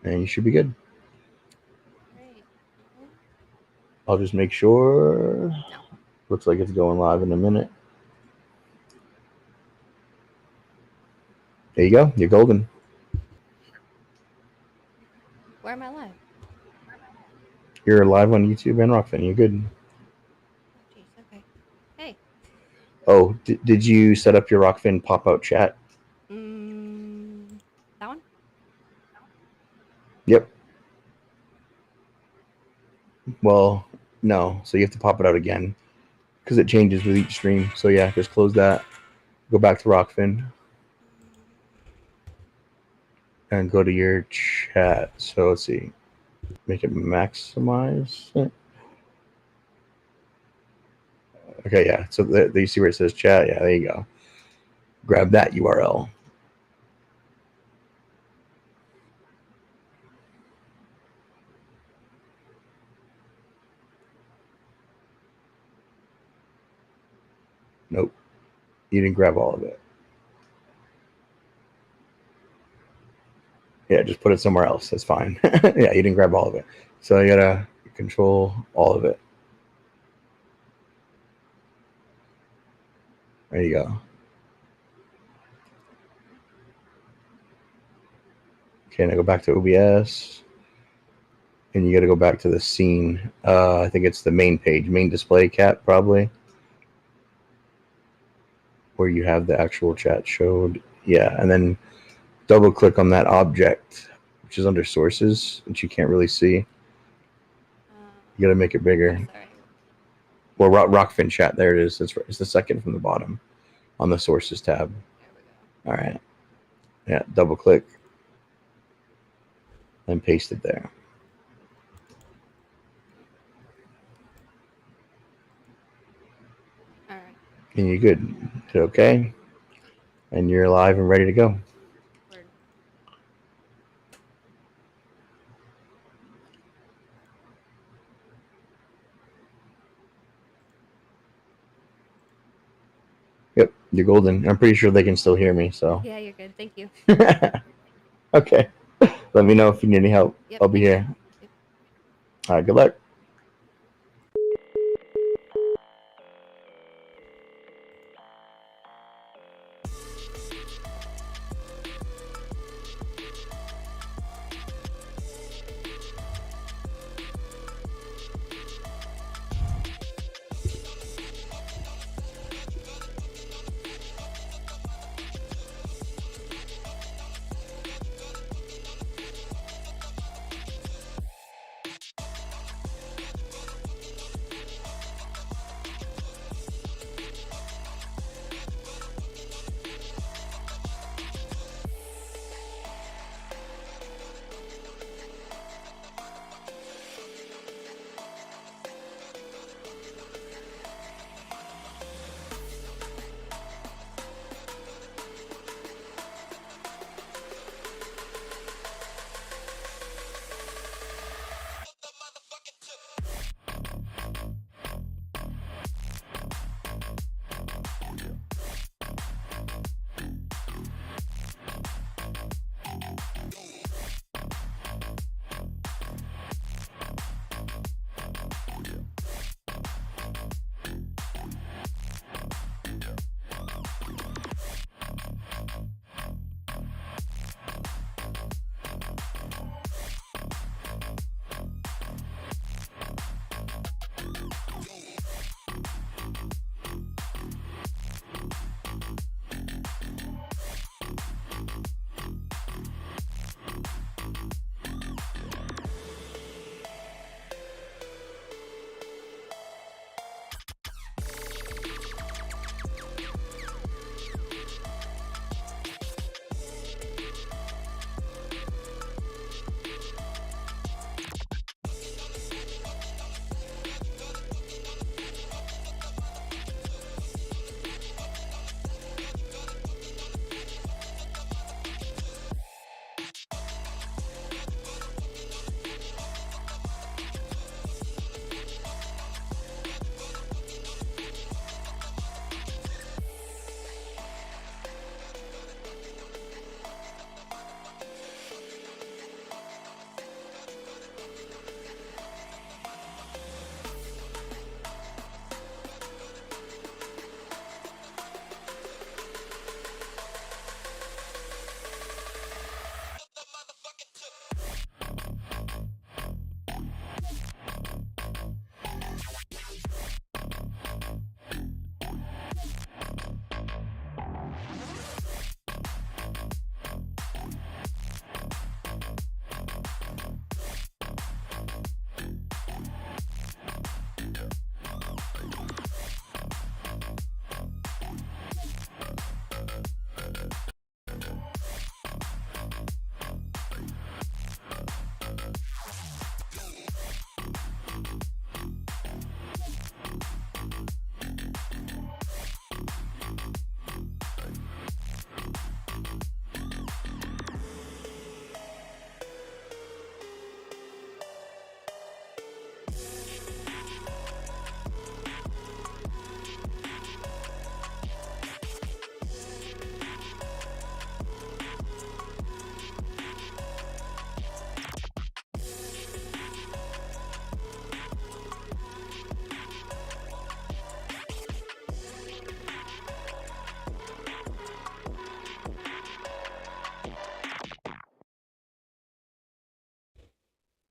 And you should be good. Great. I'll just make sure. No. Looks like it's going live in a minute. There you go. You're golden. Where am I live? You're live on YouTube and Rockfin. You're good. Oh, jeez. Okay. Hey. Oh, did you set up your Rockfin pop-out chat? That one? Yep. Well, no. So you have to pop it out again because it changes with each stream. So yeah, just close that. Go back to Rockfin and go to your chat. So let's see. Make it maximize. Okay, yeah. So you see where it says chat? Yeah, there you go. Grab that URL. Nope. You didn't grab all of it. Yeah, just put it somewhere else. That's fine. Yeah, you didn't grab all of it. So you gotta control all of it. There you go. Okay, now go back to OBS. And you gotta go back to the scene. I think it's the main page, main display cap probably. Where you have the actual chat showed. Yeah, and then double click on that object, which is under sources, which you can't really see. You gotta make it bigger. Sorry. Well, Rockfin chat, there it is. It's the second from the bottom on the sources tab. There we go. All right. Yeah, double click and paste it there. All right. And you're good. Hit OK. And you're live and ready to go. Word. Yep, you're golden. I'm pretty sure they can still hear me, so. Yeah, you're good. Thank you. Okay. Let me know if you need any help. Yep, I'll be here. Yep. All right, good luck.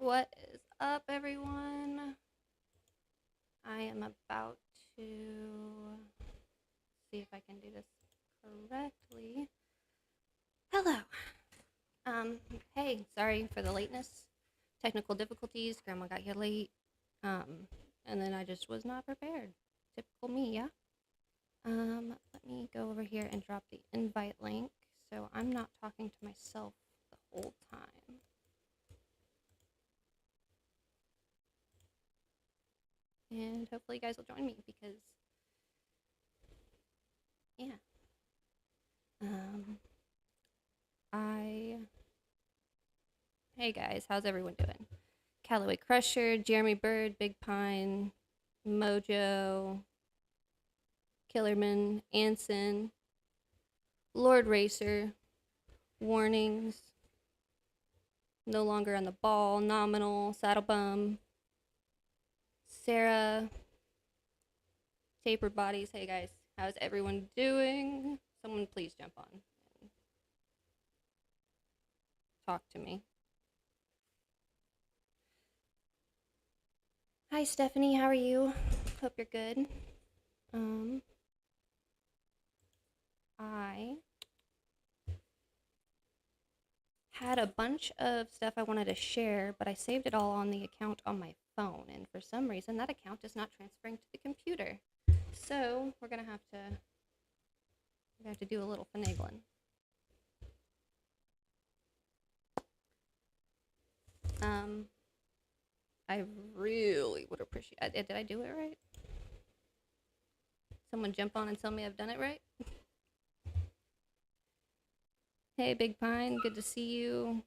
What is up, everyone? I am about to see if I can do this correctly. Hello. Hey, sorry for the lateness. Technical difficulties. Grandma got here late. And then I just was not prepared. Typical me, yeah? Let me go over here and drop the invite link so I'm not talking to myself the whole time. And hopefully you guys will join me because, yeah. Hey guys, how's everyone doing? Callaway Crusher, Jeremy Bird, Big Pine, Mojo, Killerman, Anson, Lord Racer, Warnings, No Longer on the Ball, Nominal, Saddlebum, Sarah, Tapered Bodies. Hey guys, how's everyone doing? Someone please jump on and talk to me. Hi Stephanie, how are you? Hope you're good. I had a bunch of stuff I wanted to share, but I saved it all on the account on my phone, and for some reason that account is not transferring to the computer. So we're gonna have to do a little finagling. I really would appreciate. Did I do it right? Someone jump on and tell me I've done it right. Hey, Big Pine, good to see you.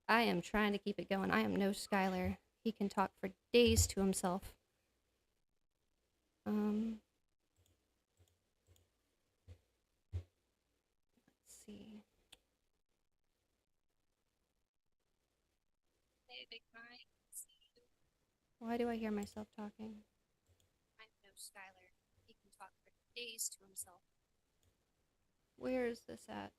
I am trying to keep it going. I am no Skylar. He can talk for days to himself. Let's see. Hey, Big Pine. Why do I hear myself talking? I'm no Skylar. He can talk for days to himself. Where is this at?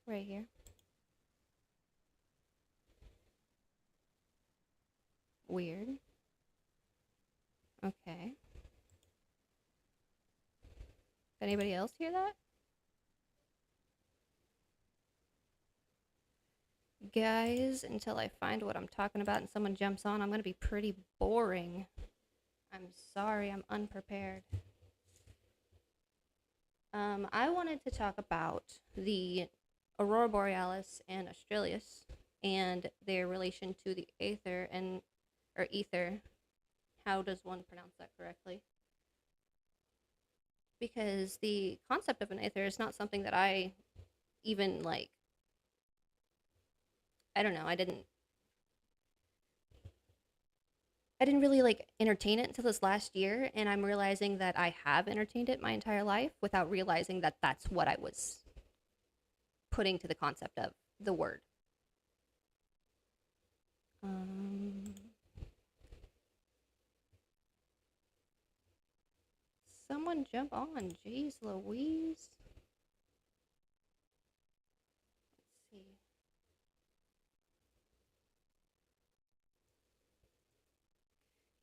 Right here. Weird. Okay. Anybody else hear that? Guys, until I find what I'm talking about and someone jumps on, I'm going to be pretty boring. I'm sorry, I'm unprepared. I wanted to talk about the Aurora Borealis and Australis and their relation to the Aether or Ether. How does one pronounce that correctly? Because the concept of an Aether is not something that I even I don't know, I didn't really entertain it until this last year, and I'm realizing that I have entertained it my entire life without realizing that that's what I was putting to the concept of the word. Someone jump on, jeez Louise. Let's see.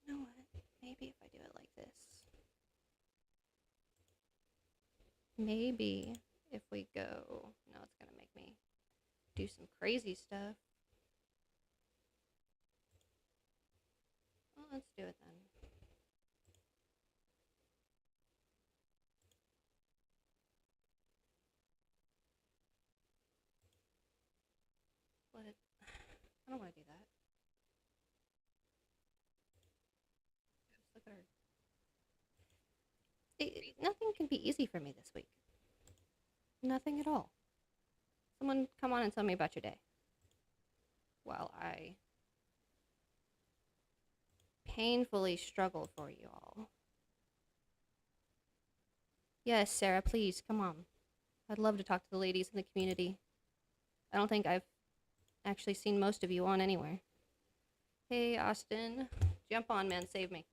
You know what? Maybe if I do it like this. Maybe if we go, no, it's gonna make me do some crazy stuff. Well, let's do it then. But I don't want to do that. Just look at her. Nothing can be easy for me this week. Nothing at all. Someone come on and tell me about your day. While I painfully struggle for you all. Yes, Sarah, please, come on. I'd love to talk to the ladies in the community. I don't think I've actually seen most of you on anywhere. Hey, Austin. Jump on, man. Save me.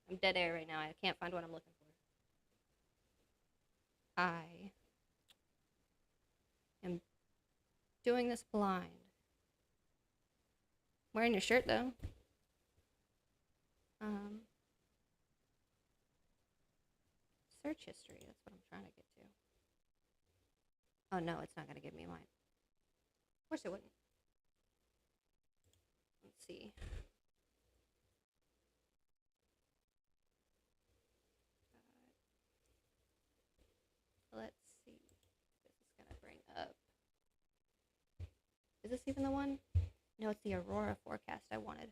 I'm dead air right now. I can't find what I'm looking for. I am doing this blind. Wearing your shirt though. Search history. That's what I'm trying to get to. Oh no, it's not gonna give me mine. Of course it wouldn't. Let's see. Let's see. This is gonna bring up. Is this even the one? No, it's the Aurora forecast I wanted.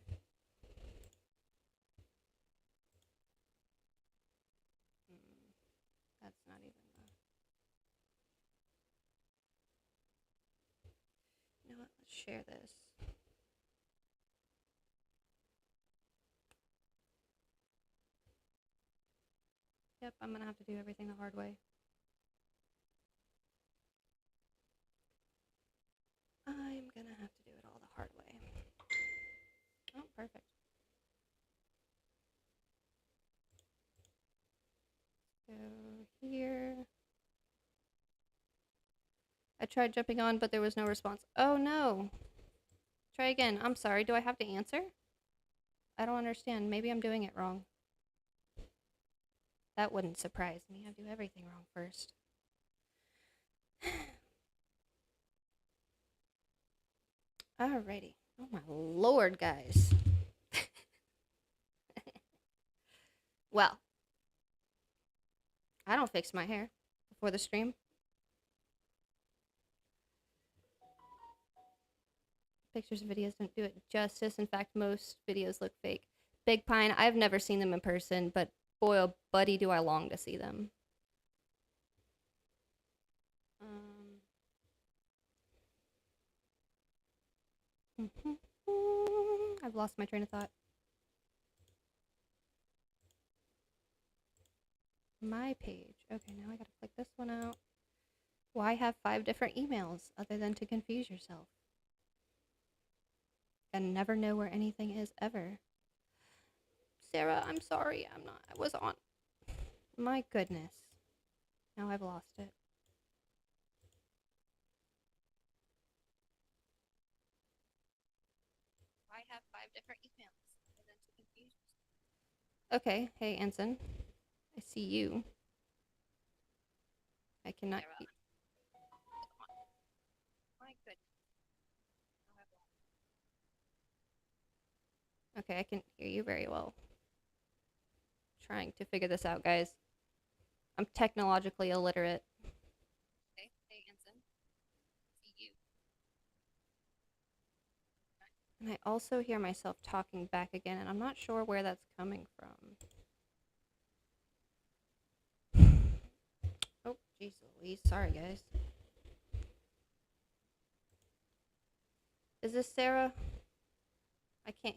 That's not even the. You know what? Let's share this. Yep, I'm gonna have to do everything the hard way. I'm gonna have to do it all the hard way. Oh, perfect. So here. I tried jumping on, but there was no response. Oh no. Try again. I'm sorry. Do I have to answer? I don't understand. Maybe I'm doing it wrong. That wouldn't surprise me. I do everything wrong first. Alrighty. Oh my lord, guys. Well, I don't fix my hair before the stream. Pictures and videos don't do it justice. In fact, most videos look fake. Big Pine, I've never seen them in person, but boy, oh buddy, do I long to see them. I've lost my train of thought. My page. Okay, now I gotta click this one out. Why have 5 different emails other than to confuse yourself? And never know where anything is ever. Sarah, I'm sorry. I was on. My goodness. Now I've lost it. Why have 5 different emails other than to confuse yourself? Okay, hey Anson. I see you. I cannot keep. My goodness. Okay, I can hear you very well. Trying to figure this out, guys. I'm technologically illiterate. Okay, hey Anson. See you. And I also hear myself talking back again, and I'm not sure where that's coming from. Oh, jeez Louise. Sorry, guys. Is this Sarah? I can't.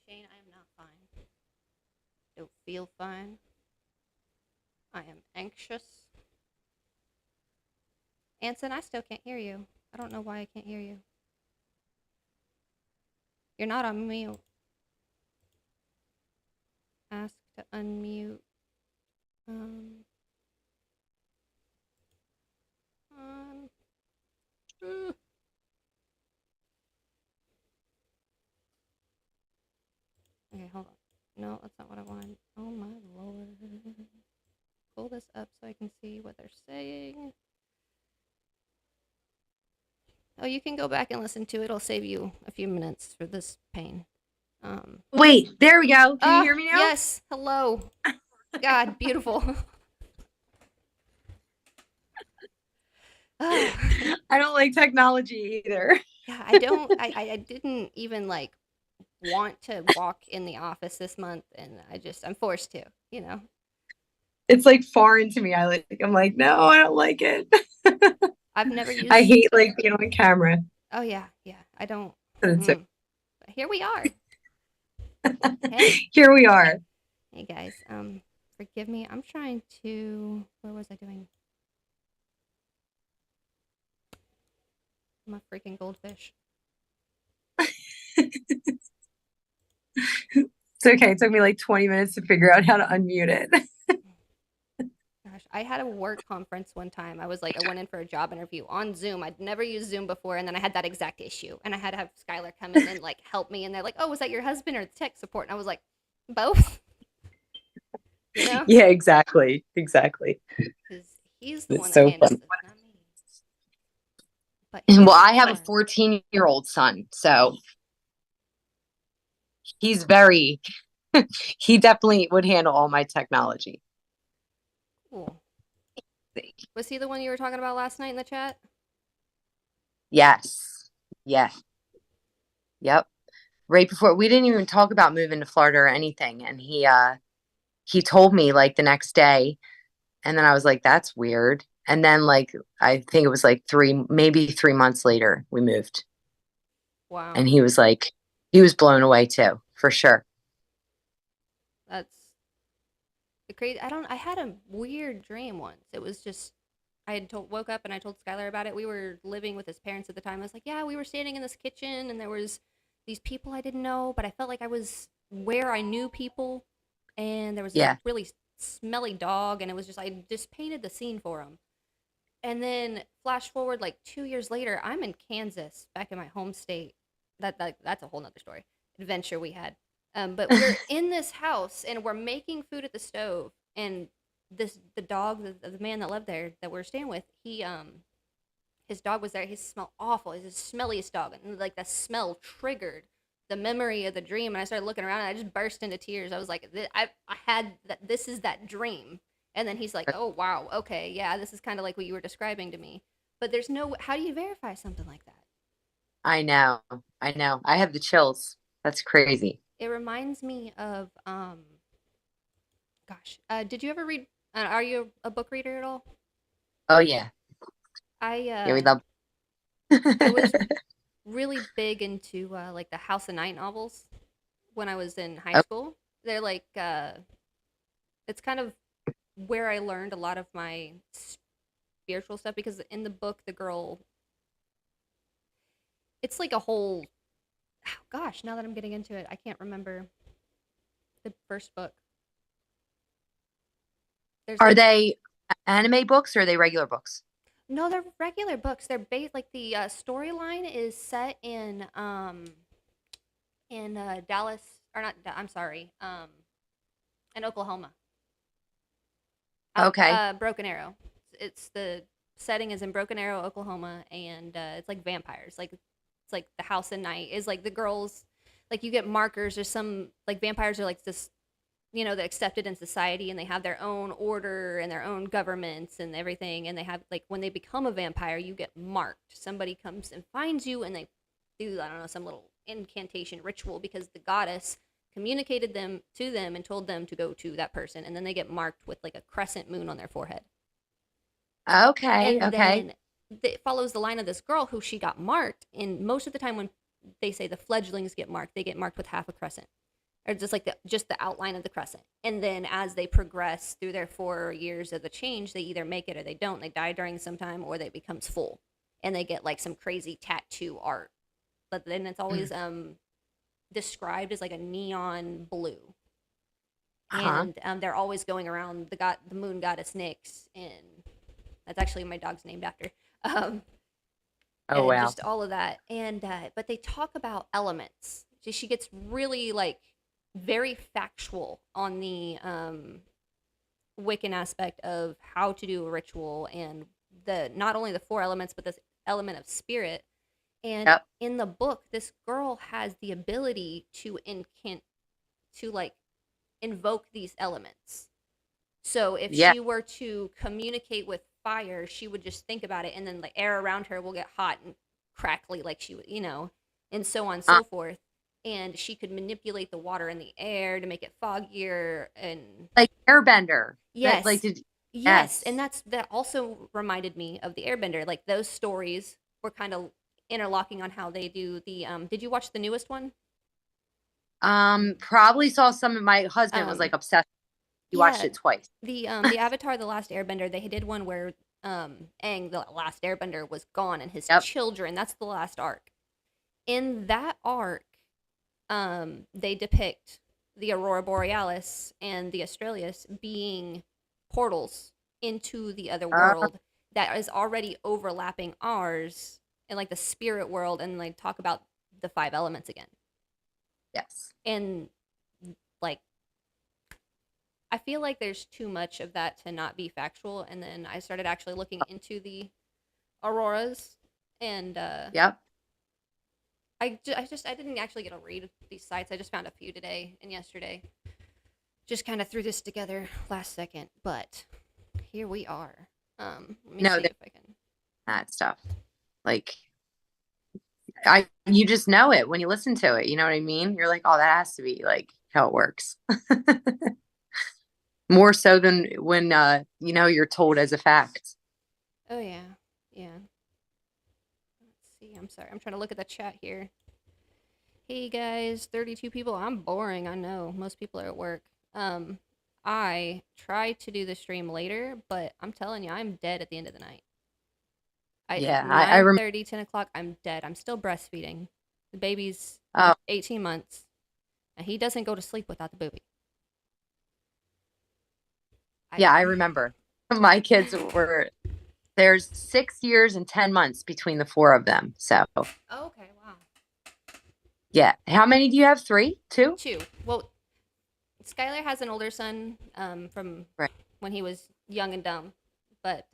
Shane, I am not fine. Don't feel fine. I am anxious. Anson, I still can't hear you. I don't know why I can't hear you. You're not on mute. Ask to unmute. Okay, hold on. No, that's not what I want. Oh my lord. Pull this up so I can see what they're saying. Oh, you can go back and listen to it. It'll save you a few minutes for this pain. Wait, there we go. Can you hear me now? Yes. Hello. God, beautiful. I don't like technology either. Yeah, I don't. I didn't even like want to walk in the office this month, and I'm forced to. You know. It's like foreign to me. I'm like, no, I don't like it. I've never used. I hate like being on camera. Oh yeah. I don't. But here we are. Hey. Here we are. Hey guys. Forgive me. I'm trying to. Where was I doing? I'm a freaking goldfish. It's okay. It took me like 20 minutes to figure out how to unmute it. Gosh, I had a work conference one time. I went in for a job interview on Zoom. I'd never used Zoom before, and then I had that exact issue. And I had to have Skylar come in and like help me. And they're like, "Oh, was that your husband or the tech support?" And I was like, "Both." You know? Yeah, exactly. Exactly. Because he's the one It's that so handles fun. it, not me. But he Well, is I have a smart. 14-year-old son, so he's very, he definitely would handle all my technology. Cool. Was he the one you were talking about last night in the chat? Yes. Yeah. Yep. Right before, we didn't even talk about moving to Florida or anything. And he told me like the next day, and then I was like, that's weird. And then like, I think it was like maybe 3 months later, we moved. Wow. And he was like, he was blown away too, for sure. That's the crazy. I had a weird dream once. It was just, woke up and I told Skylar about it. We were living with his parents at the time. I was like, yeah, we were standing in this kitchen and there was these people I didn't know, but I felt like I was where I knew people. And there was this Yeah. really smelly dog. And it was just, I just painted the scene for him. And then flash forward like 2 years later, I'm in Kansas, back in my home state. That's a whole nother story. Adventure we had. But we're in this house and we're making food at the stove, and the dog, the man that lived there that we're staying with, his dog was there. He smelled awful. He's the smelliest dog, and like the smell triggered the memory of the dream. And I started looking around, and I just burst into tears. I was like, I had that. This is that dream. And then he's like, oh wow, okay, yeah, this is kind of like what you were describing to me. But there's no, how do you verify something like that? I know. I have the chills. That's crazy. It reminds me of did you ever read, are you a book reader at all? Oh yeah. I We love. I was really big into like the House of Night novels when I was in high school. They're like it's kind of where I learned a lot of my spiritual stuff, because in the book the girl, it's like a whole, oh gosh, now that I'm getting into it, I can't remember the first book. Are they anime books or are they regular books? No, they're regular books. They're based, like the storyline is set in Dallas, or not. I'm sorry, in Oklahoma. Okay. Broken Arrow. It's the setting is in Broken Arrow, Oklahoma, and it's like vampires. Like it's like the House at Night is like the girls. Like you get markers or some, like vampires are like this, they're accepted in society and they have their own order and their own governments and everything. And they have, like, when they become a vampire, you get marked. Somebody comes and finds you and they do, I don't know, some little incantation ritual because the goddess communicated them to them and told them to go to that person. And then they get marked with like a crescent moon on their forehead. Okay. And Okay. then it follows the line of this girl who she got marked. And most of the time when they say the fledglings get marked, they get marked with half a crescent, or just like the outline of the crescent. And then as they progress through their 4 years of the change, they either make it or they don't. They die during some time, or they becomes full, and they get like some crazy tattoo art. But then it's always described as like a neon blue. And they're always going around the moon goddess Nyx, and that's actually my dog's named after. Oh and wow. just all of that. And but they talk about elements. She gets really like very factual on the Wiccan aspect of how to do a ritual, and the not only the 4 elements but this element of spirit. And in the book, this girl has the ability to like invoke these elements. So if she were to communicate with fire, she would just think about it, and then the air around her will get hot and crackly, like she would, and so on and so forth. And she could manipulate the water in the air to make it foggier, and like Airbender. Yes. Like yes. And that also reminded me of the Airbender. Like those stories were kind of interlocking on how they do the did you watch the newest one? Probably saw some of, my husband was like obsessed. He watched it twice. The Avatar The Last Airbender, they did one where Aang, the last airbender, was gone, and his children, that's the last arc. In that arc, they depict the Aurora Borealis and the Australis being portals into the other world that is already overlapping ours in like the spirit world, and like talk about the five elements again. Yes. And like I feel like there's too much of that to not be factual. And then I started actually looking into the auroras, and Yep. I didn't actually get to read these sites. I just found a few today and yesterday. Just kind of threw this together last second, but here we are. Let me see if I can. That stuff, like, you just know it when you listen to it. You know what I mean? You're like, oh, that has to be like how it works. More so than when you're told as a fact. Oh yeah, yeah. Let's see. I'm sorry. I'm trying to look at the chat here. Hey guys, 32 people. I'm boring. I know most people are at work. I try to do the stream later, but I'm telling you, I'm dead at the end of the night. I remember 30, 10 o'clock. I'm dead. I'm still breastfeeding. The baby's 18 months, and he doesn't go to sleep without the booby. I remember. My kids there's 6 years and 10 months between the four of them. So. Oh, okay. Wow. Yeah. How many do you have? 3? 2? 2. Well, Skylar has an older son from when he was young and dumb, but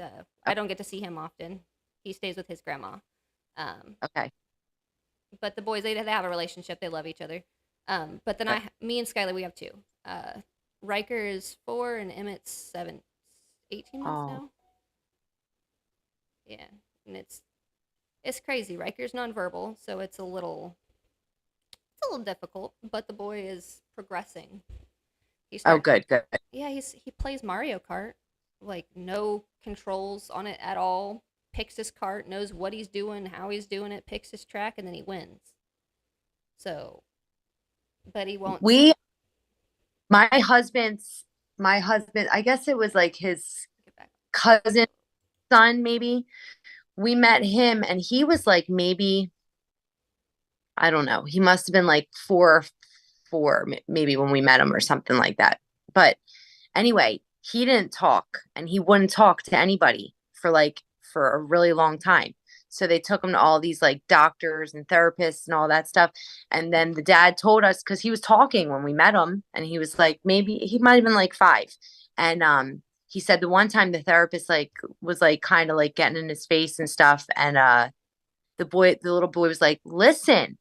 I don't get to see him often. He stays with his grandma. Okay. But the boys, they have a relationship. They love each other. But then me and Skylar, we have 2. Riker is 4 and Emmett's 18 months now. Yeah, and it's crazy. Riker's nonverbal, so it's a little difficult, but the boy is progressing. Good. Yeah, he plays Mario Kart, like no controls on it at all. Picks his cart, knows what he's doing, how he's doing it, picks his track, and then he wins. So, but he won't. My husband, I guess it was like his cousin son, maybe. We met him and he was like, maybe, I don't know. He must have been like 4 maybe when we met him or something like that. But anyway, he didn't talk and he wouldn't talk to anybody for a really long time. So they took him to all these like doctors and therapists and all that stuff. And then the dad told us, because he was talking when we met him, and he was like, maybe he might have been like 5. And he said the one time the therapist was kind of like getting in his face and stuff. And the little boy was like, listen,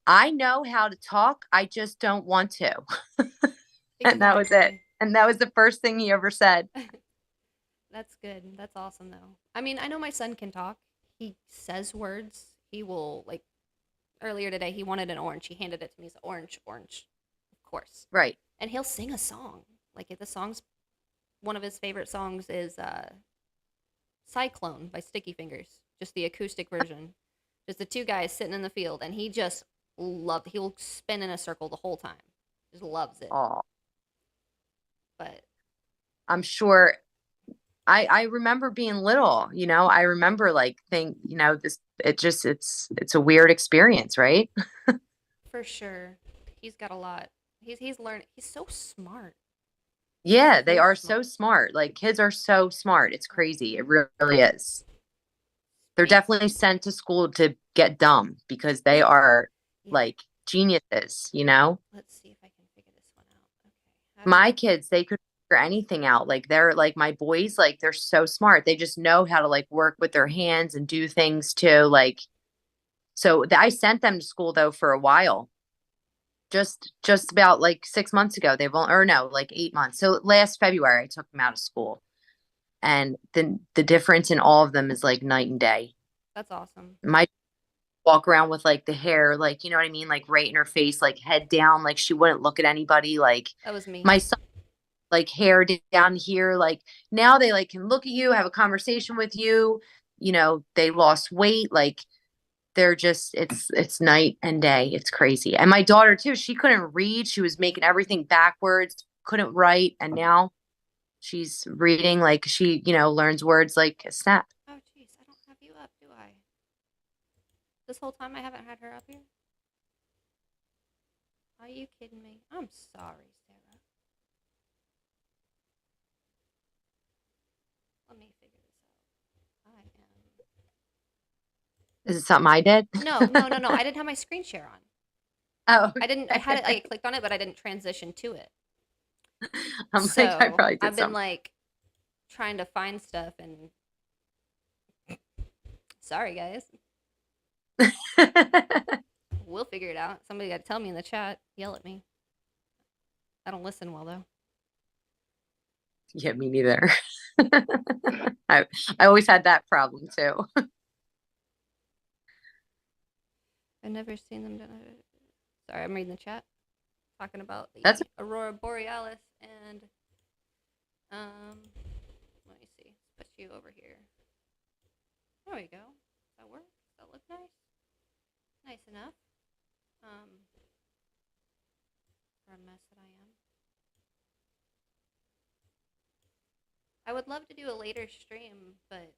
I know how to talk. I just don't want to. And that was it. And that was the first thing he ever said. That's good. That's awesome, though. I mean, I know my son can talk. He says words. He will, like, earlier today, he wanted an orange. He handed it to me. He's orange, of course. Right. And he'll sing a song. Like, if the song's, one of his favorite songs is Cyclone by Sticky Fingers. Just the acoustic version. Just the 2 guys sitting in the field. And he just he'll spin in a circle the whole time. Just loves it. Oh. But I'm sure... I remember being little, I remember it's a weird experience, right? For sure. He's got a lot. He's learned. He's so smart. Yeah, they are so smart. Like, kids are so smart. It's crazy. It really is. They're definitely sent to school to get dumb because they are like geniuses, Let's see if I can figure this one out. Okay. My kids, they could anything out. Like, they're like, my boys, like, they're so smart. They just know how to like work with their hands and do things too. Like, so I sent them to school though for a while, just about like 6 months ago. Like 8 months. So last February I took them out of school, and then the difference in all of them is like night and day. That's awesome. My walk around with like the hair, like, you know what I mean? Like right in her face, like head down, like she wouldn't look at anybody. Like, that was me. My son, like hair down here, like now they like can look at you, have a conversation with you, they lost weight, like they're just, it's night and day. It's crazy. And my daughter too, she couldn't read, she was making everything backwards, couldn't write, and now she's reading, like she learns words like a snap. Oh jeez, I don't have you up, do I? This whole time I haven't had her up here. Are you kidding me? I'm sorry, Sarah. Let me figure this out. Is it something I did? No. I didn't have my screen share on. Oh, I had it. I clicked on it, but I didn't transition to it. I'm So like, I probably did I've been something. like trying to find stuff, and sorry guys, we'll figure it out. Somebody got to tell me in the chat. Yell at me. I don't listen well though. Yeah, me neither. I always had that problem too. I've never seen them done it. Sorry, I'm reading the chat. Talking about the That's Aurora Borealis and let me see. Put you over here. There we go. Does that work? Does that look nice? Nice enough. For a mess that I am. I would love to do a later stream, but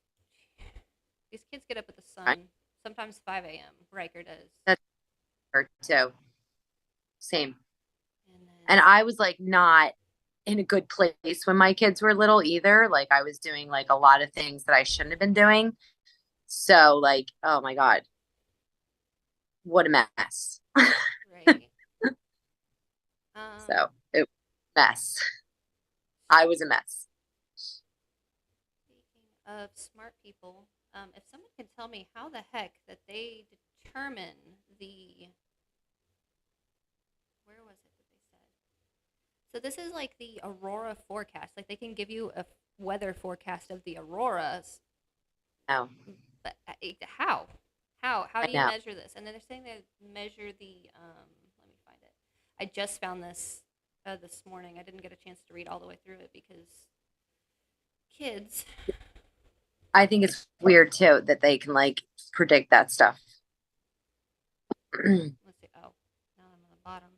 these kids get up with the sun. Sometimes 5 a.m. Riker does. That's her too. Same. And And I was like not in a good place when my kids were little either. Like I was doing like a lot of things that I shouldn't have been doing. So like, oh my God. What a mess. right. So it was a mess. I was a mess. Speaking of smart people, if someone can tell me how the heck that they determine the, where was it that they said? So this is like the aurora forecast. Like they can give you a weather forecast of the auroras. No. But how? How do you know. measure this? And then they're saying they measure the. Let me find it. I just found this this morning. I didn't get a chance to read all the way through it because kids. I think it's weird too that they can like predict that stuff. Let's see. Oh, now I'm on the bottom.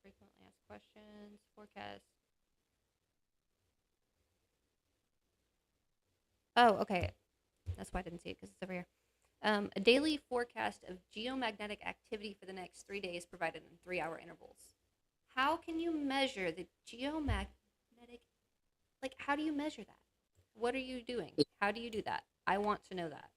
Frequently asked questions. Forecast. Oh, okay. That's why I didn't see it because it's over here. A daily forecast of geomagnetic activity for the next 3 days provided in 3-hour intervals. How can you measure the geomagnetic? Like, how do you measure that? What are you doing? How do you do that? I want to know that.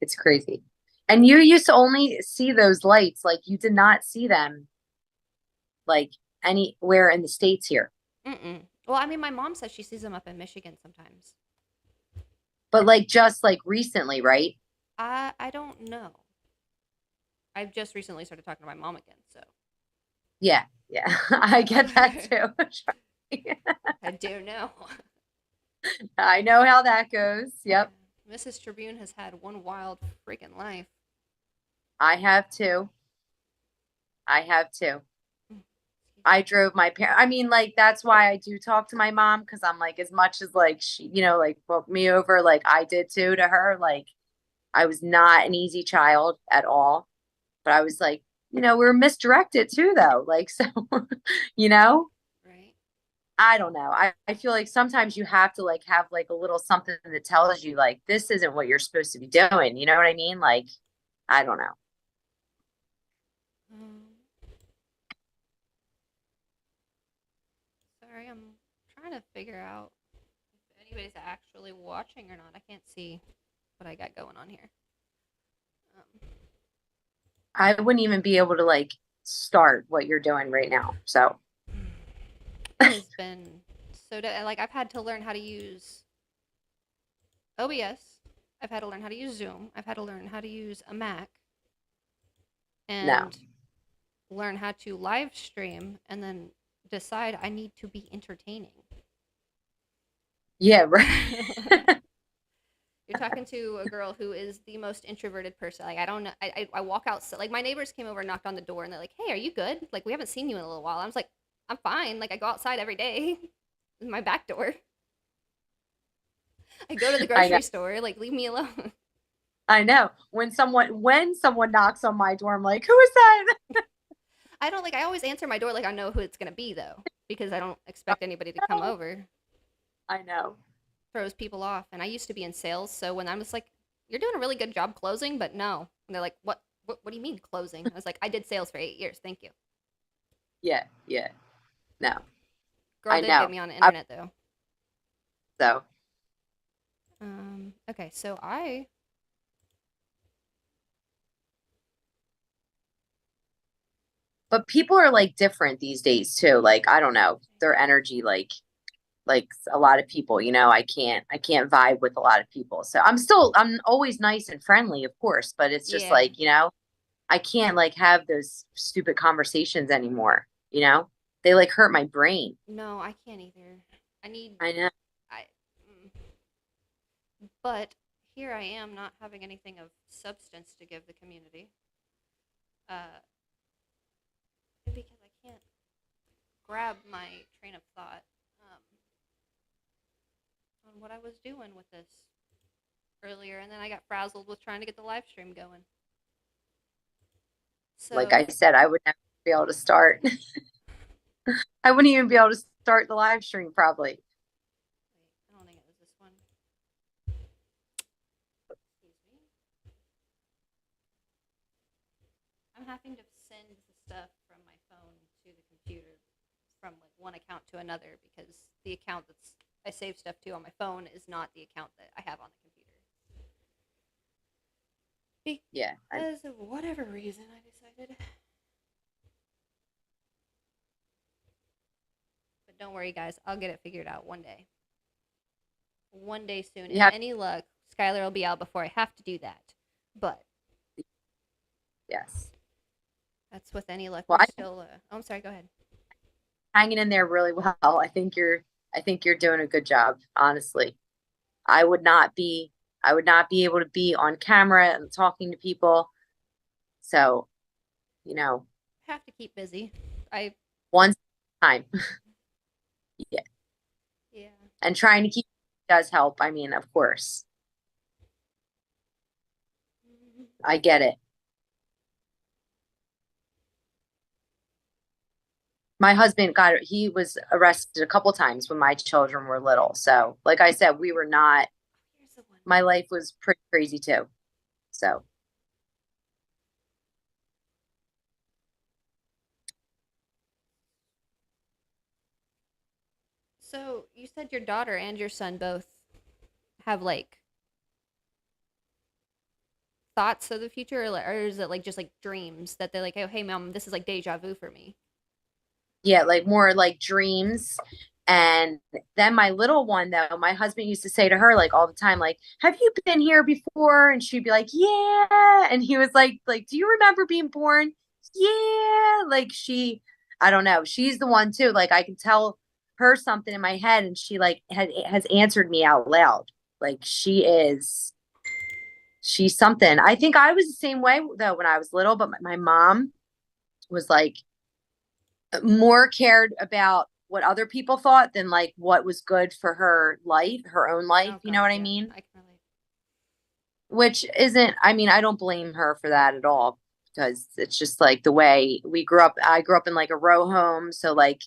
It's crazy. And you used to only see those lights, like you did not see them like anywhere in the States here. Well, I mean, my mom says she sees them up in Michigan sometimes. But like just like recently, right? I don't know. I've just recently started talking to my mom again, so. Yeah. I get that too. I do know. I know how that goes. Yep. Yeah. Mrs. Tribune has had one wild freaking life. I have too. I drove my parents. I mean, like, that's why I do talk to my mom because I'm like, as much as like she, like, booked me over, like I did too to her. Like, I was not an easy child at all. But I was like, we were misdirected too, though. Like, so, Right. I don't know. I feel like sometimes you have to like have like a little something that tells you like this isn't what you're supposed to be doing. You know what I mean? Like, I don't know. Sorry, I'm trying to figure out if anybody's actually watching or not. I can't see what I got going on here. I wouldn't even be able to like start what you're doing right now. So it has been so like I've had to learn how to use OBS. I've had to learn how to use Zoom. I've had to learn how to use a Mac and learn how to live stream and then decide I need to be entertaining. Yeah, right. You're talking to a girl who is the most introverted person. Like, I don't know. I walk out. Like, my neighbors came over and knocked on the door, and they're like, "Hey, are you good? Like, we haven't seen you in a little while." I was like, "I'm fine. Like, I go outside every day. My back door. I go to the grocery store. Like, leave me alone." I know. When someone knocks on my door, I'm like, "Who is that?" I don't like. I always answer my door like I know who it's gonna be though, because I don't expect anybody to come over. I know. Throws people off. And I used to be in sales, so when I'm just like, "You're doing a really good job closing," but no, and they're like, "What? What do you mean closing? I was like, I did sales for 8 years. Thank you. Yeah, yeah. No, Girl I did know. get me on the internet though. So Okay, so I but people are like different these days too. Like, I don't know, their energy, like a lot of people, I can't vibe with a lot of people. So I'm always nice and friendly, of course, but it's just yeah. like, I can't like have those stupid conversations anymore, They like hurt my brain. No, I can't either. I need I know. I mm. But here I am not having anything of substance to give the community. Because I can't grab my train of thought on what I was doing with this earlier, and then I got frazzled with trying to get the live stream going. Like So, I said, I would never be able to start. I wouldn't even be able to start the live stream probably. wait, I don't think it was this one. Excuse me. I'm having to send the stuff from my phone to the computer from like one account to another because the account that's I save stuff to on my phone is not the account that I have on the computer. Yeah. Because of whatever reason, I decided. But don't worry, guys. I'll get it figured out one day. One day soon. Yeah. If any luck, Skylar will be out before I have to do that. But Yes. that's with any luck. Well, We're still. Oh, I'm sorry. Go ahead. hanging in there really well. I think you're doing a good job, honestly. I would not be able to be on camera and talking to people. So, Have to keep busy. I. one time. Yeah. Yeah. And trying to keep does help. I mean, of course. I get it. My husband he was arrested a couple times when my children were little. So, like I said, we were not, Here's the one. my life was pretty crazy too. So, So you said your daughter and your son both have like thoughts of the future, or is it like just like dreams that they're like, oh, hey, mom, this is like deja vu for me? yeah, like more like dreams. And then my little one, though, my husband used to say to her like all the time, like, have you been here before? And she'd be like, yeah. And he was like, do you remember being born? Yeah. Like I don't know. She's the one too. Like I can tell her something in my head and she like has answered me out loud. Like she's something. I think I was the same way though when I was little, but my mom was like more cared about what other people thought than like what was good for her life, her own life. Oh, You know God, what I yeah, mean? I can relate. Which isn't, I mean, I don't blame her for that at all because it's just like the way we grew up. I grew up in like a row home. So, like,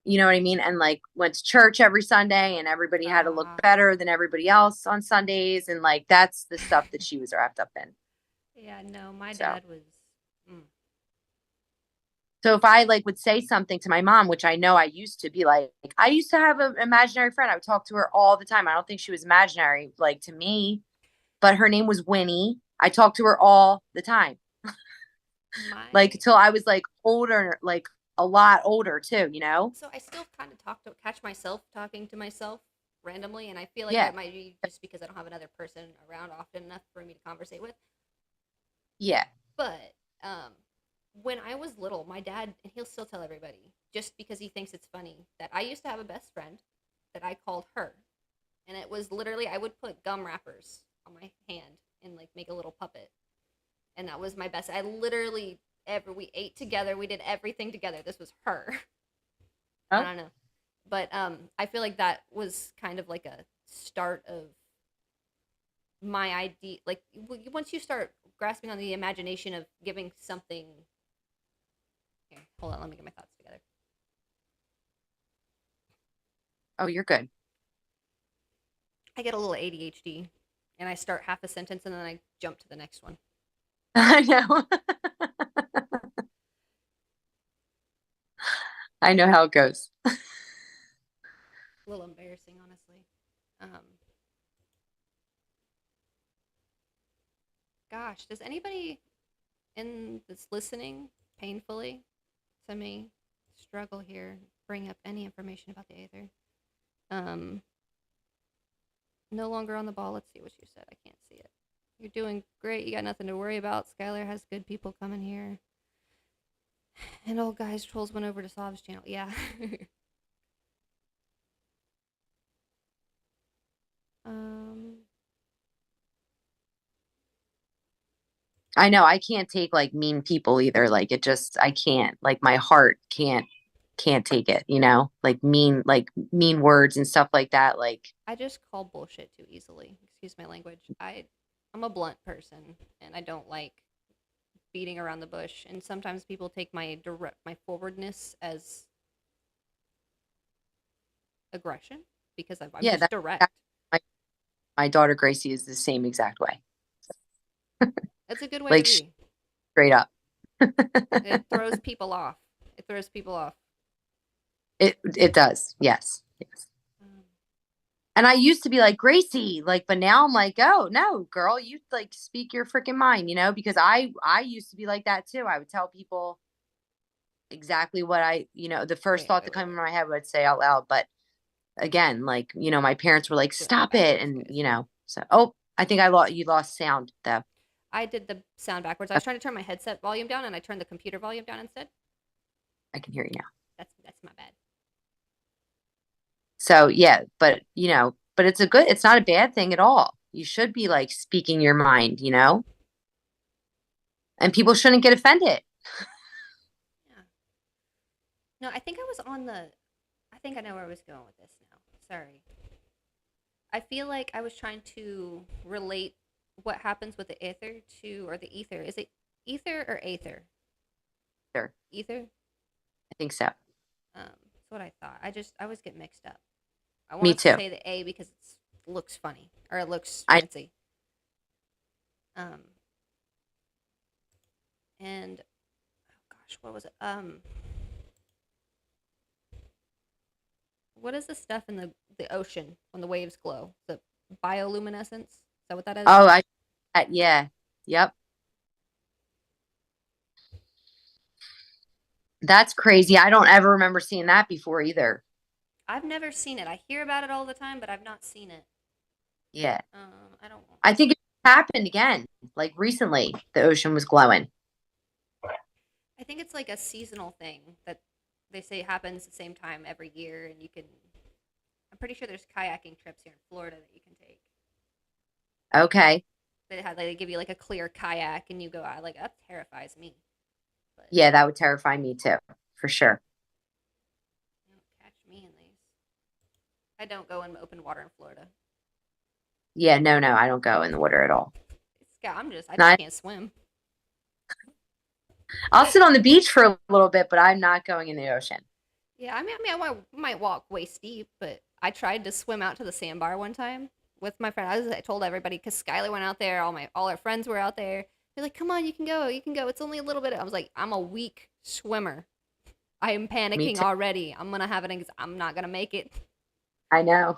you know what I mean? And like went to church every Sunday and everybody had to look better than everybody else on Sundays. And like that's the stuff that she was wrapped up in. Yeah, no, my So. dad was. So if I like would say something to my mom, which I know I used to be like, I used to have an imaginary friend. I would talk to her all the time. I don't think she was imaginary like to me, but her name was Winnie. I talked to her all the time. Like until I was like older, like a lot older too, So I still kind of catch myself talking to myself randomly, and I feel like Yeah. that might be just because I don't have another person around often enough for me to conversate with. Yeah. But when I was little, my dad, and he'll still tell everybody, just because he thinks it's funny, that I used to have a best friend that I called her. And it was literally, I would put gum wrappers on my hand and like make a little puppet. And that was my best. I literally, we ate together. We did everything together. This was her. Oh. I don't know. But I feel like that was kind of like a start of my idea. Like once you start grasping on the imagination of giving something. Here, hold on. Let me get my thoughts together. Oh, you're good. I get a little ADHD, and I start half a sentence and then I jump to the next one. I know. I know how it goes. A little embarrassing, honestly. Gosh, does anybody in this listening painfully to me struggle here bring up any information about the Aether? No longer on the ball. Let's see what you said. I can't see it. You're doing great. You got nothing to worry about. Skylar has good people coming here. And old guys trolls went over to Sob's channel. Yeah. I know I can't take like mean people either. Like it just I can't. Like my heart can't take it, you know? Like mean words and stuff like that. Like I just call bullshit too easily. Excuse my language. I'm a blunt person and I don't like beating around the bush. And sometimes people take my forwardness as aggression because I'm yeah, just that's direct. my daughter Gracie is the same exact way. That's a good way Like to be. straight up. It throws people off. It throws people off. It does. Yes. Yes. And I used to be like Gracie, like, but now I'm like, oh no, girl, you like speak your freaking mind, you know, because I used to be like that too. I would tell people exactly what the first thought that came in my head would say out loud. But again, like, my parents were like, stop it. And, so, I think you lost sound though. I did the sound backwards. I was trying to turn my headset volume down and I turned the computer volume down instead. I can hear you now. That's my bad. So yeah, but but it's not a bad thing at all. You should be like speaking your mind, and people shouldn't get offended. Yeah. No, I think I think I know where I was going with this now. Sorry. I feel like I was trying to relate what happens with the ether or the ether. Is it ether or aether? Sure. Ether? I think so. That's what I thought. I always get mixed up. I Me want too. to say the A because it looks funny or it looks fancy. And oh gosh, what was it? What is the stuff in the ocean when the waves glow? The bioluminescence? Is that what that is? Oh, yeah. Yep. That's crazy. I don't ever remember seeing that before either. I've never seen it. I hear about it all the time, but I've not seen it. Yeah. I think it happened again. Like recently, the ocean was glowing. I think it's like a seasonal thing that they say happens the same time every year, and I'm pretty sure there's kayaking trips here in Florida that you can take. Okay. They give you like a clear kayak, and you go out. Like that terrifies me. But yeah, that would terrify me too, for sure. Don't catch me in these. I don't go in open water in Florida. Yeah, no, I don't go in the water at all. I just can't swim. I'll sit on the beach for a little bit, but I'm not going in the ocean. Yeah, I mean, I might walk waist deep, but I tried to swim out to the sandbar one time with my friend. I told everybody because Skylar went out there. All our friends were out there. They're like, "Come on, you can go. It's only a little bit." I was like, "I'm a weak swimmer. I am panicking already. I'm gonna have I'm not gonna make it." I know.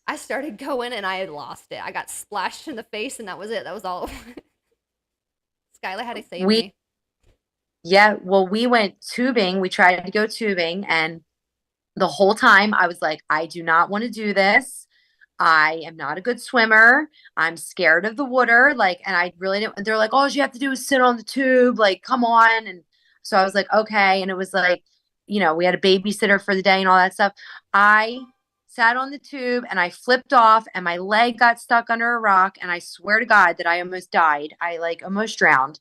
I started going and I had lost it. I got splashed in the face and that was it. That was all. Skylar had to save me. Yeah, well, we went tubing. We tried to go tubing, and the whole time I was like, I do not want to do this. I am not a good swimmer. I'm scared of the water. Like, and I really didn't. They're like, all you have to do is sit on the tube. Like, come on. And so I was like, okay. And it was like, we had a babysitter for the day and all that stuff. I sat on the tube and I flipped off and my leg got stuck under a rock. And I swear to God that I almost died. I like almost drowned.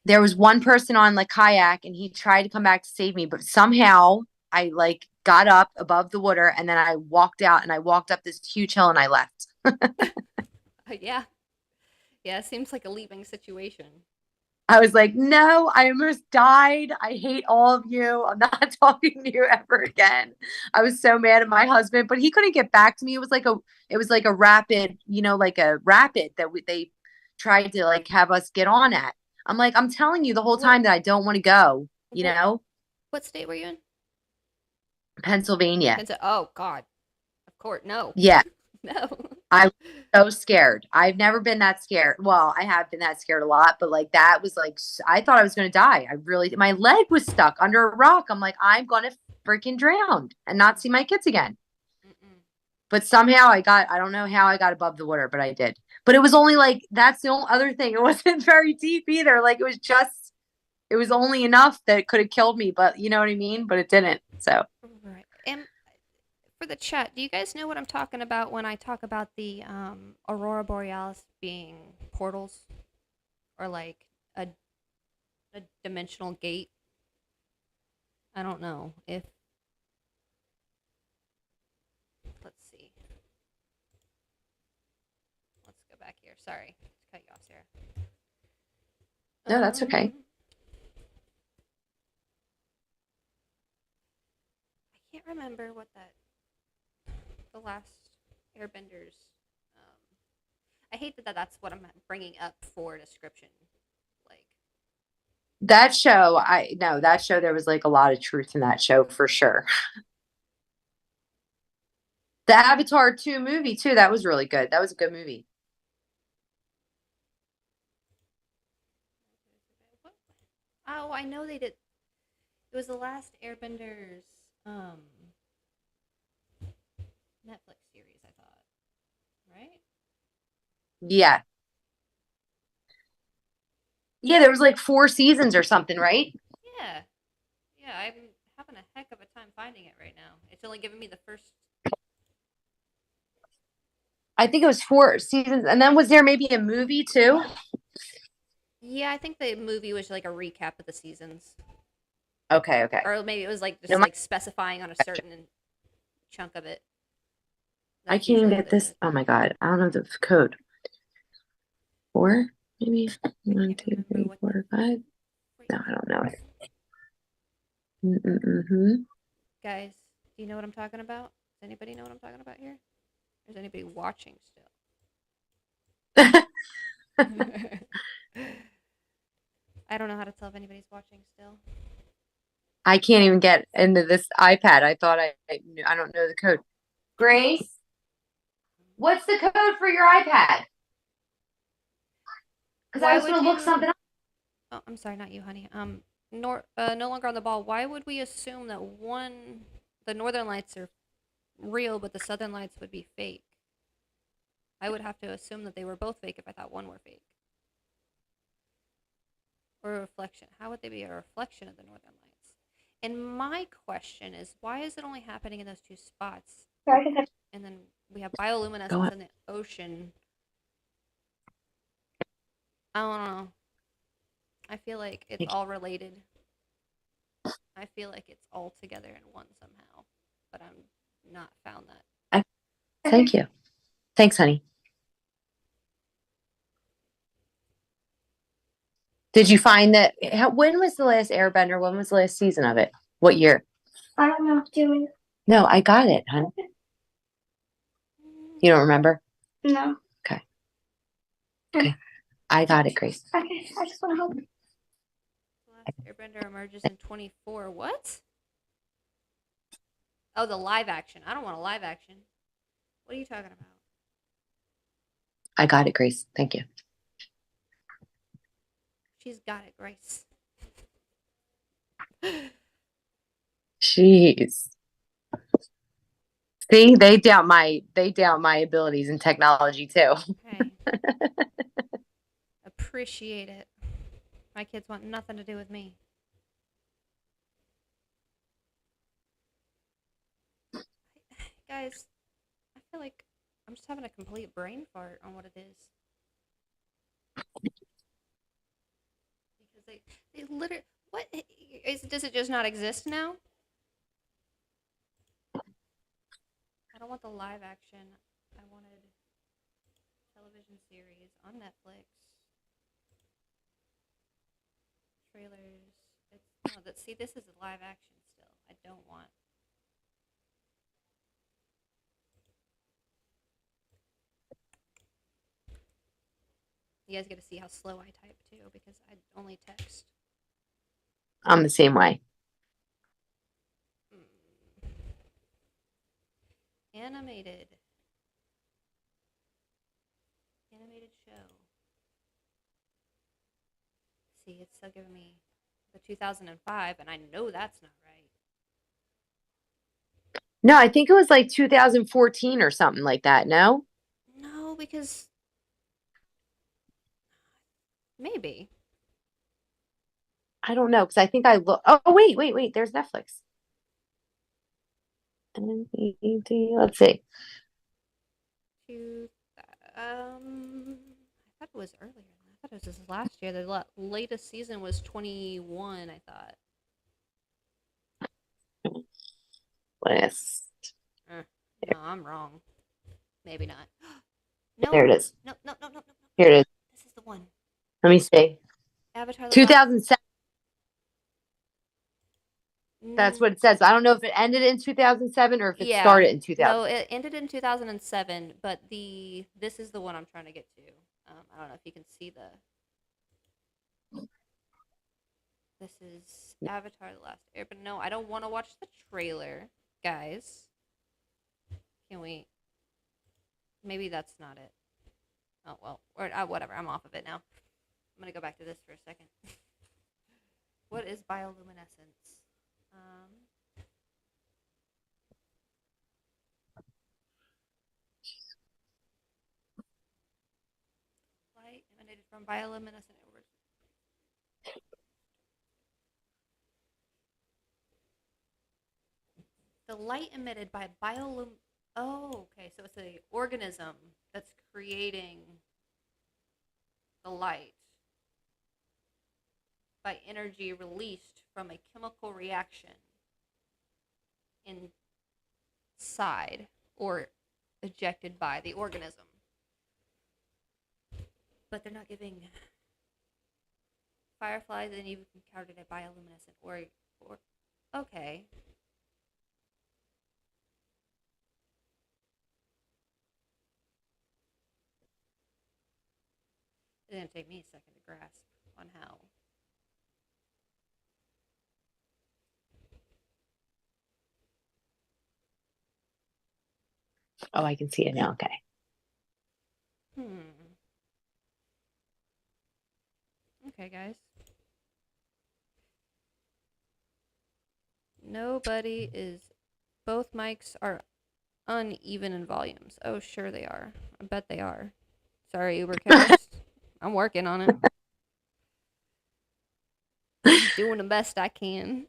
There was one person on like kayak and he tried to come back to save me, but somehow I like got up above the water and then I walked out and I walked up this huge hill and I left. Yeah. Yeah, it seems like a leaving situation. I was like, no, I almost died. I hate all of you. I'm not talking to you ever again. I was so mad at my husband, but he couldn't get back to me. It was like a rapid, like a rapid that they tried to like have us get on at. I'm like, I'm telling you the whole What- time that I don't want to go, you What- know? What state were you in? Pennsylvania. Oh God, of course, no. Yeah. No. I'm so scared. I've never been that scared. Well, I have been that scared a lot, but like that was like, I thought I was going to die. My leg was stuck under a rock. I'm like, I'm going to freaking drown and not see my kids again. Mm-mm. But somehow I don't know how I got above the water, but I did. But it was only like, that's the only other thing. It wasn't very deep either. Like it was only enough that it could have killed me, but you know what I mean? But it didn't. So. Right. And for the chat, do you guys know what I'm talking about when I talk about the Aurora Borealis being portals or like a dimensional gate? I don't know if. Let's see. Let's go back here. Sorry to cut you off, Sarah. No, that's okay. I can't remember what the last Airbenders. I hate that that's what I'm bringing up for description. Like That show, there was like a lot of truth in that show for sure. The Avatar 2 movie too, that was really good. That was a good movie. oh, I know they did. It was the last Airbenders Netflix series, I thought. Right? Yeah. Yeah, there was like 4 seasons or something, right? Yeah. Yeah, I'm having a heck of a time finding it right now. It's only giving me the first. I think it was 4 seasons. And then was there maybe a movie too? Yeah, I think the movie was like a recap of the seasons. Okay. Or maybe it was like just No, like specifying on a certain chunk of it. I That's can't even usually get what it this. is. Oh my God. I don't know the code. 4, maybe? 1, can't 2, remember 3, what 4, 5. No, I don't know it. Mm-hmm. Guys, do you know what I'm talking about? Does anybody know what I'm talking about here? Is anybody watching still? I don't know how to tell if anybody's watching still. I can't even get into this iPad. I thought I don't know the code. Grace, what's the code for your iPad? Because I was going to look something up. Oh, I'm sorry, not you, honey. No longer on the ball. Why would we assume that the Northern Lights are real, but the Southern Lights would be fake? I would have to assume that they were both fake if I thought one were fake. Or a reflection. How would they be a reflection of the Northern Lights? And my question is, why is it only happening in those 2 spots? And then we have bioluminescence in the ocean. I don't know. I feel like it's all related. I feel like it's all together in one somehow. But I'm not found that. Thank you. Thanks, honey. Did you find that? When was the last Airbender? When was the last season of it? What year? I don't know. No, I got it, honey. You don't remember? No. Okay. I got it, Grace. Okay, I just want to help. The last Airbender emerges in 24. What? Oh, the live action. I don't want a live action. What are you talking about? I got it, Grace. Thank you. She's got it, Grace. Jeez. See, they doubt my abilities in technology too. Okay. Appreciate it. My kids want nothing to do with me. Guys, I feel like I'm just having a complete brain fart on what it is. Because they literally, what is, does it just not exist now? I don't want the live action. I wanted television series on Netflix. Trailers. See, this is a live action still. I don't want. You guys get to see how slow I type too, because I only text. I'm the same way. Animated show. See, it's still giving me the 2005, and I know that's not right. No, I think it was like 2014 or something like that. No? No, because maybe. I don't know, because I think I look. Oh, wait. There's Netflix. Let's see. I thought it was earlier. I thought it was this last year. The latest season was 21, I thought. List. No, I'm wrong. Maybe not. No. There it is. No. Here it is. This is the one. Let me see. Avatar. 2007. Last... That's what it says. I don't know if it ended in 2007 or if it started in 2000. No, it ended in 2007, but this is the one I'm trying to get to. I don't know if you can see this is Avatar: The Last Airbender. No, I don't want to watch the trailer, guys. Can we? Maybe that's not it. Oh well, or whatever. I'm off of it now. I'm gonna go back to this for a second. What is bioluminescence? Light emanated from bioluminescent orbs. The light emitted by Oh, okay. So it's an organism that's creating the light by energy released from a chemical reaction inside or ejected by the organism. But they're not giving fireflies, and you've encountered a bioluminescent or okay. It's gonna take me a second to grasp on how. Oh, I can see it now. Okay. Okay, guys. Nobody is. Both mics are uneven in volumes. Oh, sure they are. I bet they are. Sorry, Ubercast. I'm working on it. Doing the best I can.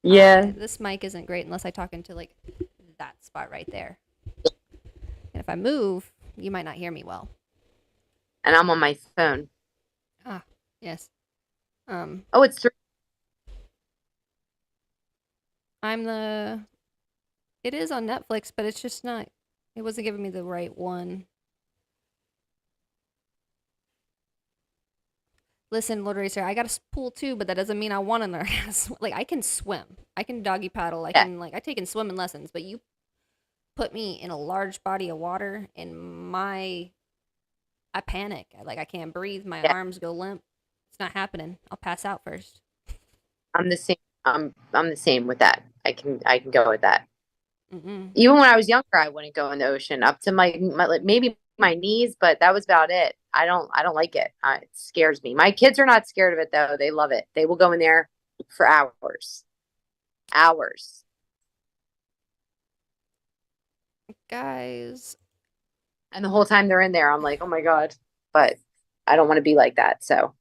Yeah. This mic isn't great unless I talk into like that spot right there. And if I move, you might not hear me well. And I'm on my phone. Ah, yes. Oh, it's 3. It is on Netflix, but it's just not. It wasn't giving me the right one. Listen, Lord Racer, I got a pool too, but that doesn't mean I want to learn. Like, I can swim. I can doggy paddle. I taken swimming lessons, but you put me in a large body of water and I panic. I can't breathe. My arms go limp. It's not happening. I'll pass out first. I'm the same. I'm the same with that. I can go with that. Mm-mm. Even when I was younger, I wouldn't go in the ocean up to my maybe my knees, but that was about it. I don't like it. It scares me. My kids are not scared of it though. They love it. They will go in there for hours. Guys. And the whole time they're in there, I'm like, oh my God. But I don't want to be like that. So.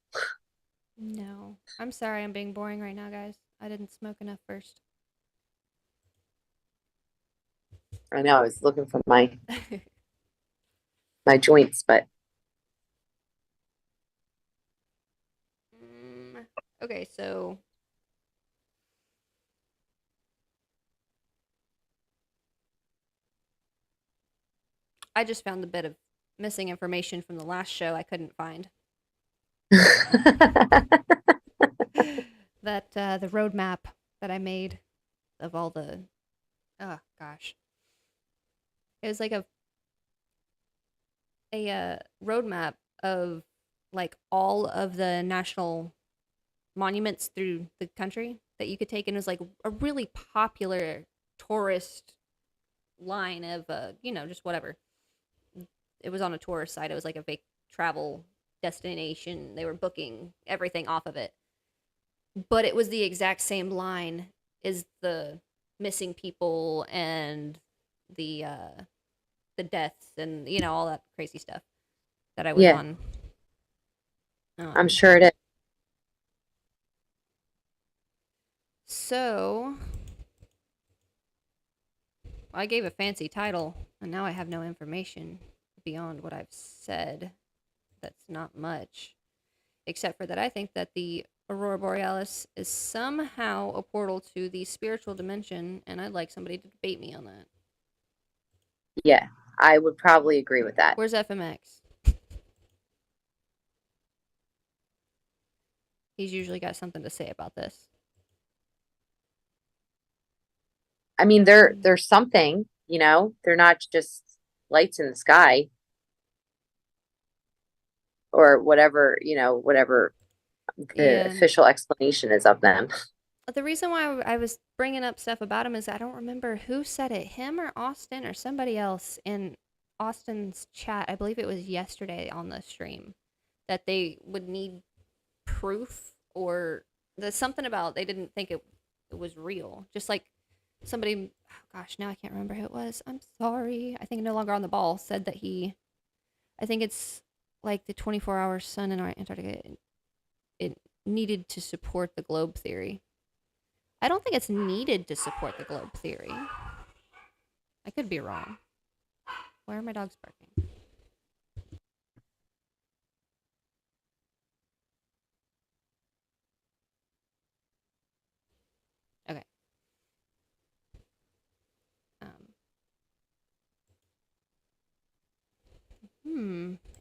No. I'm sorry I'm being boring right now, guys. I didn't smoke enough first. I know. I was looking for my joints, but. Okay, so. I just found a bit of missing information from the last show I couldn't find. That the roadmap that I made of all the, oh gosh, it was like a roadmap of like all of the national monuments through the country that you could take, and it was like a really popular tourist line of just whatever. It was on a tourist site. It was like a travel destination. They were booking everything off of it, but it was the exact same line as the missing people and the deaths and all that crazy stuff that I was Yeah. on. I'm sure it is. So I gave a fancy title, and now I have no information beyond what I've said. That's not much, except for that I think that the Aurora Borealis is somehow a portal to the spiritual dimension, and I'd like somebody to debate me on that. Yeah, I would probably agree with that. Where's FMX? He's usually got something to say about this. I mean, there's something, they're not just lights in the sky or whatever, whatever the official explanation is of them. The reason why I was bringing up stuff about him is I don't remember who said it, him or Austin or somebody else in Austin's chat. I believe it was yesterday on the stream that they would need proof, or there's something about they didn't think it was real. Just like somebody, oh gosh, now I can't remember who it was. I'm sorry. I think No Longer on the Ball said that I think it's like the 24-hour sun in Antarctica, it needed to support the globe theory. I don't think it's needed to support the globe theory. I could be wrong. Why are my dogs barking? Okay.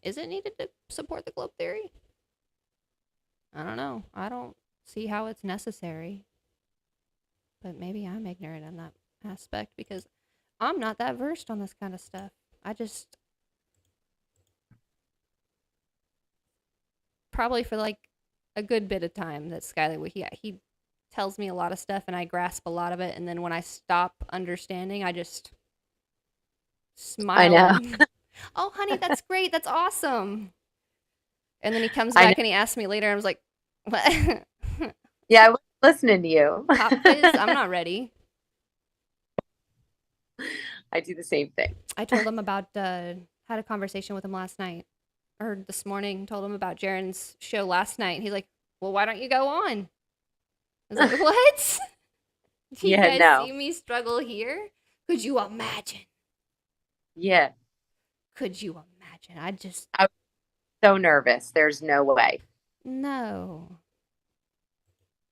Is it needed to support the globe theory? I don't know. I don't see how it's necessary. But maybe I'm ignorant in that aspect because I'm not that versed on this kind of stuff. I just probably for like a good bit of time that Skylar, he tells me a lot of stuff and I grasp a lot of it, and then when I stop understanding, I just smile. I know. Oh, honey, that's great. That's awesome. And then he comes back and he asks me later. I was like, what? Yeah, I was listening to you. Pop quiz? I'm not ready. I do the same thing. I told him about, had a conversation with him last night, or this morning, told him about Jaren's show last night. And he's like, well, why don't you go on? I was like, what? Do you guys see me struggle here? Could you imagine? Yeah. Could you imagine? I was so nervous. There's no way. No.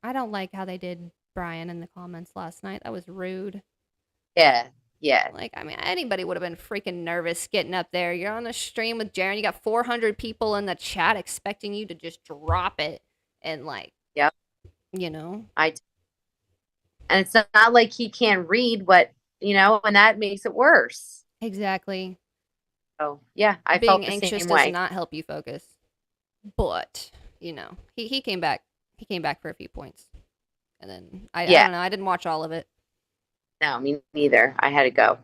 I don't like how they did Brian in the comments last night. That was rude. Yeah. Yeah. Like, I mean, anybody would have been freaking nervous getting up there. You're on the stream with Jaren. You got 400 people in the chat expecting you to just drop it. And like, yep. And it's not like he can't read what, and that makes it worse. Exactly. Oh, yeah. I Being felt the anxious same way. does not help you focus. But, he came back. He came back for a few points. And then, I don't know. I didn't watch all of it. No, me neither. I had to go.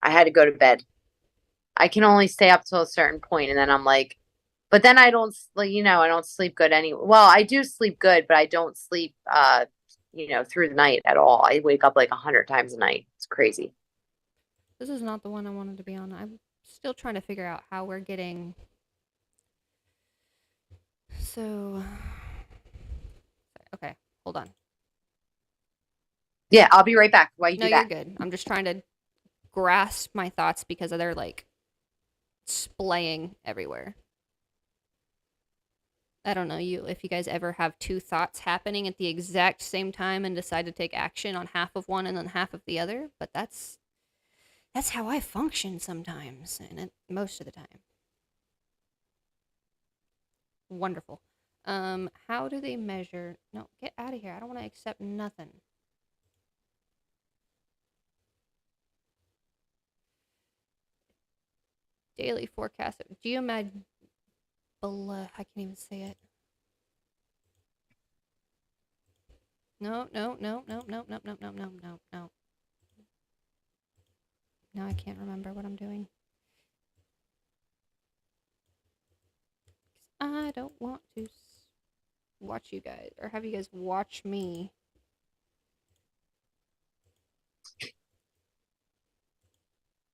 I had to go to bed. I can only stay up till a certain point, and then I'm like, but then I don't, I don't sleep good anyway. Well, I do sleep good, but I don't sleep, through the night at all. I wake up like 100 times a night. It's crazy. This is not the one I wanted to be on. I'm still trying to figure out how we're getting. So, okay, hold on. Yeah, I'll be right back while you do that. No, you're good. I'm just trying to grasp my thoughts because they're like splaying everywhere. I don't know if you guys ever have two thoughts happening at the exact same time and decide to take action on half of one and then half of the other, but that's how I function sometimes, and most of the time. Wonderful. How do they measure? No, get out of here. I don't want to accept nothing. Daily forecast. Geomag. I can't even say it. No. Now I can't remember what I'm doing. I don't want to watch you guys or have you guys watch me.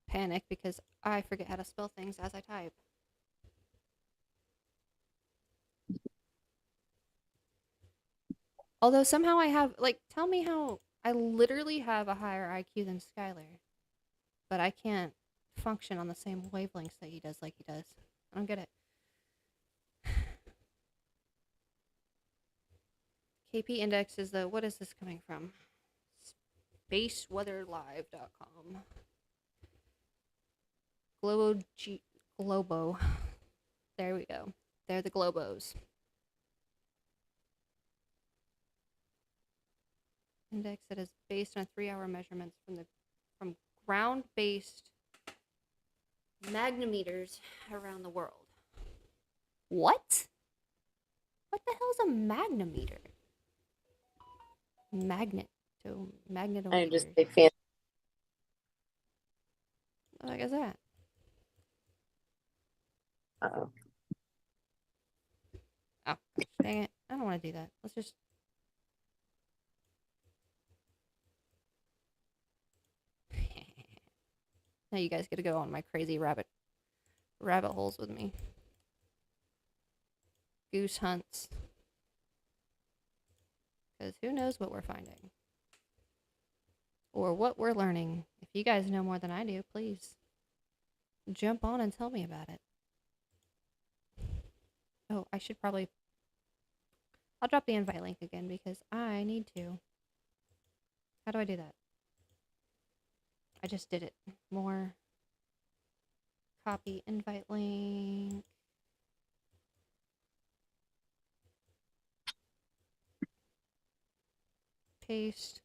Panic because I forget how to spell things as I type. Although somehow I have, like, tell me how I literally have a higher IQ than Skylar, but I can't function on the same wavelengths that he does like he does. I don't get it. KP index is the, what is this coming from? Spaceweatherlive.com. Globo. There we go. They're the Globos. Index that is based on 3-hour measurements from ground-based magnometers around the world. What? What the hell is a magnometer? Magnetometers. I just say fancy. What the heck is that? Uh-oh. Oh, dang it. I don't want to do that. Let's just... Now you guys get to go on my crazy rabbit holes with me. Goose hunts. Because who knows what we're finding. Or what we're learning. If you guys know more than I do, please jump on and tell me about it. Oh, I should probably... I'll drop the invite link again because I need to. How do I do that? I just did it. More. Copy invite link. Paste.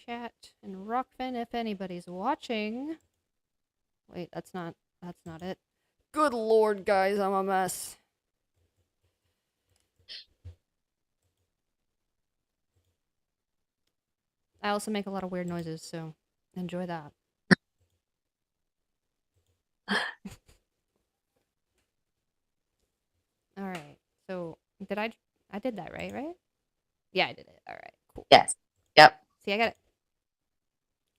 Chat and Rockfin if anybody's watching. Wait, that's not it. Good lord, guys, I'm a mess. I also make a lot of weird noises, so enjoy that. All right. So, I did that right? Yeah, I did it. All right. Cool. Yes. Yep. See, I got it.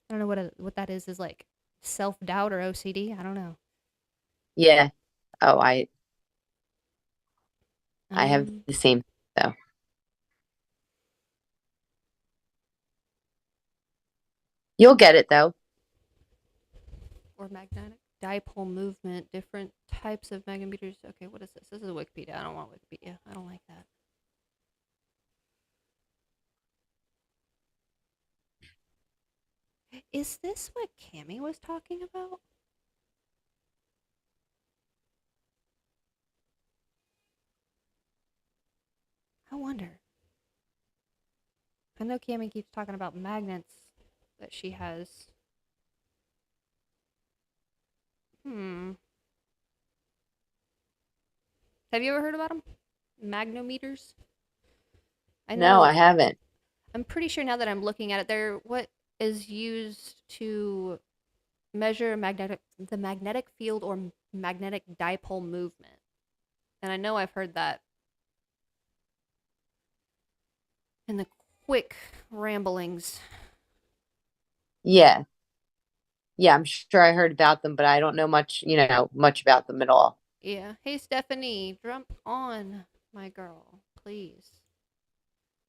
I don't know what that is like self-doubt or OCD. I don't know. Yeah. Oh, I have the same though. You'll get it though. Or magnetic dipole movement, different types of magnometers. Okay, what is this? This is Wikipedia. I don't want Wikipedia. I don't like that. Is this what Cammie was talking about? I wonder. I know Cammie keeps talking about magnets that she has. Have you ever heard about them? Magnometers? I know. No, I haven't. I'm pretty sure now that I'm looking at it, they're what is used to measure the magnetic field or magnetic dipole movement. And I know I've heard that in the quick ramblings. Yeah. Yeah, I'm sure I heard about them, but I don't know much about them at all. Yeah. Hey, Stephanie, jump on, my girl, please.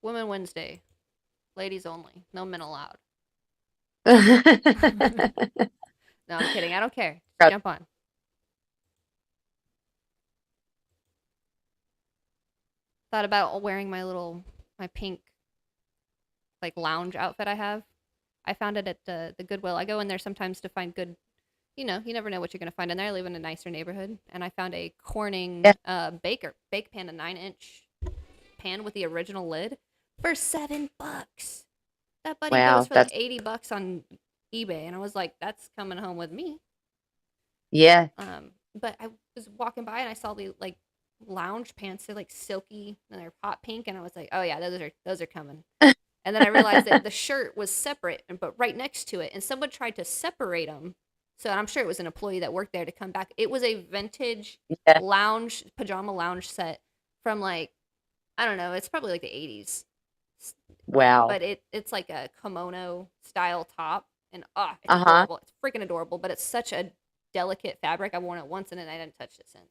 Women Wednesday. Ladies only. No men allowed. No, I'm kidding. I don't care. Just jump on. Thought about wearing my pink, like, lounge outfit I have. I found it at the Goodwill. I go in there sometimes to find good, you never know what you're going to find in there. I live in a nicer neighborhood. And I found a Corning bake pan, a 9-inch pan with the original lid for $7. That buddy goes for like $80 on eBay, and I was like, that's coming home with me. Yeah. But I was walking by and I saw the like lounge pants. They're like silky and they're hot pink, and I was like, oh yeah, those are coming. And then I realized that the shirt was separate, but right next to it, and someone tried to separate them. So I'm sure it was an employee that worked there to come back. It was a vintage Yeah. lounge pajama lounge set from like, I don't know, it's probably like the 80s. Wow. But it's like a kimono style top, and it's Uh-huh. adorable. It's freaking adorable, but it's such a delicate fabric. I've worn it once and then I haven't touched it since.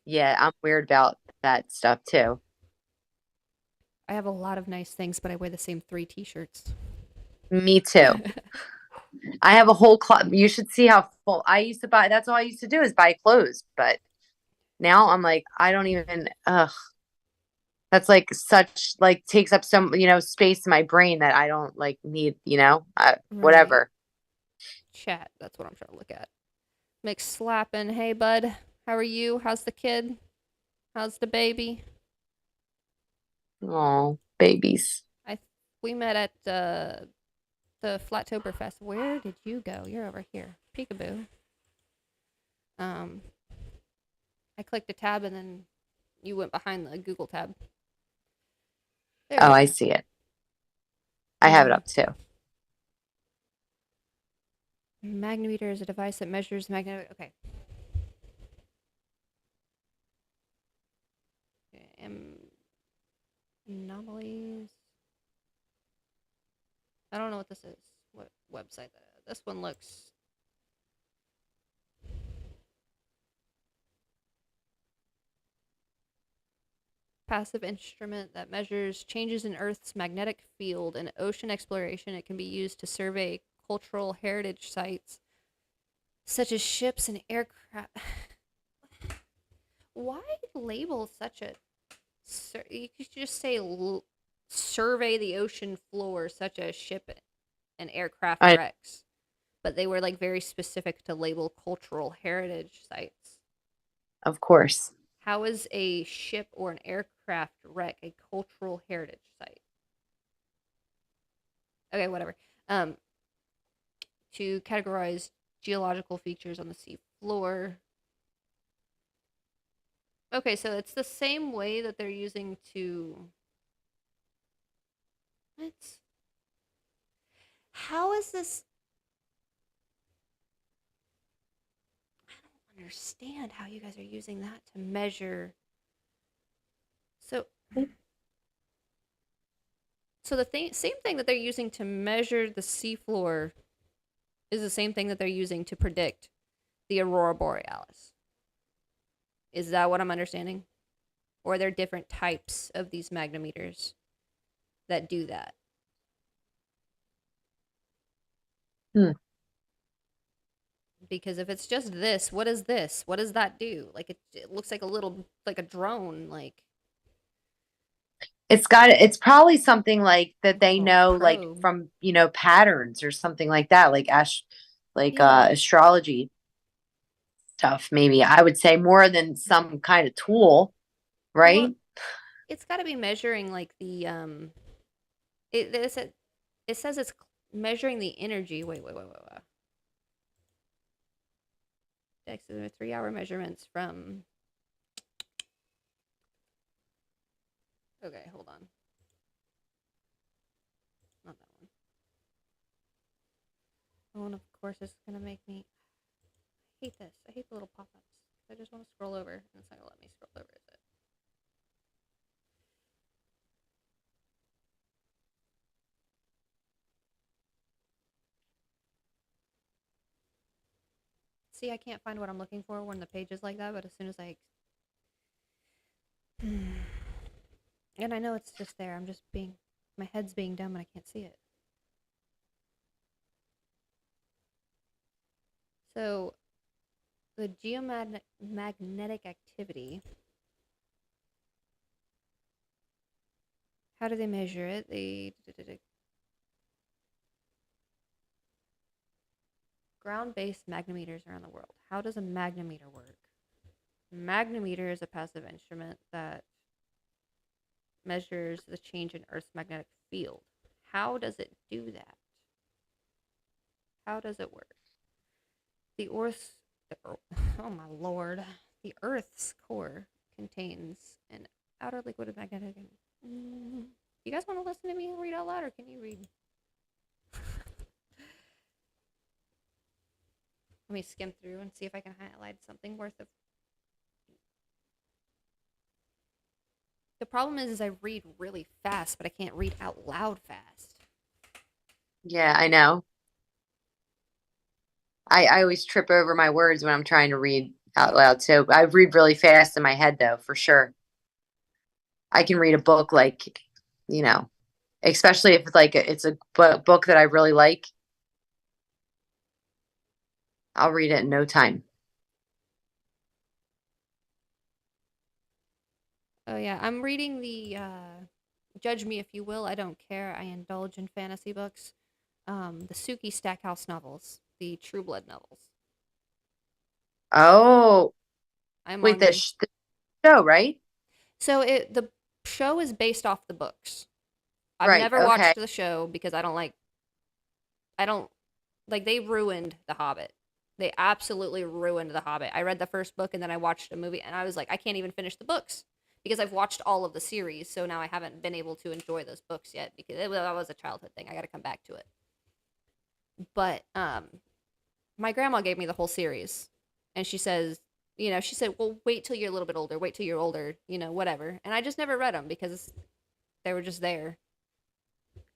Yeah, I'm weird about that stuff too. I have a lot of nice things, but I wear the same 3 t-shirts. Me too. I have a whole club. You should see how full I used to buy. That's all I used to do is buy clothes. But now I'm like, I don't even, that's like such, like takes up some, space in my brain that I don't like need, whatever. Chat, that's what I'm trying to look at. McSlappin', hey bud, how are you? How's the kid? How's the baby? Oh, babies. We met at the Flattoberfest. Where did you go? You're over here. Peekaboo. I clicked a tab and then you went behind the Google tab. There Oh, you I are. see it. I have it up too. Magnetometer is a device that measures magnetic. Okay. Anomalies. I don't know what this is. What website that is. This one looks. Passive instrument that measures changes in Earth's magnetic field and ocean exploration. It can be used to survey cultural heritage sites such as ships and aircraft. Why label such a... You could just say survey the ocean floor such as ship and aircraft wrecks. But they were like very specific to label cultural heritage sites. Of course. How is a ship or an aircraft wreck a cultural heritage site? Okay, whatever. To categorize geological features on the sea floor. Okay, so it's the same way that they're using to... What? How is this... I don't understand how you guys are using that to measure... So the same thing that they're using to measure the seafloor is the same thing that they're using to predict the Aurora Borealis. Is that what I'm understanding? Or are there different types of these magnometers that do that? Because if it's just this, what is this? What does that do? Like it looks like a little, like a drone, like... It's probably something like that they know, like probe. from, patterns or something like that, like Yeah. astrology stuff, maybe. I would say more than some kind of tool, right? Well, it's got to be measuring like the it says it's measuring the energy. Wait. Dex is 3-hour measurements from... Okay, hold on. Not that one. Oh, and of course it's gonna make me... I hate this. I hate the little pop-ups. I just want to scroll over, and it's not gonna let me scroll over, is it? See, I can't find what I'm looking for when the page is like that, but as soon as I... And I know it's just there. I'm just being... My head's being dumb and I can't see it. So, the geomagnetic activity... How do they measure it? Ground-based magnometers around the world. How does a magnometer work? Magnometer is a passive instrument that measures the change in Earth's magnetic field. How does it do that? How does it work? The Earth's, oh my lord, the Earth's core contains an outer liquid of magnetic. You guys want to listen to me read out loud, or can you read? Let me skim through and see if I can highlight something worth of. The problem is I read really fast, but I can't read out loud fast. Yeah, I know. I always trip over my words when I'm trying to read out loud. So I read really fast in my head, though, for sure. I can read a book like, you know, especially if it's like it's a book that I really like. I'll read it in no time. Oh yeah, I'm reading the Judge Me If You Will, I Don't Care, I Indulge in Fantasy Books. The Suki Stackhouse novels, the True Blood novels. Oh, I'm wait, on the show, right? So the show is based off the books. I've Right, never okay. watched the show because I don't like they ruined The Hobbit. They absolutely ruined The Hobbit. I read the first book and then I watched a movie and I was like, I can't even finish the books because I've watched all of the series. So now I haven't been able to enjoy those books yet because that was a childhood thing. I got to come back to it. But my grandma gave me the whole series and she says, she said, well, wait till you're a little bit older, wait till you're older, whatever. And I just never read them because they were just there.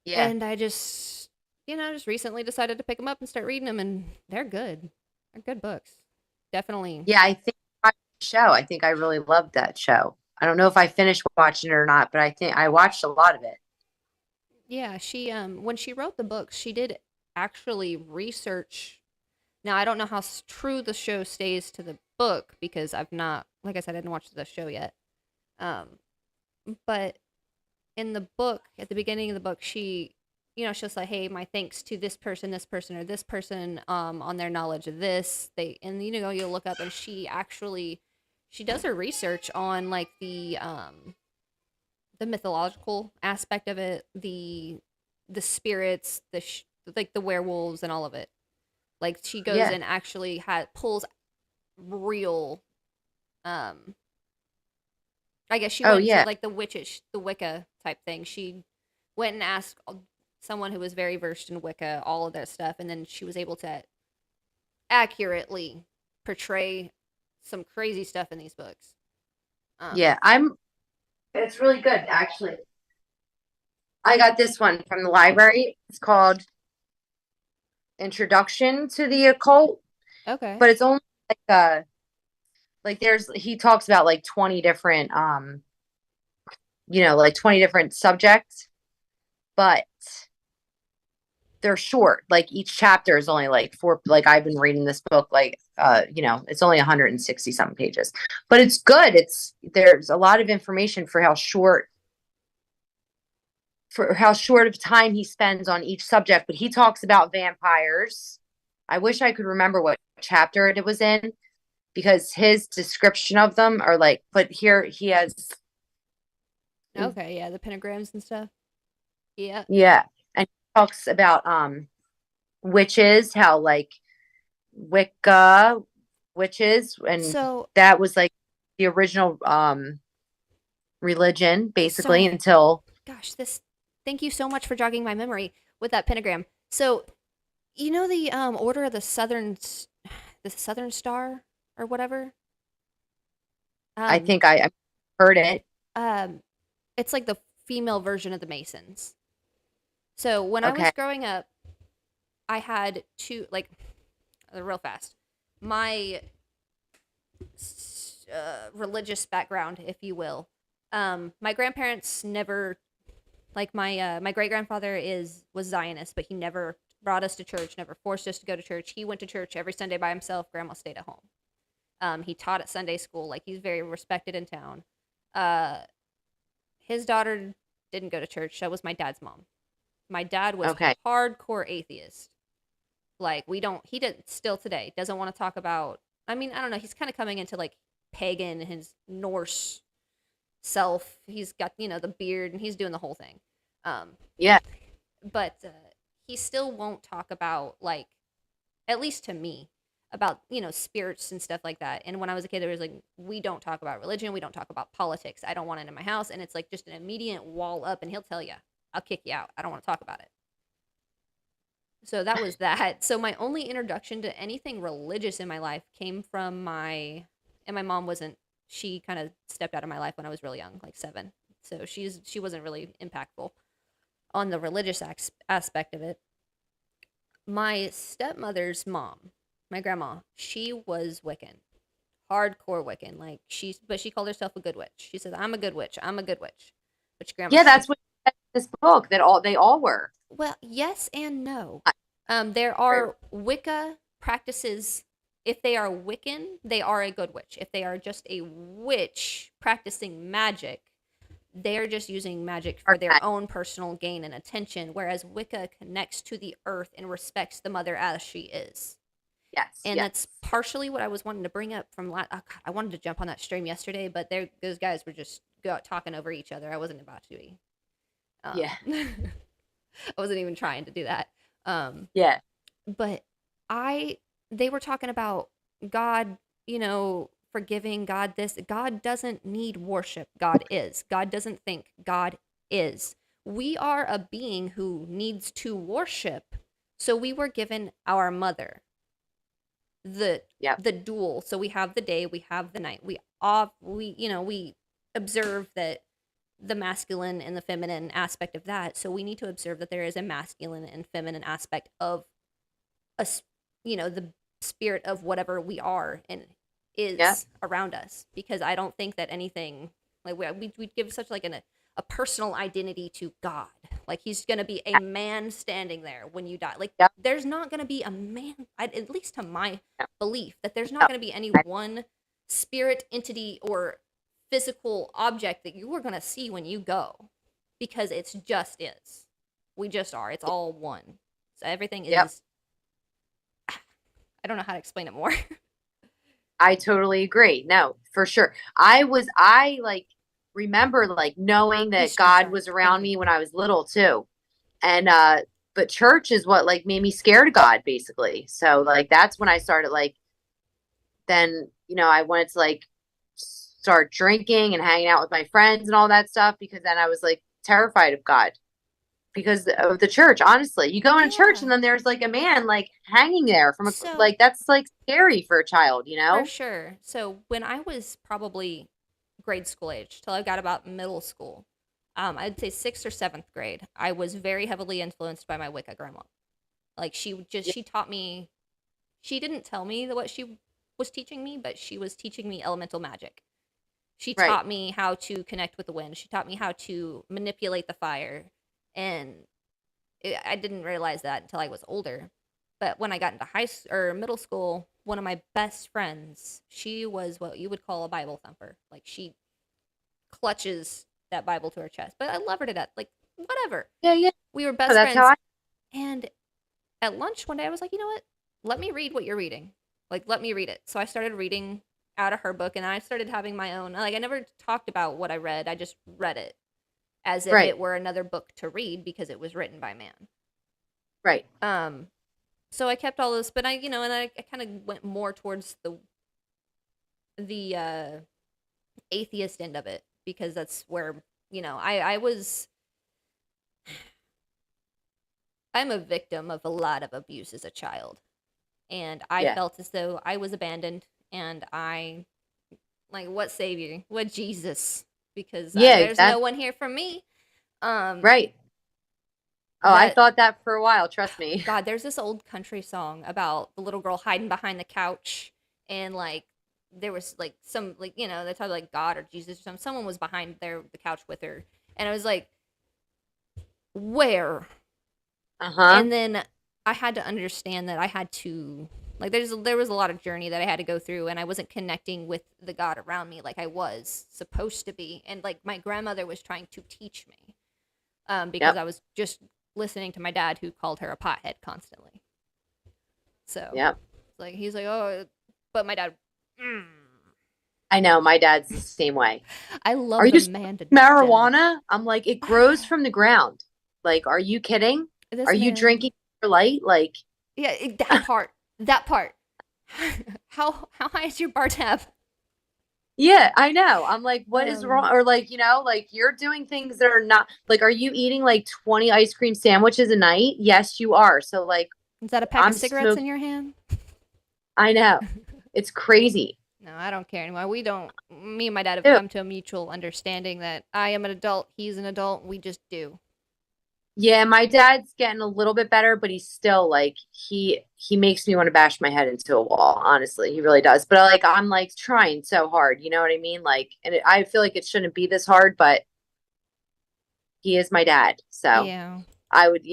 Yeah. And I just recently decided to pick them up and start reading them, and they're good. They're good books. Definitely. Yeah, I think I watched the show. I think I really loved that show. I don't know if I finished watching it or not, but I think I watched a lot of it. Yeah, she when she wrote the books, she did actually research. Now, I don't know how true the show stays to the book because I've not, like I said, I didn't watch the show yet. But in the book, at the beginning of the book, she'll say, hey, my thanks to this person, or this person on their knowledge of this. You'll look up and she does her research on like the mythological aspect of it, the spirits, like the werewolves and all of it. Like she goes and actually pulls real I guess she went to like the witches, the Wicca type thing. She went and asked someone who was very versed in Wicca all of that stuff, and then she was able to accurately portray some crazy stuff in these books. It's really good, actually. I got this one from the library. It's called Introduction to the Occult. Okay. But it's only he talks about like 20 different 20 different subjects, but they're short. Like each chapter is only like 4, like I've been reading this book it's only 160 something pages. But it's good. There's a lot of information for how short of time he spends on each subject, but he talks about vampires. I wish I could remember what chapter it was in, because his description of them are like, but here he has. Okay, yeah, the pentagrams and stuff. Yeah. Yeah. And he talks about witches, how like Wicca witches, and so that was like the original religion, basically, until thank you so much for jogging my memory with that pentagram. So the Order of the Southern Star or whatever. I think I heard it. It's like the female version of the Masons. So when I was growing up, I had two, like, real fast, my religious background, if you will. My grandparents never, like my great grandfather was Zionist, but he never brought us to church, never forced us to go to church. He went to church every Sunday by himself. Grandma stayed at home. He taught at Sunday school. Like, he's very respected in town. His daughter didn't go to church. That was my dad's mom. My dad was hardcore atheist. Like, he didn't, still today, doesn't want to talk about, I mean, I don't know. He's kind of coming into like pagan, his Norse self. He's got, the beard and he's doing the whole thing. But he still won't talk about like at least to me, about, you know, spirits and stuff like that. And when I was a kid, it was like, we don't talk about religion, we don't talk about politics. I don't want it in my house. And it's like just an immediate wall up, and he'll tell you, I'll kick you out. I don't want to talk about it. So that was that. So my only introduction to anything religious in my life came from my mom wasn't, she kind of stepped out of my life when I was really young, like 7. So she wasn't really impactful on the religious aspect of it. My stepmother's mom, my grandma, she was Wiccan, hardcore Wiccan. Like but she called herself a good witch. She said, "I'm a good witch. I'm a good witch." Which grandma? Yeah, that's what this book that they all were. Well, yes and no. There are Wicca practices. If they are Wiccan, they are a good witch. If they are just a witch practicing magic, they're just using magic for their own personal gain and attention, whereas Wicca connects to the earth and respects the mother as she is. Yes. And that's partially what I was wanting to bring up from God, I wanted to jump on that stream yesterday, but those guys were just talking over each other. I wasn't about to be. Yeah. I wasn't even trying to do that. Yeah. But they were talking about God, you know, forgiving, God this. God doesn't need worship. God is. God doesn't think. God is. We are a being who needs to worship. So we were given our mother. The dual. So we have the day, we have the night. We observe that the masculine and the feminine aspect of that. So we need to observe that there is a masculine and feminine aspect of us, you know, the spirit of whatever we are and is around us. Because I don't think that anything, like we give such like a personal identity to God. Like he's going to be a man standing there when you die. Like there's not going to be a man, at least to my belief, that there's not going to be any one spirit entity or physical object that you are going to see when you go, because it's just is. We just are. It's all one. So everything is. I don't know how to explain it more. I totally agree. No, for sure. I remember like knowing that God was around me when I was little too. And but church is what like made me scared of God basically. So like that's when I started like then, you know, I wanted to like start drinking and hanging out with my friends and all that stuff, because then I was like terrified of God because of the church. Honestly, you go in a church and then there's like a man like hanging there from like that's like scary for a child, you know? For sure. So when I was probably grade school age till I got about middle school, I'd say 6th or 7th grade, I was very heavily influenced by my Wicca grandma. Like she taught me. She didn't tell me what she was teaching me, but she was teaching me elemental magic. She taught me how to connect with the wind. She taught me how to manipulate the fire. And I didn't realize that until I was older. But when I got into middle school, one of my best friends, she was what you would call a Bible thumper. Like she clutches that Bible to her chest. But I love her to death. Like whatever. Yeah. We were best friends. And at lunch one day, I was like, you know what? Let me read what you're reading. Like, let me read it. So I started reading out of her book, and I started having my own. Like, I never talked about what I read. I just read it as if it were another book to read because it was written by man. Right. So I kept all this, but I kind of went more towards the atheist end of it, because that's where, I'm a victim of a lot of abuse as a child. And I felt as though I was abandoned, and what savior? What Jesus? Because there's no one here for me. Right. Oh, I thought that for a while. Trust me. God, there's this old country song about the little girl hiding behind the couch, and there was some they talk like God or Jesus or something. Someone was behind the couch with her, and I was like, where? And then I had to understand that I had to there was a lot of journey that I had to go through, and I wasn't connecting with the God around me like I was supposed to be, and my grandmother was trying to teach me, because I was just listening to my dad, who called her a pothead constantly. So he's like, oh, but my dad. I know, my dad's the same way. I love are the you man to marijuana? I'm like, it grows from the ground. Like, are you kidding? Are you drinking for light? Like, yeah, that part. That part. How high is your bar tab? Yeah, I know. I'm like, what is wrong? Um, Or like, like you're doing things that are not like, are you eating like 20 ice cream sandwiches a night? Yes, you are. So like, Is that a pack I'm of cigarettes in smoking. your hand? I know. It's crazy. No, I don't care anymore. We don't. Me and my dad have Ew. come to a mutual understanding that I am an adult, he's an adult. We just do. Yeah, my dad's getting a little bit better, but he's still like he makes me want to bash my head into a wall. Honestly, he really does. But like I'm like trying so hard, you know what I mean? Like, and I feel like it shouldn't be this hard, but he is my dad, so Yeah. I would,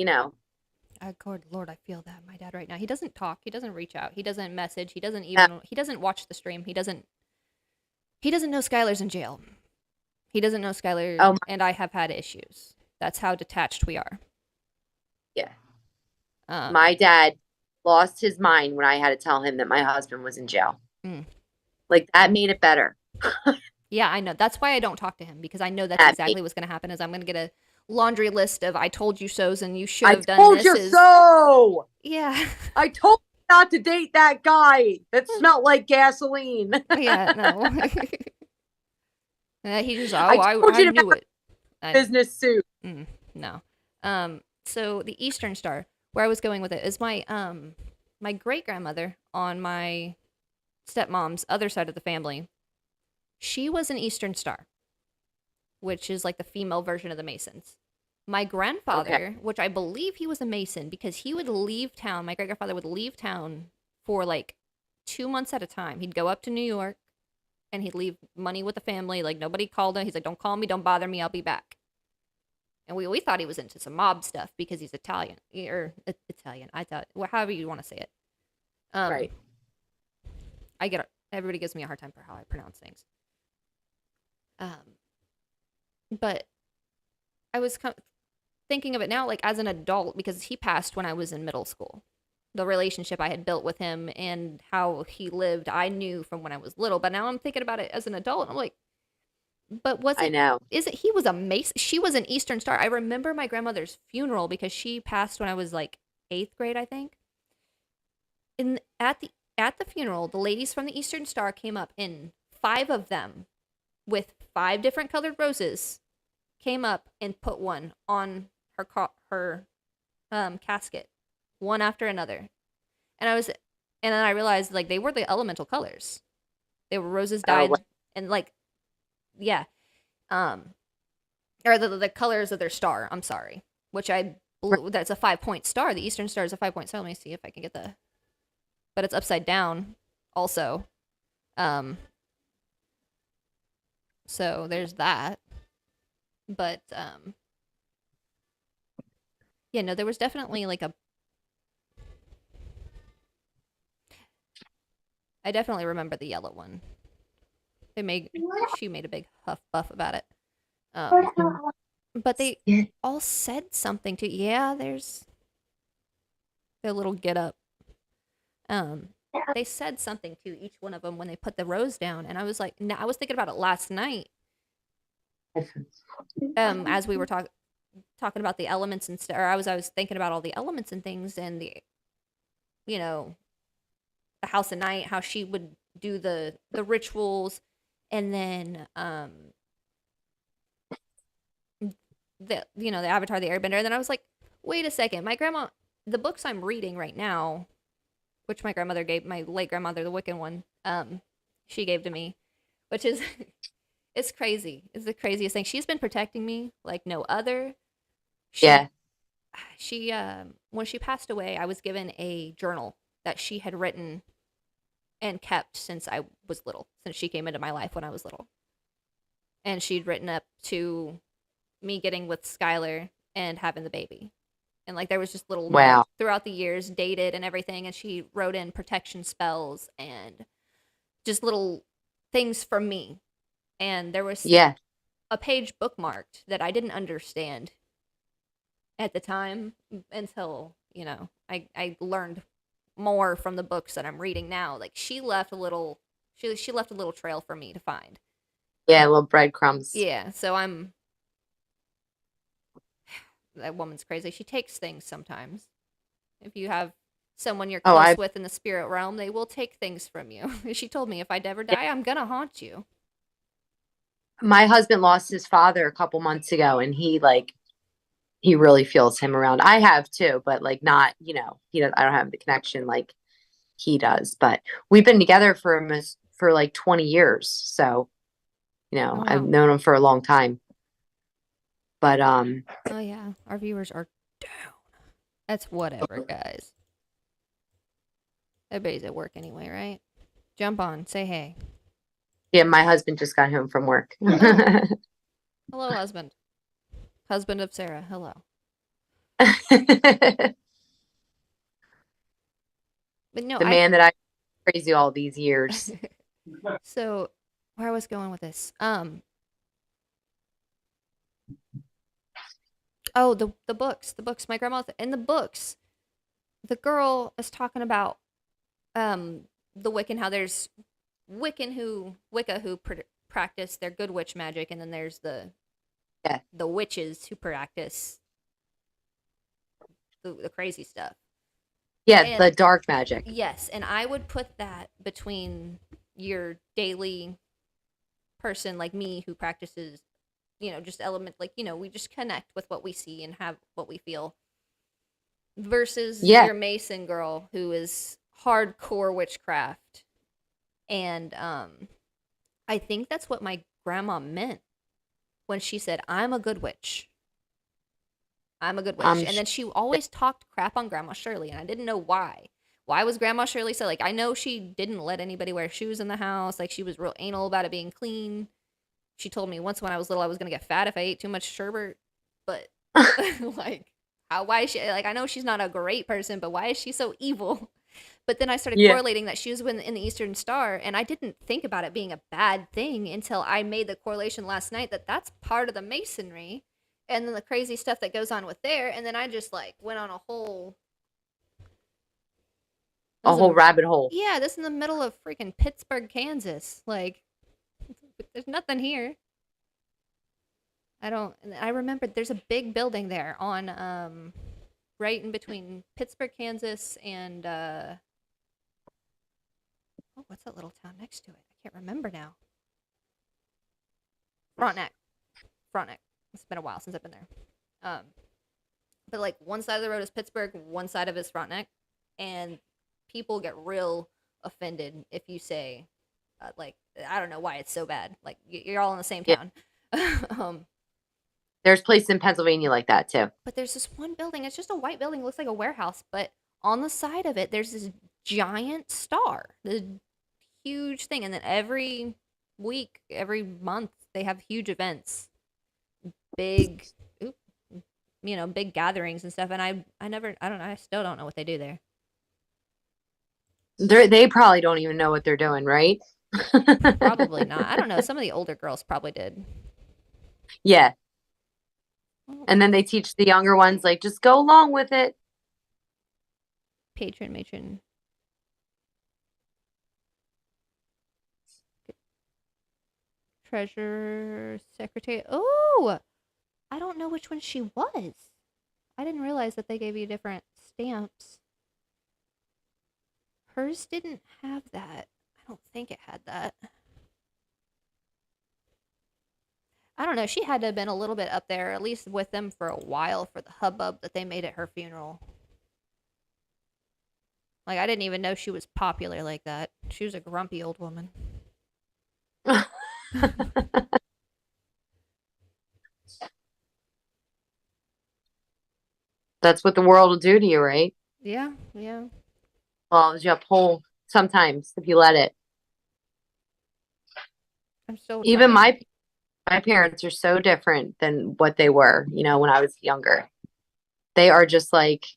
God, Lord, I feel that my dad right now. He doesn't talk. He doesn't reach out. He doesn't message. He doesn't yeah, even. He doesn't watch the stream. He doesn't. He doesn't know Skylar's in jail. He doesn't know Skylar, oh and I have had issues. That's how detached we are. yeah, Um. my dad lost his mind when I had to tell him that my husband was in jail. Mm. Like that made it better. Yeah, I know. That's why I don't talk to him because I know that's That exactly made- what's going to happen. Is I'm going to get a laundry list of "I told you so's" and you should I have done told this. you so. Yeah. I told you not to date that guy that smelled like gasoline. Yeah. No. He just. Oh, I told I you to knew buy it. I, business suit. No. So the Eastern Star, where I was going with it, is my great grandmother on my stepmom's other side of the family. She was an Eastern Star, which is like the female version of the Masons. My grandfather, which I believe he was a Mason because he would leave town. My great grandfather would leave town for like 2 months at a time. He'd go up to New York and he'd leave money with the family. Like nobody called him. He's like, "Don't call me, don't bother me, I'll be back." And we thought he was into some mob stuff because he's Italian or Italian. I thought, well, however you want to say it. Right. I get everybody gives me a hard time for how I pronounce things. But I was thinking of it now, like as an adult, because he passed when I was in middle school. The relationship I had built with him and how he lived, I knew from when I was little. But now I'm thinking about it as an adult. And I'm like, but was it? I know. Is it? He was a Mason. She was an Eastern Star. I remember my grandmother's funeral because she passed when I was like 8th grade, I think. And at the funeral, the ladies from the Eastern Star came up, and 5 of them, with 5 different colored roses, came up and put one on her casket, one after another. And then I realized like they were the elemental colors. They were roses dyed and like, yeah, or the colors of their star. I'm sorry, that's a 5-point star. The Eastern Star is a 5-point star. Let me see if I can get but it's upside down also. So there's that. But yeah, no, there was definitely like I definitely remember the yellow one. She made a big huff buff about it. But they all said something to, yeah, there's their little get up. They said something to each one of them when they put the rose down, and I was like, I was thinking about it last night. As we were talking about the elements and stuff, or I was thinking about all the elements and things, and the house of night, how she would do the rituals, and then the Avatar, the Airbender, and then I was like, wait a second, my grandma, the books I'm reading right now, which my grandmother gave, my late grandmother, the Wiccan one, she gave to me, which is it's crazy. It's the craziest thing. She's been protecting me like no other. She when she passed away, I was given a journal that she had written and kept since I was little, since she came into my life when I was little. And she'd written up to me getting with Skylar and having the baby. And like there was just little notes throughout the years, dated and everything, and she wrote in protection spells and just little things from me. And there was a page bookmarked that I didn't understand at the time until, I learned more from the books that I'm reading now. Like she left a little trail for me to find. Yeah, little breadcrumbs. Yeah, so that woman's crazy. She takes things sometimes. If you have someone you're Oh, close with in the spirit realm, they will take things from you. She told me, if I ever die, I'm gonna haunt you. my husband lost his father a couple months ago, and he really feels him around. I have too, but like not, I don't have the connection like he does. But we've been together for like 20 years, so Oh, I've wow. known him for a long time. But Oh yeah, our viewers are down. That's whatever, guys. Everybody's at work anyway, right? Jump on, say hey. yeah, my husband just got home from work. Oh. Hello, husband. Husband of Sarah. Hello. The But no, man that I crazy all these years. So, where I was going with this? Oh, the books, My grandma in the books, the girl is talking about the Wiccan, how there's Wicca who practice their good witch magic, and then there's the witches who practice the crazy stuff. Yeah, And the dark magic. Yes, and I would put that between your daily person like me who practices, just element, like, we just connect with what we see and have what we feel, versus your Mason girl who is hardcore witchcraft. And I think that's what my grandma meant when she said, I'm a good witch. I'm a good witch. And then she always talked crap on Grandma Shirley, and I didn't know why. Why was Grandma Shirley so, like, I know she didn't let anybody wear shoes in the house. Like, she was real anal about it being clean. She told me once when I was little I was going to get fat if I ate too much sherbet. But, like, why is she, like, I know she's not a great person, but why is she so evil? But then I started correlating that she was in the Eastern Star, and I didn't think about it being a bad thing until I made the correlation last night that that's part of the Masonry. And then the crazy stuff that goes on with there, and then I just like went on a whole rabbit hole. Yeah, this in the middle of freaking Pittsburgh, Kansas. Like, there's nothing here. I remembered there's a big building there on right in between Pittsburgh, Kansas, and what's that little town next to it? I can't remember now. Frontenac. It's been a while since I've been there. But like one side of the road is Pittsburgh, one side of it is Frontenac, and people get real offended if you say, like, I don't know why it's so bad. Like, you're all in the same town. There's places in Pennsylvania like that too. But there's this one building. It's just a white building. It looks like a warehouse, but on the side of it, there's this giant star, this huge thing, and then every week, every month, they have huge events. Big gatherings and stuff, and I still don't know what they do there. They probably don't even know what they're doing, right? Probably not. I don't know. Some of the older girls probably did. Yeah. And then they teach the younger ones, like, just go along with it. Matron. Treasurer, secretary. Oh! I don't know which one she was. I didn't realize that they gave you different stamps. Hers didn't have that. I don't think it had that. I don't know. She had to have been a little bit up there, at least with them for a while, for the hubbub that they made at her funeral. Like, I didn't even know she was popular like that. She was a grumpy old woman. That's what the world will do to you, right? Yeah. Well, you uphold sometimes if you let it. I'm still even my parents are so different than what they were, when I was younger. They are just like,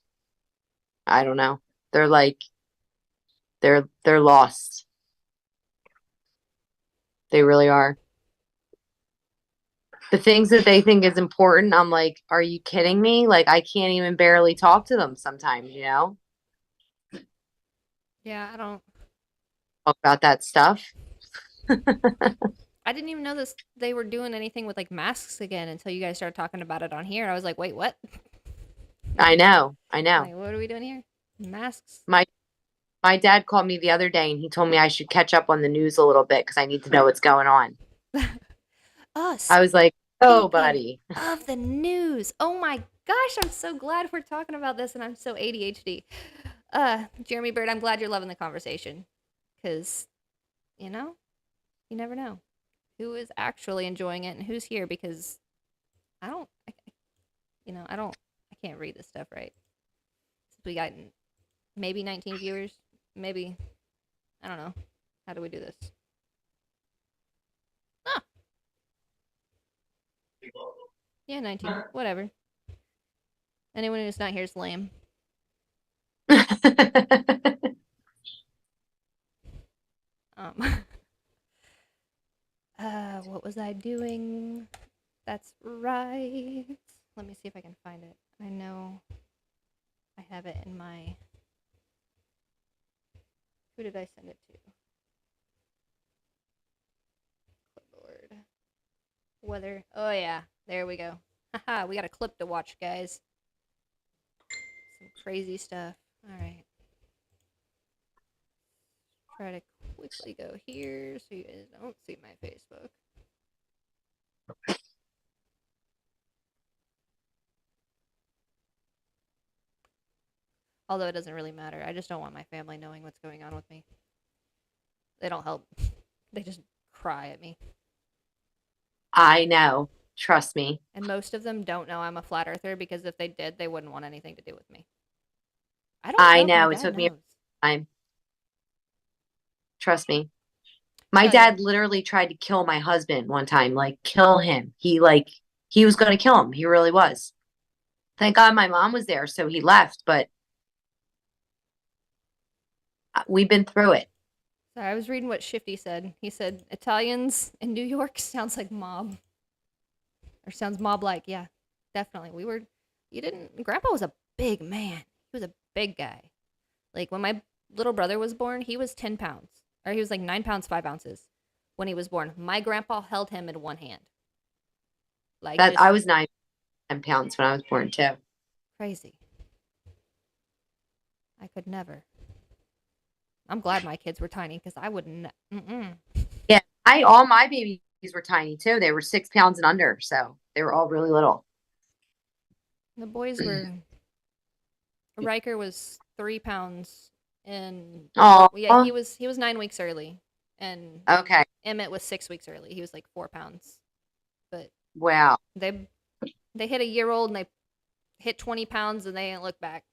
I don't know. They're like, they're lost. They really are. The things that they think is important, I'm like, are you kidding me? Like, I can't even barely talk to them sometimes, Yeah, I don't talk about that stuff. I didn't even know they were doing anything with like masks again until you guys started talking about it on here. I was like, wait, what? I know. Like, what are we doing here? Masks. My dad called me the other day and he told me I should catch up on the news a little bit because I need to know what's going on. Oh, I was like, oh, speaking buddy. of the news. Oh my gosh, I'm so glad we're talking about this, and I'm so ADHD. Jeremy Bird, I'm glad you're loving the conversation, because you know, you never know who is actually enjoying it and who's here. Because I don't, I can't read this stuff right. We got maybe 19 viewers, maybe, I don't know. How do we do this? Ah, yeah, 19. Whatever. Anyone who's not here is lame. What was I doing? That's right. Let me see if I can find it. I know I have it in my... Who did I send it to? Clipboard. Weather. Oh yeah, there we go. Haha, we got a clip to watch, guys. Some crazy stuff. Alright. Try to quickly go here so you guys don't see my Facebook. Although it doesn't really matter. I just don't want my family knowing what's going on with me. They don't help. They just cry at me. I know. Trust me. And most of them don't know I'm a flat earther, because if they did, they wouldn't want anything to do with me. I if my know. It dad took me knows. time. Trust me. My Oh, dad yeah. literally tried to kill my husband one time, like kill him. He was going to kill him. He really was. Thank God my mom was there, so he left, but we've been through it. Sorry, I was reading what Shifty said. He said Italians in New York sounds like mob. Or sounds mob-like, yeah. Definitely. Grandpa was a big man. He was a big guy. Like, when my little brother was born, he was 10 pounds. Or he was like 9 pounds, 5 ounces when he was born. My grandpa held him in one hand. Like, That just I was 9 pounds when I was born too. crazy. I could never. I'm glad my kids were tiny, because I wouldn't. Yeah, all my babies were tiny too. They were 6 pounds and under, so they were all really little. The boys were. Riker was 3 pounds, and Oh, yeah, he was 9 weeks early, and okay. Emmett was 6 weeks early. He was like 4 pounds, but Wow. they hit a year old and they hit 20 pounds and they didn't look back.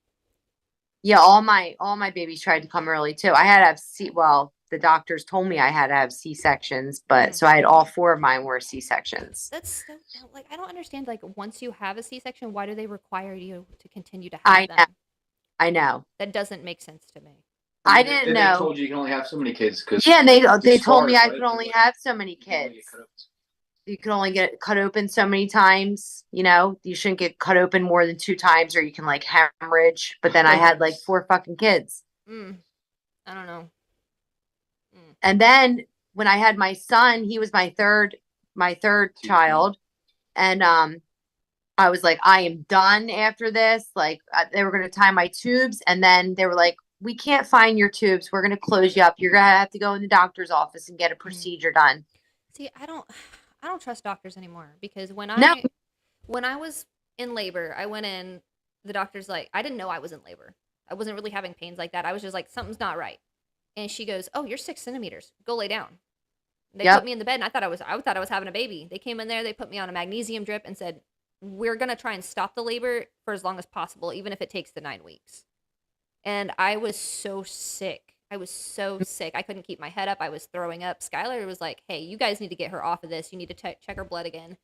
Yeah, all my babies tried to come early too. I had to have well, the doctors told me I had to have C-sections, but so I had all 4 of mine were C-sections. That's so dumb. Like, I don't understand. Like, once you have a C-section, why do they require you to continue to have them? I know. That doesn't make sense to me. I didn't know. They told you can only have so many kids. Yeah, and they told me I could only have so many kids. You can only get cut open so many times. You know, you shouldn't get cut open more than 2 times, or you can like hemorrhage. But then I had like 4 fucking kids. I don't know. And then when I had my son, he was my third child, and I was like, I am done after this. Like, they were going to tie my tubes, and then they were like, we can't find your tubes. We're going to close you up. You're going to have to go in the doctor's office and get a procedure done. See, I don't trust doctors anymore, because when I was in labor, I went in, the doctor's like, I didn't know I was in labor. I wasn't really having pains like that. I was just like, something's not right. And she goes, oh, you're 6 centimeters. Go lay down. They put me in the bed, and I thought I was having a baby. They came in there, they put me on a magnesium drip and said, we're going to try and stop the labor for as long as possible, even if it takes the 9 weeks. And I was so sick. I couldn't keep my head up. I was throwing up. Skylar was like, hey, you guys need to get her off of this. You need to check her blood again.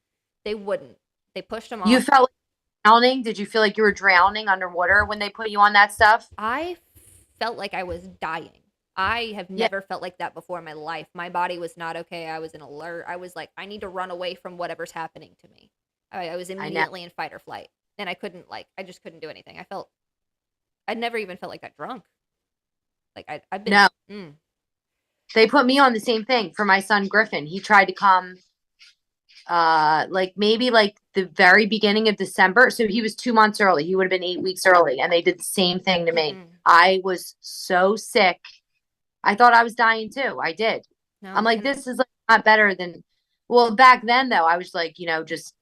They wouldn't. They pushed them off. You felt like drowning? Did you feel like you were drowning underwater when they put you on that stuff? I felt like I was dying. I have never felt like that before in my life. My body was not okay. I was in alert. I was like, I need to run away from whatever's happening to me. I was immediately in fight or flight. And I just couldn't do anything. I'd never even felt like that drunk. Like, I've been... No. They put me on the same thing for my son, Griffin. He tried to come like maybe like the very beginning of December. So he was 2 months early. He would have been 8 weeks early, and they did the same thing to me. Mm-mm. I was so sick. I thought I was dying too. I did. No, I'm like, and this is like not better than. Well, back then though, I was like, just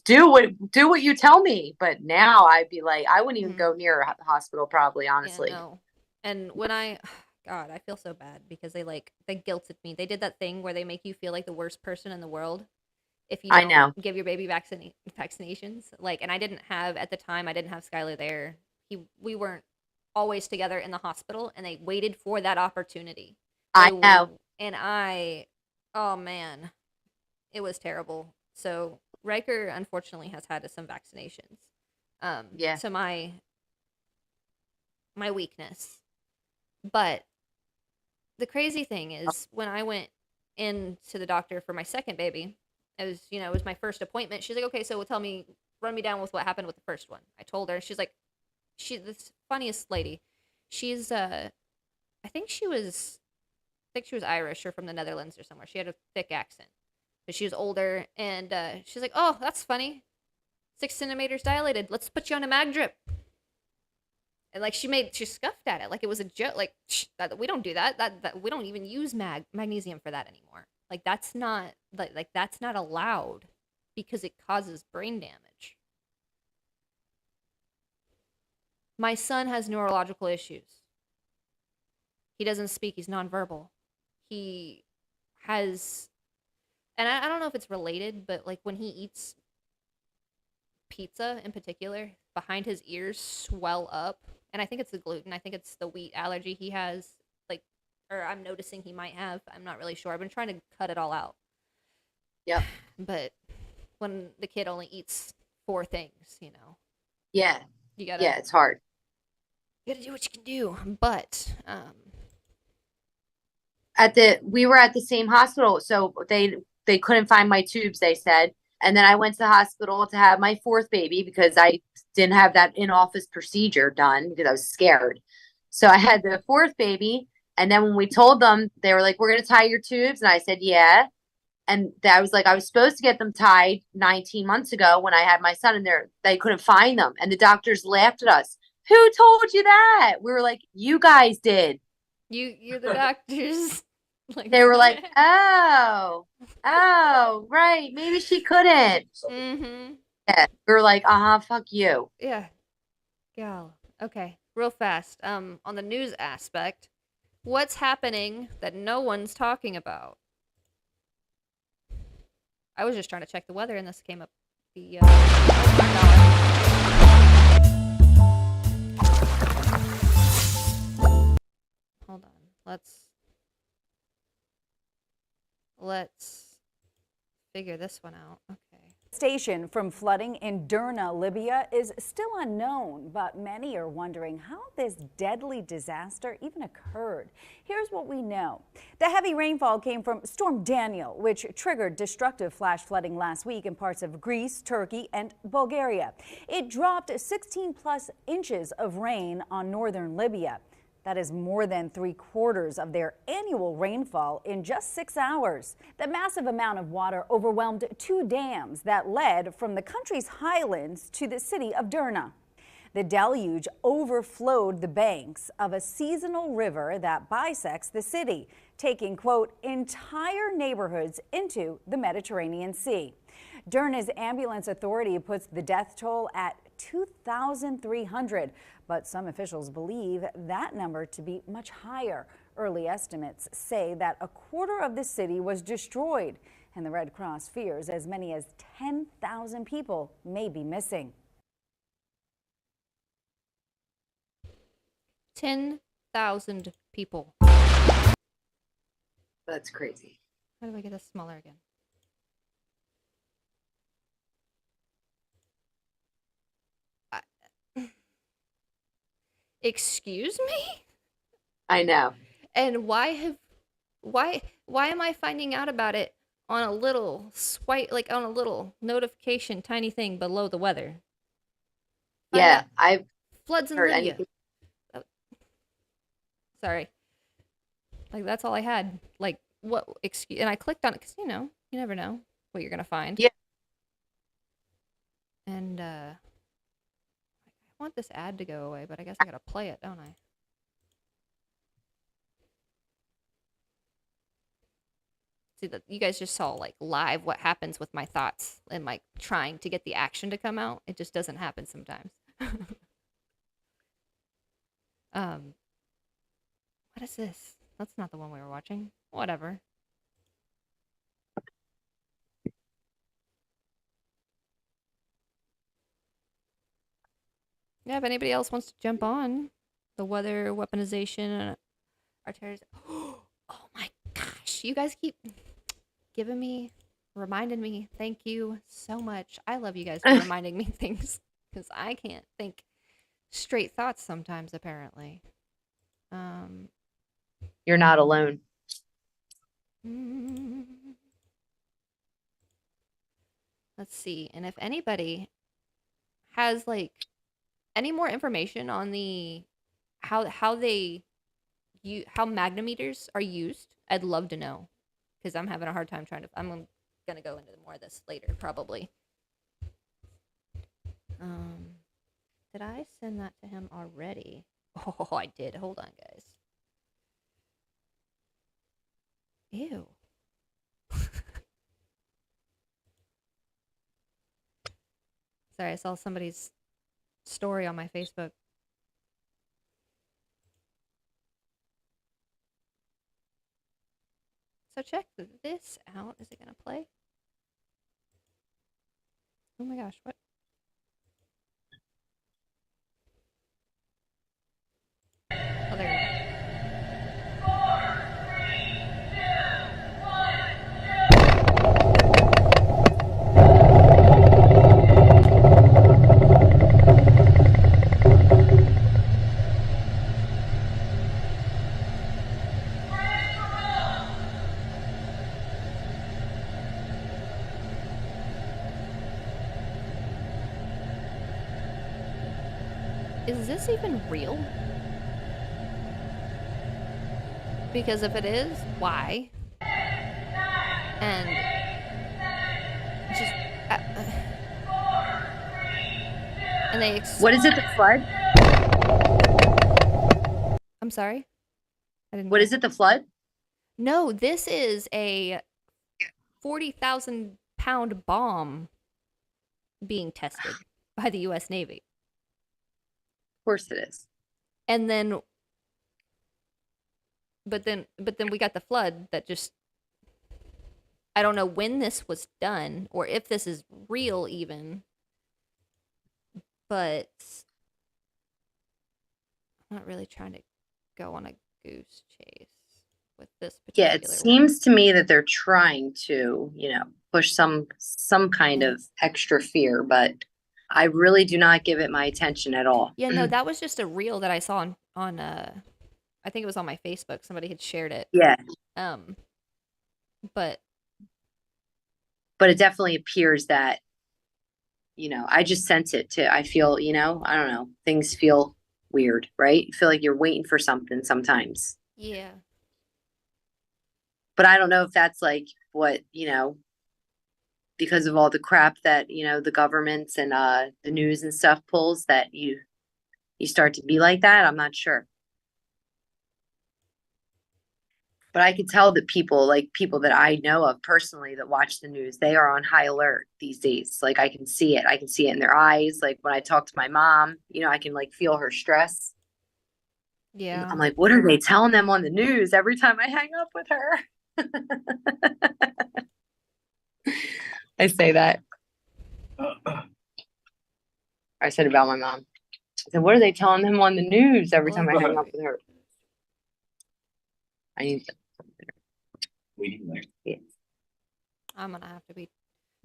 do what you tell me. But now I'd be like, I wouldn't even Mhm. go near the hospital probably, yeah, honestly. no. And when God, I feel so bad because they guilted me. They did that thing where they make you feel like the worst person in the world if you I don't know. give your baby vaccinations. Like, and I didn't have at the time. I didn't have Skylar there. We weren't always together in the hospital, and they waited for that opportunity. I know. And oh man, it was terrible. So Riker unfortunately has had some vaccinations. Yeah. To my weakness. But the crazy thing is when I went into the doctor for my second baby, it was my first appointment. She's like, okay, so run me down with what happened with the first one. I told her, she's like, this funniest lady. She's, I think she was Irish or from the Netherlands or somewhere. She had a thick accent, but she was older. And she's like, oh, that's funny. 6 centimeters dilated. Let's put you on a mag drip. And like she scuffed at it like it was a joke. Like that we don't do that. That we don't even use magnesium for that anymore. Like that's not that's not allowed because it causes brain damage. My son has neurological issues. He doesn't speak. He's nonverbal. He has, and I don't know if it's related, but like when he eats pizza in particular, behind his ears swell up. And I think it's the gluten. I think it's the wheat allergy he has, like, or I'm noticing he might have. I'm not really sure. I've been trying to cut it all out. Yep. But when the kid only eats 4 things, Yeah. you gotta Yeah, it's hard. do what you can do. But we were at the same hospital, so they couldn't find my tubes, they said. And then I went to the hospital to have my 4th baby because I didn't have that in-office procedure done because I was scared. So I had the 4th baby, and then when we told them, they were like, "We're gonna tie your tubes," and I said, "Yeah." And I was like, I was supposed to get them tied 19 months ago when I had my son in there. They couldn't find them, and the doctors laughed at us. Who told you that? We were like, "You guys did." you're the doctors. Like, They were like, "Oh, right. Maybe she couldn't." mm-hmm. Yeah. We were like, fuck you." Yeah. Gal. Okay. Real fast. On the news aspect, what's happening that no one's talking about? I was just trying to check the weather, and this came up. Oh my god. Hold on. Let's figure this one out. Okay. Station from flooding in Derna, Libya is still unknown, but many are wondering how this deadly disaster even occurred. Here's what we know. The heavy rainfall came from Storm Daniel, which triggered destructive flash flooding last week in parts of Greece, Turkey, and Bulgaria. It dropped 16 plus inches of rain on northern Libya. That is more than 3/4 of their annual rainfall in just 6 hours. The massive amount of water overwhelmed 2 dams that led from the country's highlands to the city of Derna. The deluge overflowed the banks of a seasonal river that bisects the city, taking, quote, entire neighborhoods into the Mediterranean Sea. Derna's ambulance authority puts the death toll at 2,300, but some officials believe that number to be much higher. Early estimates say that 1/4 of the city was destroyed, and the Red Cross fears as many as 10,000 people may be missing. 10,000 people. That's crazy. How do I get this smaller again? Excuse me? I know. And why am I finding out about it on a little swipe, like on a little notification tiny thing below the weather? Yeah, I've floods in heard Libya. anything. Sorry. Like that's all I had. Like what excuse, and I clicked on it cuz you never know. what you're gonna find. Yeah. And I want this ad to go away, but I guess I gotta play it, don't I? See that you guys just saw like live what happens with my thoughts and like trying to get the action to come out. It just doesn't happen sometimes. What is this? That's not the one we were watching. Whatever. Yeah, if anybody else wants to jump on the weather, weaponization, and artillery. Oh my gosh, you guys keep giving me, reminding me. Thank you so much. I love you guys for reminding me things because I can't think straight thoughts sometimes, apparently. You're not alone. Let's see. And if anybody has like any more information on the how magnemeters are used, I'd love to know because I'm having a hard time I'm gonna go into more of this later probably. Did I send that to him already? Oh, I did. Hold on, guys. Ew. Sorry, I saw somebody's story on my Facebook. So check this out. Is it gonna play? Oh my gosh, what? Oh, there we go. Is this even real? Because if it is, why? And just and they What is it? The flood? I'm sorry? I didn't What hear. is it? The flood? No, this is a 40,000-pound bomb being tested by the US Navy. Of course it is. And then but then we got the flood that just, I don't know when this was done or if this is real even, but I'm not really trying to go on a goose chase with this particular Yeah, it seems to me that they're trying to, push some kind of extra fear, but I really do not give it my attention at all. Yeah, no, that was just a reel that I saw on I think it was on my Facebook. Somebody had shared it. Yeah. But it definitely appears that, I just sense it too. I feel, I don't know, things feel weird, right? You feel like you're waiting for something sometimes. Yeah. But I don't know if that's like what, because of all the crap that, the governments and the news and stuff pulls, that you start to be like that. I'm not sure. But I can tell that people that I know of personally that watch the news, they are on high alert these days. Like I can see it. I can see it in their eyes. Like when I talk to my mom, I can like feel her stress. Yeah. I'm like, what are they telling them on the news every time I hang up with her? I say that. I said about my mom. I said, what are they telling them on the news every time I hang up with her? I need Yeah. I'm gonna have to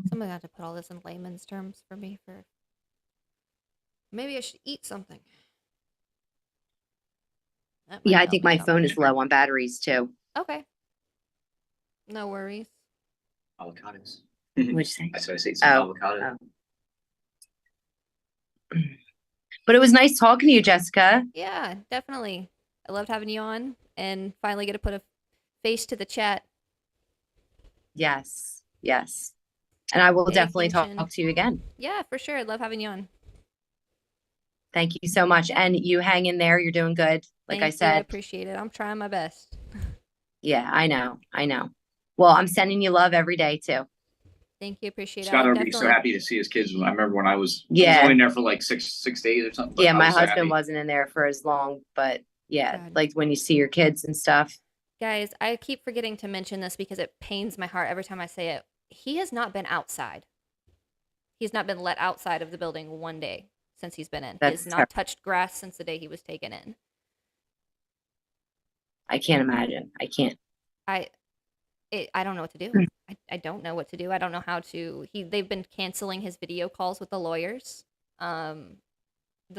somebody have to put all this in layman's terms for me for maybe I should eat something. Yeah, I think my phone is low on batteries too. Okay. No worries. Avocados. What'd you say? I started to eat some avocado. But it was nice talking to you, Jessica. Yeah, definitely. I loved having you on and finally get to put a face to the chat. Yes. Yes. And I will Thank definitely you, talk Shin. to you again. Yeah, for sure. Love having you on. Thank you so much. And you hang in there. You're doing good. Like Thank I you. I said. appreciate it. I'm trying my best. Yeah, I know. I know. Well, I'm sending you love every day too. Thank you. Appreciate it. Scott I'll would be so definitely- happy to see his kids. I remember when I was Yeah. only in there for like six days or something. but Yeah, I my was so husband happy. wasn't in there for as long, but yeah, God. like when you see your kids and stuff. Guys, I keep forgetting to mention this because it pains my heart every time I say it. He has not been outside. He's not been let outside of the building one day since he's been in. He That's has not touched grass since the day he was taken in. I can't imagine. I can't. I don't know what to do. I don't know what to do. I don't know how to. They've been canceling his video calls with the lawyers. The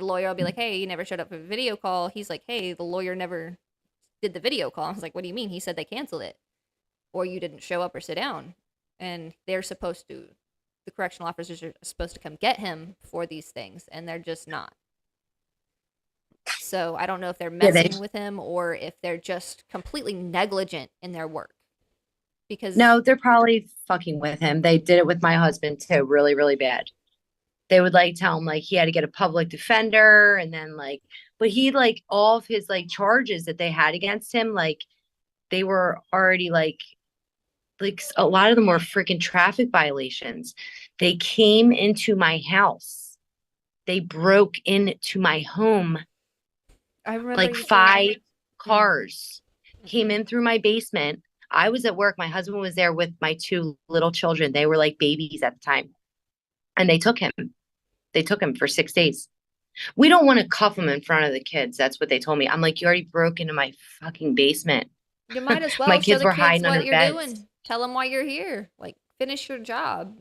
lawyer will be like, "Hey, you never showed up for a video call." He's like, "Hey, the lawyer never did the video call." I was like, "What do you mean?" He said they canceled it, or you didn't show up or sit down. And they're supposed to. The correctional officers are supposed to come get him for these things, and they're just not. So I don't know if they're messing with him or if they're just completely negligent in their work. Because No, they're probably fucking with him. They did it with my husband too, really, really bad. They would like tell him like he had to get a public defender, and then like, but he like all of his like charges that they had against him, like they were already like a lot of them were freaking traffic violations. They came into my house. They broke into my home. I remember Like you 5 saying- cars came in through my basement. I was at work. My husband was there with my 2 little children. They were like babies at the time. And they took him. They took him for 6 days. We don't want to cuff him in front of the kids. That's what they told me. I'm like, you already broke into my fucking basement. You might as well My show kids the were kids hiding what under you're beds. doing. Tell them why you're here. Like, finish your job.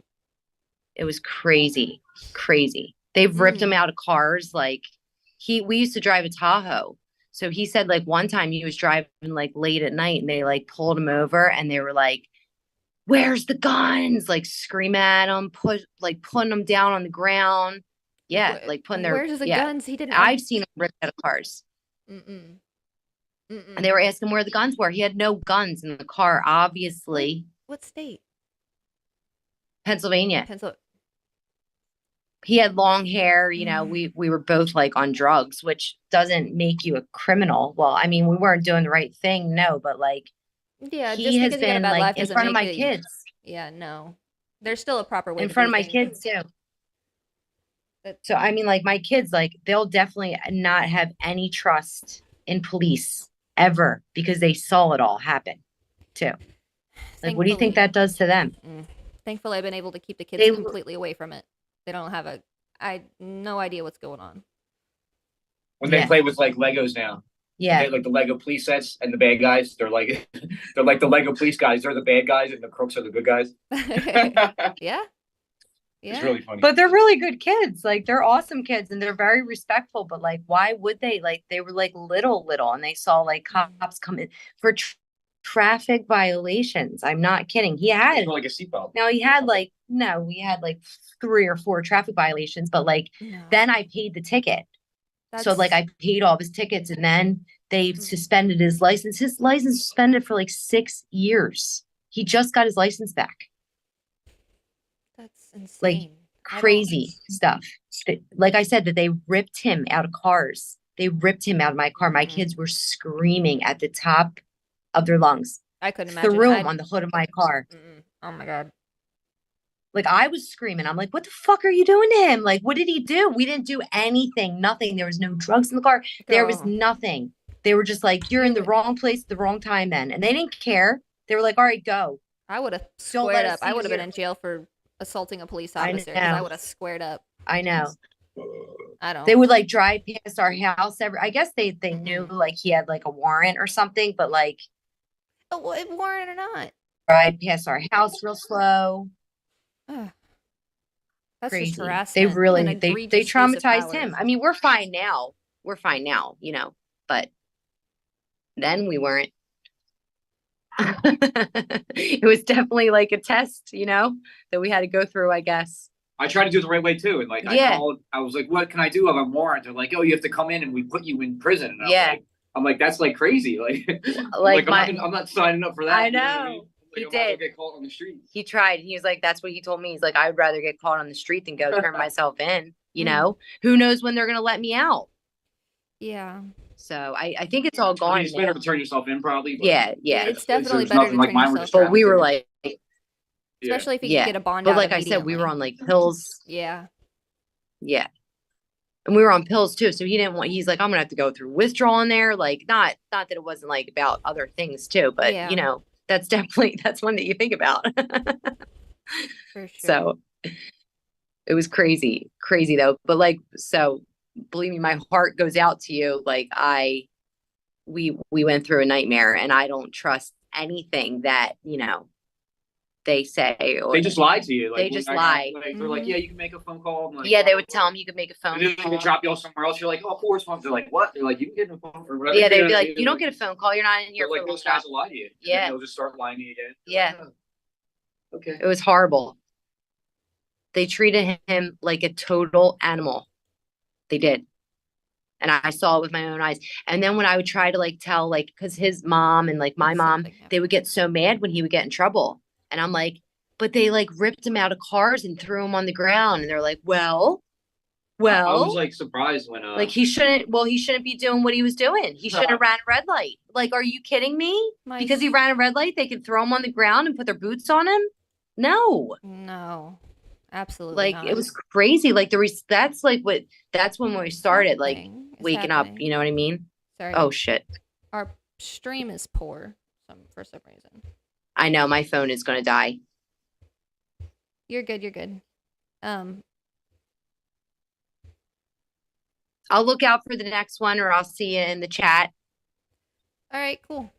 It was crazy. Crazy. They've ripped him out of cars. Like we used to drive a Tahoe. So he said like one time he was driving like late at night and they like pulled him over and they were like, "Where's the guns?" Like screaming at him, putting them down on the ground. Yeah, like putting their Where's the guns? He didn't. I've seen him ripped out of cars. And they were asking where the guns were. He had no guns in the car, obviously. What state? Pennsylvania. Pennsylvania. He had long hair, you know, we were both like on drugs, which doesn't make you a criminal. Well, I mean, we weren't doing the right thing, no, but like Yeah, he just has because you got a been bad life like in doesn't front of make my it- kids. Yeah, no. There's still a proper way In to front do of my things. kids too. So I mean, like my kids, like they'll definitely not have any trust in police ever because they saw it all happen too. Like, what do you think that does to them? Thankfully, I've been able to keep the kids completely away from it. They don't have no idea what's going on. When they play with like Legos now. Yeah. They, like the Lego police sets and the bad guys, they're like the Lego police guys. They're the bad guys and the crooks are the good guys. Yeah. It's really funny. But they're really good kids. Like they're awesome kids and they're very respectful. But like, why would they? Like they were like little and they saw like cops come in for traffic violations. I'm not kidding. He had like a seatbelt. No, he had like we had like 3 or 4 traffic violations. But like then I paid the ticket. So like I paid all of his tickets and then they suspended his license. His license suspended for like 6 years. He just got his license back. That's insane. Like crazy stuff. Like I said, that they ripped him out of cars. They ripped him out of my car. My kids were screaming at the top of their lungs. I couldn't imagine. Threw him on the hood of my car. Oh my God. Like I was screaming. I'm like, what the fuck are you doing to him? Like, what did he do? We didn't do anything. Nothing. There was no drugs in the car. There was nothing. They were just like, you're in the wrong place at the wrong time then. And they didn't care. They were like, all right, go. I would have squared up. I would have been in jail for assaulting a police officer because I would have squared up. I know. I don't. They would like drive past our house I guess they knew like he had like a warrant or something, but like warrant or not. Drive past our house real slow. That's crazy. just harassment. They really and they egregious use of traumatized him. powers. I mean, we're fine now. We're fine now, you know, but then we weren't. It was definitely like a test, you know, that we had to go through, I guess. I tried to do it the right way too. And like I was like, what can I do? I have a warrant. They're like, oh, you have to come in and we put you in prison. And I'm like, that's like crazy. Like, Like I'm not signing up for that. I you what know. I mean? Like, He I might as well did. get caught on the street. He tried. He was like, that's what he told me. He's like, I'd rather get caught on the street than go turn myself in. You know, who knows when they're going to let me out? Yeah. So I think it's all gone. It's better to turn yourself in, probably. But Yeah. It's definitely there's better nothing to like turn mine were yourself just But we were like, especially if you yeah. can get a bond but out like I said, we were immediately. on like pills. Yeah. Yeah. And we were on pills too. So he didn't want, he's like, I'm gonna have to go through withdrawal in there. Like, not that it wasn't like about other things too, but Yeah. you know, that's definitely, that's one that you think about. For sure. So it was crazy though. But like, so believe me, my heart goes out to you. Like we went through a nightmare, and I don't trust anything that, you know, they say. Or they just lie to you. Like, they just lie. They're like, yeah, you can make a phone call. I'm like, Yeah, they would tell him you could make a phone and then they call. could drop you off somewhere else. You're like, oh, force phones. They're like, what? They're like, you can get a phone or whatever. Yeah, they'd be like, you don't get a phone call. You're not in here They're for like, a those long guys time. will lie to you. Yeah. And they'll just start lying to you again. Yeah. Okay. It was horrible. They treated him like a total animal. They did. And I saw it with my own eyes. And then when I would try to like tell, like, because his mom and like my mom, they would get so mad when he would get in trouble. And I'm like, but they like ripped him out of cars and threw him on the ground. And they're like, well, I was like surprised when like he shouldn't be doing what he was doing. He should have ran a red light. Like, are you kidding me? Because he ran a red light, they could throw him on the ground and put their boots on him? No, absolutely like not. It was crazy. Like that's when we started like waking up, you know what I mean? Sorry. Oh shit. Our stream is poor for some reason. I know, my phone is gonna die. You're good. I'll look out for the next one, or I'll see you in the chat. All right, cool.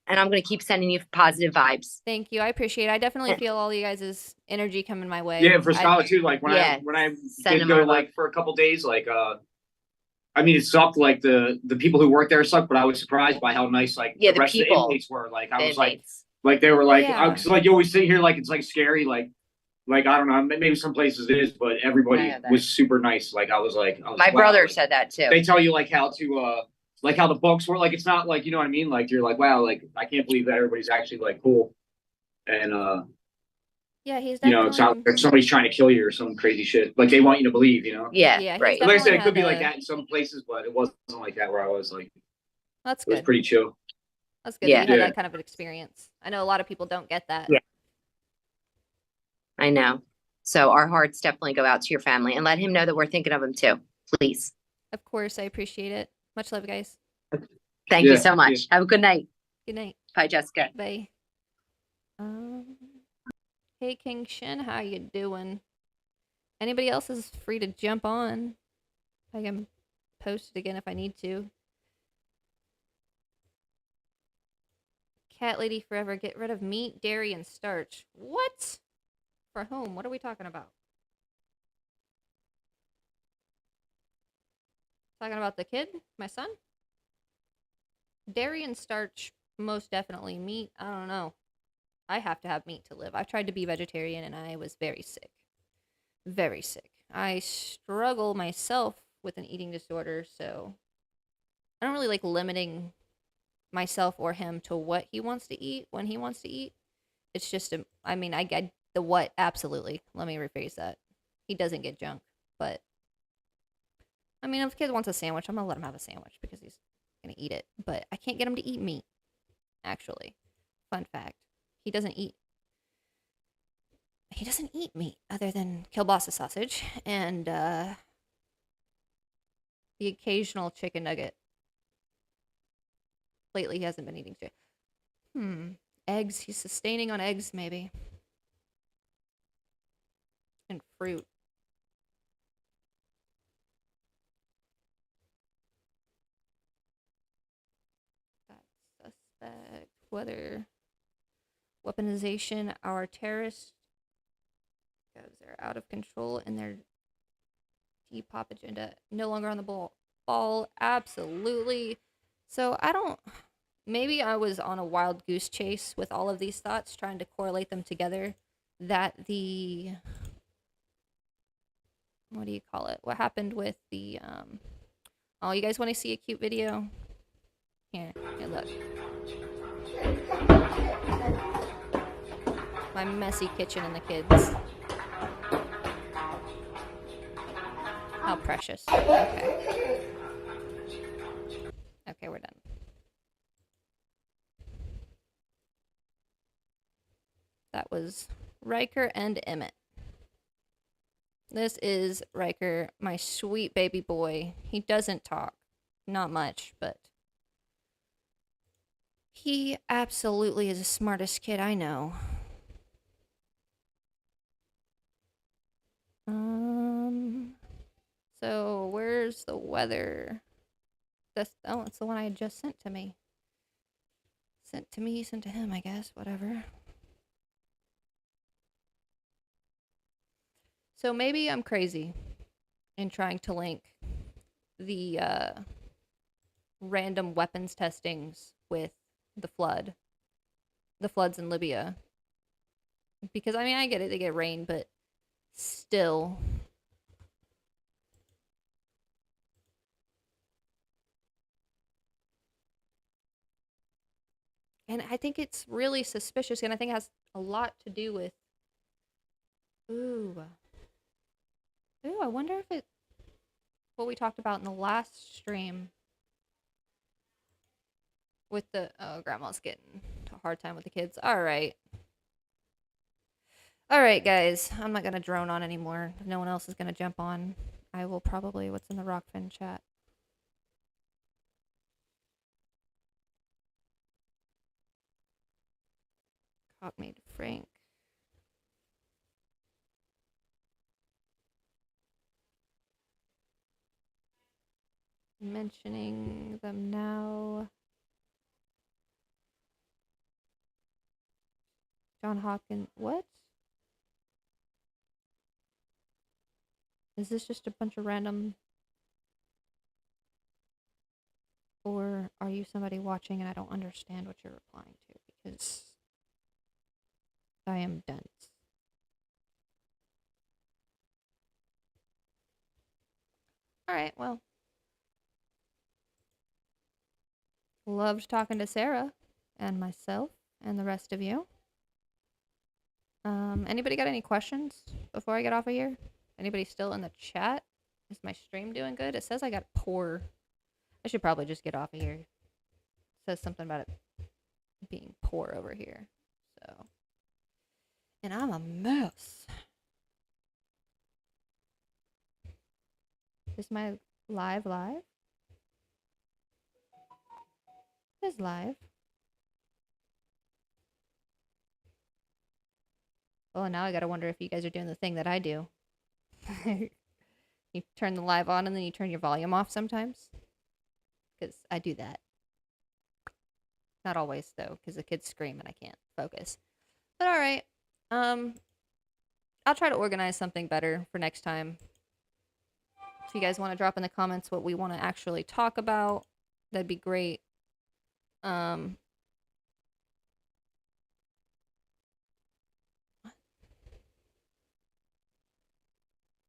And I'm going to keep sending you positive vibes. Thank you. I appreciate it. I definitely feel all you guys' energy coming my way. Yeah, for Scott too. Like when I did go like for a couple days, like I mean, it sucked. Like the people who worked there sucked, but I was surprised by how nice like the rest of the inmates were. Like I was like they were like, I was like, you always sit here like it's like scary, like I don't know, maybe some places it is, but everybody was super nice. Like I was like, my brother said that too. They tell you like how to like how the books were. Like it's not like, you know what I mean? Like you're like, wow, like I can't believe that everybody's actually like cool. And yeah, he's you know, it's not like somebody's trying to kill you or some crazy shit. Like they want you to believe, you know? Yeah, right. Like I said, it could be like that in some places, but it wasn't like that where I was like. That's good. It was pretty chill. That's good. Yeah, that you had that kind of an experience. I know a lot of people don't get that. Yeah, I know. So our hearts definitely go out to your family, and let him know that we're thinking of him too, please. Of course, I appreciate it. Much love, guys. Thank you so much. Have a good night. Good night. Bye, Jessica. Bye. Hey, King Shin, how you doing? Anybody else is free to jump on. I can post it again if I need to. Cat Lady Forever, get rid of meat, dairy, and starch. What? For whom? What are we talking about? Talking about the kid? My son? Dairy and starch, most definitely. Meat, I don't know. I have to have meat to live. I've tried to be vegetarian and I was very sick. Very sick. I struggle myself with an eating disorder, so I don't really like limiting myself or him to what he wants to eat when he wants to eat. It's just, I mean, I get the what, absolutely. Let me rephrase that. He doesn't get junk, but I mean, if a kid wants a sandwich, I'm gonna let him have a sandwich because he's gonna eat it, but I can't get him to eat meat, actually. Fun fact. He doesn't eat meat other than kielbasa sausage and the occasional chicken nugget. Lately, he hasn't been eating chicken. Eggs. He's sustaining on eggs, maybe. And fruit. That's suspect. Whether weaponization, our terrorists, because they're out of control and their Depop agenda no longer on the ball. Absolutely. So I don't, maybe I was on a wild goose chase with all of these thoughts, trying to correlate them together, that the, what do you call it? What happened with the, oh, you guys want to see a cute video? Here look. my messy kitchen and the kids. How precious. Okay. Okay, we're done. That was Riker and Emmett. This is Riker, my sweet baby boy. He doesn't talk. Not much, but he absolutely is the smartest kid I know. So where's the weather? Oh, it's the one I just sent to me. Sent to me, sent to him, I guess, whatever. So maybe I'm crazy in trying to link the random weapons testings with the floods in Libya. Because, I mean, I get it, they get rain, but still. And I think it's really suspicious, and I think it has a lot to do with... Ooh, I wonder if it... What we talked about in the last stream. With the... Oh, Grandma's getting a hard time with the kids. Alright. Alright, guys. I'm not gonna drone on anymore. If no one else is gonna jump on, I will probably... What's in the Rockfin chat? Cockmaid Frank. Mentioning them now. John Hopkins. What? Is this just a bunch of random... Or are you somebody watching and I don't understand what you're replying to? Because I am dense. Alright, well. Loved talking to Sarah and myself and the rest of you. Anybody got any questions before I get off of here? Anybody still in the chat? Is my stream doing good? It says I got poor. I should probably just get off of here. It says something about it being poor over here. So. And I'm a mess. Is my live? It is live. Oh, now I gotta wonder if you guys are doing the thing that I do. You turn the live on and then you turn your volume off sometimes. Because I do that. Not always, though, because the kids scream and I can't focus. But alright. I'll try to organize something better for next time. If you guys want to drop in the comments what we want to actually talk about, that'd be great.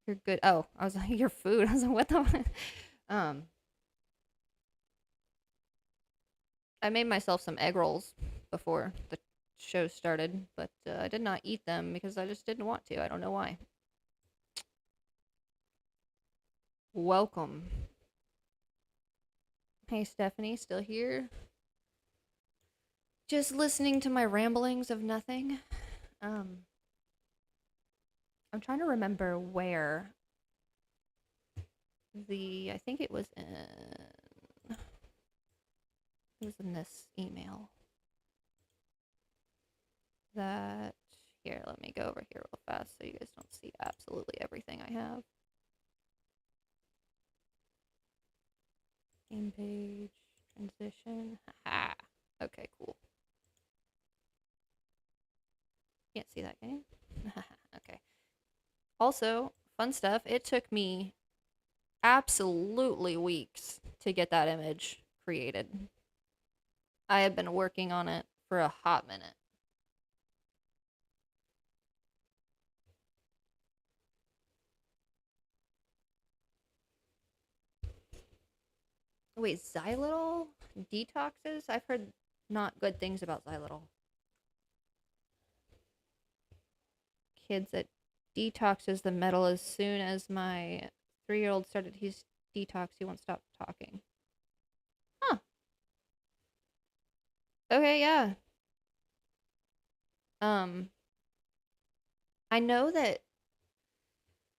You're good. Oh, I was like, your food. I was like, what the? I made myself some egg rolls before the show started, but I did not eat them because I just didn't want to. I don't know why. Welcome. Hey, Stephanie, still here? Just listening to my ramblings of nothing. I'm trying to remember where I think it was in this email. That, here, let me go over here real fast so you guys don't see absolutely everything I have. Game page, transition, haha. Okay, cool. Can't see that, can you? Okay. Also, fun stuff, it took me absolutely weeks to get that image created. I have been working on it for a hot minute. Wait, xylitol detoxes? I've heard not good things about xylitol. kids that detoxes the metal as soon as my 3-year-old started his detox. He won't stop talking. Huh. Okay, yeah. I know that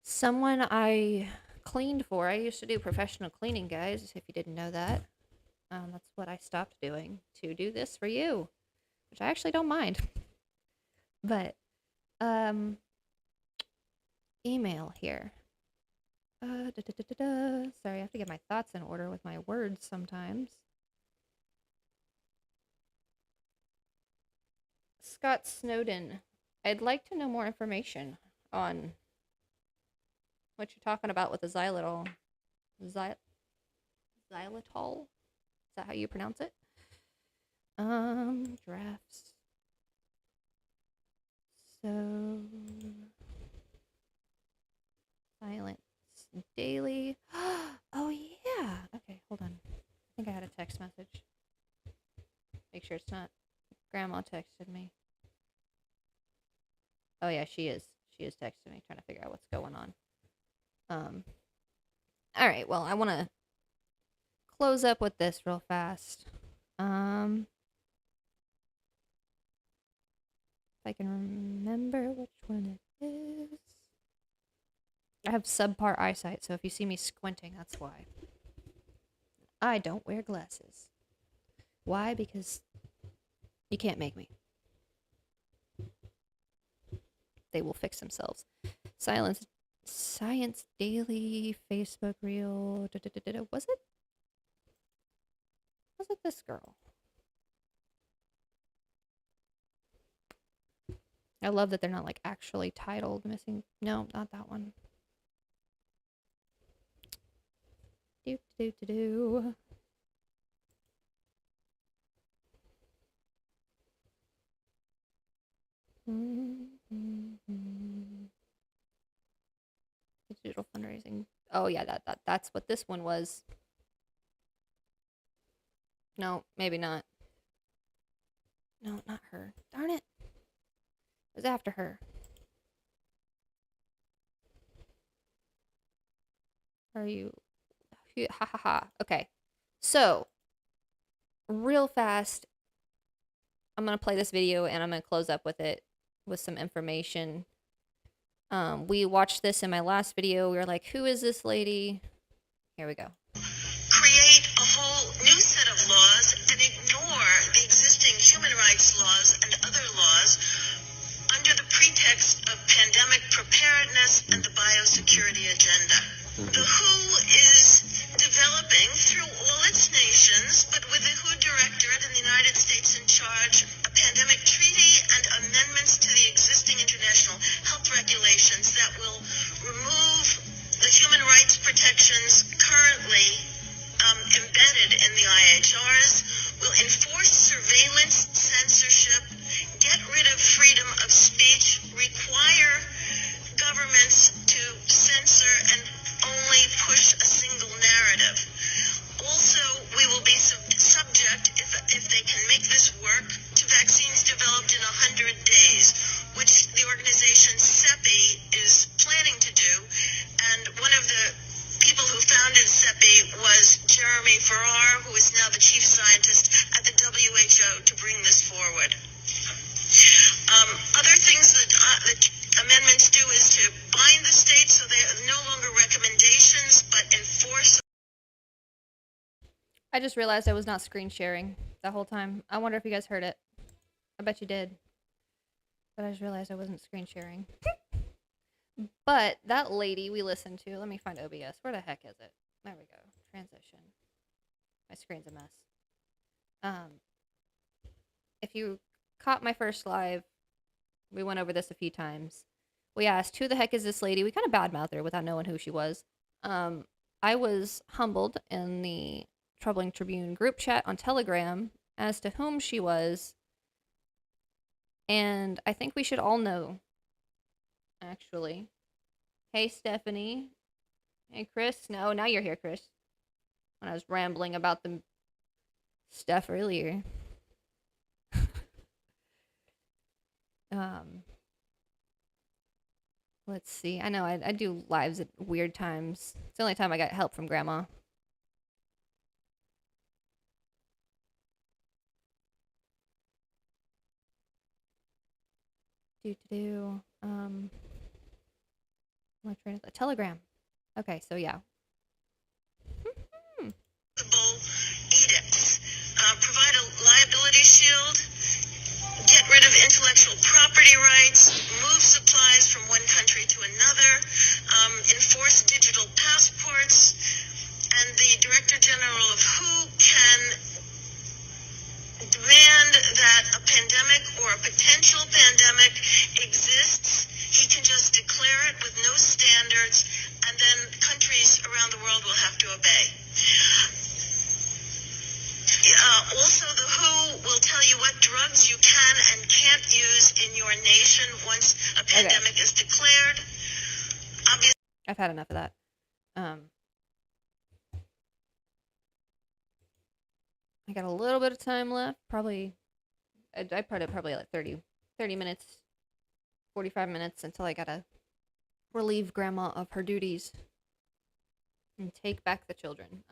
someone I cleaned for, I used to do professional cleaning, guys, if you didn't know that. That's what I stopped doing to do this for you, which I actually don't mind. But, email here. Sorry, I have to get my thoughts in order with my words sometimes. Scott Snowden, I'd like to know more information on what you're talking about with the xylitol. Xylitol? Is that how you pronounce it? Drafts. So, Silence Daily. Oh, yeah. Okay, hold on. I think I had a text message. Make sure it's not. Grandma texted me. Oh, yeah, she is. She is texting me, trying to figure out what's going on. All right, well, I want to close up with this real fast. If I can remember which one it is. I have subpar eyesight, so if you see me squinting, that's why. I don't wear glasses. Why? Because you can't make me. They will fix themselves. Science Daily, Facebook Reel. Was it this girl? I love that they're not like actually titled missing. No, not that one. Do. Digital fundraising. Oh yeah, that's what this one was. No, maybe not. No, not her. Darn it. It was after her. Are you? Ha ha ha. Okay. So, real fast, I'm going to play this video and I'm going to close up with it with some information. We watched this in my last video. We were like, who is this lady? Here we go. Create a whole new set of laws and ignore the existing human rights laws and other laws under the pretext of pandemic preparedness and the biosecurity agenda. The WHO is developing through all its nations, but with the WHO Directorate in the United States in charge, a pandemic treaty and amendments to the existing international health regulations that will remove the human rights protections currently embedded in the IHRs, will enforce surveillance, censorship, get rid of freedom of speech, require governments to censor and only push a single narrative. Also, we will be subject, if they can make this work, to vaccines developed in 100 days, which the organization CEPI is planning to do. And one of the people who founded CEPI was Jeremy Farrar, who is now the chief scientist at the WHO, to bring this forward. Other things that amendments do is to bind the states so they're no longer recommendations, but enforce. I just realized I was not screen sharing the whole time. I wonder if you guys heard it. I bet you did. But I just realized I wasn't screen sharing. But that lady we listened to, let me find OBS. Where the heck is it? There we go. Transition. My screen's a mess. If you caught my first live, we went over this a few times. We asked, who the heck is this lady? We kind of badmouthed her without knowing who she was. I was humbled in the Troubling Tribune group chat on Telegram as to whom she was. And I think we should all know, actually. Hey, Stephanie. Hey, Chris. No, now you're here, Chris. When I was rambling about the stuff earlier. Let's see. I know I do lives at weird times. It's the only time I got help from Grandma. A telegram. Okay, so yeah. Edicts. Provide a liability shield. Get rid of intellectual property rights. Move supplies from one country to another. Enforce digital passports. And the Director General of WHO can demand that a pandemic or a potential pandemic exists. He can just declare it with no standards, and then countries around the world will have to obey. Also, the WHO will tell you what drugs you can and can't use in your nation once a pandemic is declared. Obviously, I've had enough of that. I got a little bit of time left. Probably, I put it probably like 30 minutes, 45 minutes until I gotta relieve Grandma of her duties and take back the children.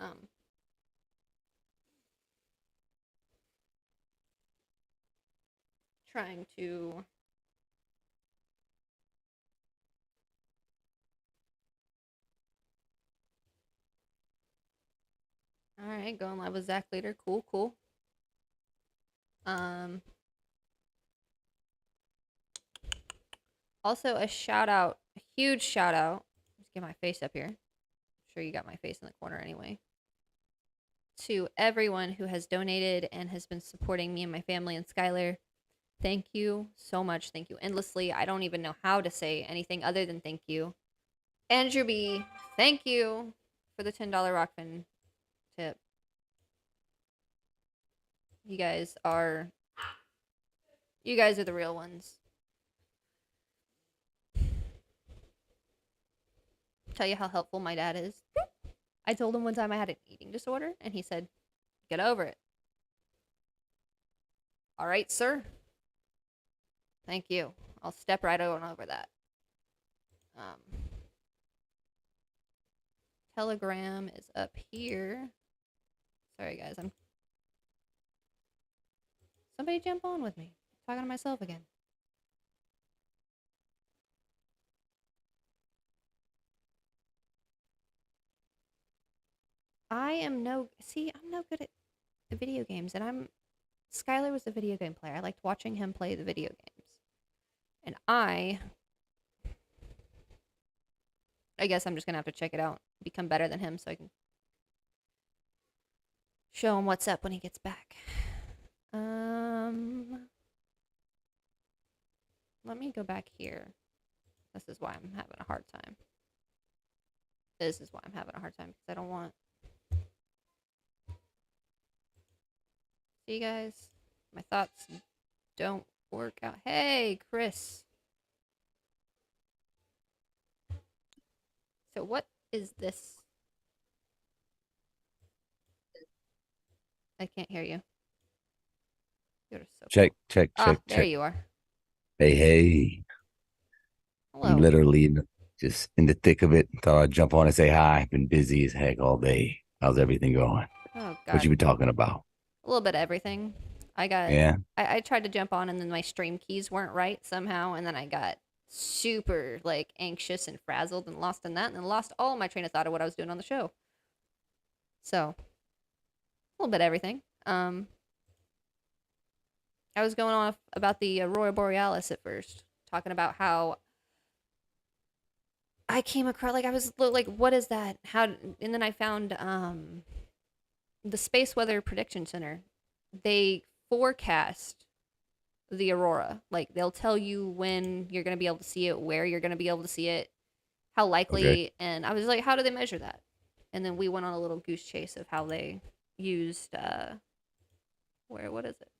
Trying to all right, going live with Zach later. Cool. Also a huge shout out. Let's get my face up here. I'm sure you got my face in the corner anyway. To everyone who has donated and has been supporting me and my family and Skylar. Thank you so much. Thank you endlessly. I don't even know how to say anything other than thank you. Andrew B, thank you for the $10 Rockfin tip. You guys are the real ones. Tell you how helpful my dad is. I told him one time I had an eating disorder, and he said, "Get over it." All right, sir. Thank you. I'll step right on over that. Telegram is up here. Sorry, guys. Somebody jump on with me. I'm talking to myself again. I'm no good at the video games, and Skylar was a video game player. I liked watching him play the video games. And I guess I'm just gonna have to check it out, become better than him so I can show him what's up when he gets back. Let me go back here. This is why I'm having a hard time. Because I don't want... See, you guys? My thoughts don't work out. Hey, Chris. So what is this? I can't hear you. You're so check. There you are. Hey. Hello. I'm literally just in the thick of it. Thought I'd jump on and say hi. I've been busy as heck all day. How's everything going? Oh, God. What you been talking about? A little bit of everything. I tried to jump on and then my stream keys weren't right somehow, and then I got super like anxious and frazzled and lost in that, and then lost all my train of thought of what I was doing on the show. So a little bit of everything. I was going off about the Aurora Borealis at first, talking about how I came across, like, I was like, what is that? And then I found the Space Weather Prediction Center. They forecast the aurora. Like, they'll tell you when you're going to be able to see it, where you're going to be able to see it, how likely. Okay. And I was like, how do they measure that? And then we went on a little goose chase of how they used, what is it?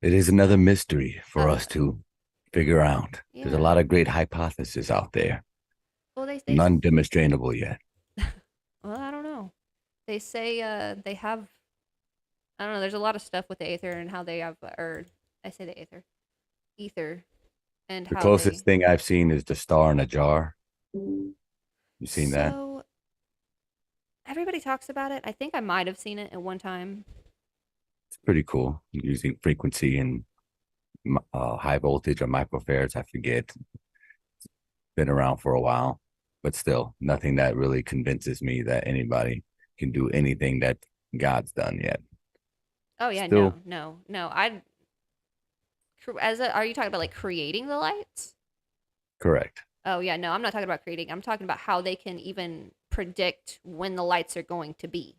It is another mystery for us to figure out. Yeah. There's a lot of great hypotheses out there. Well, they none demonstrable yet. Well, I don't know. They say they have, I don't know, there's a lot of stuff with the Aether and how they have, or I say the Aether, Ether, and The how closest they. thing I've seen is the star in a jar. You seen that? So everybody talks about it. I think I might have seen it at one time. It's pretty cool. Using frequency and high voltage or microfarads. I forget. Been around for a while, but still nothing that really convinces me that anybody can do anything that God's done yet. Oh yeah, Still, no. Are you talking about like creating the lights? correct. Oh yeah, no, I'm not talking about creating. I'm talking about how they can even predict when the lights are going to be.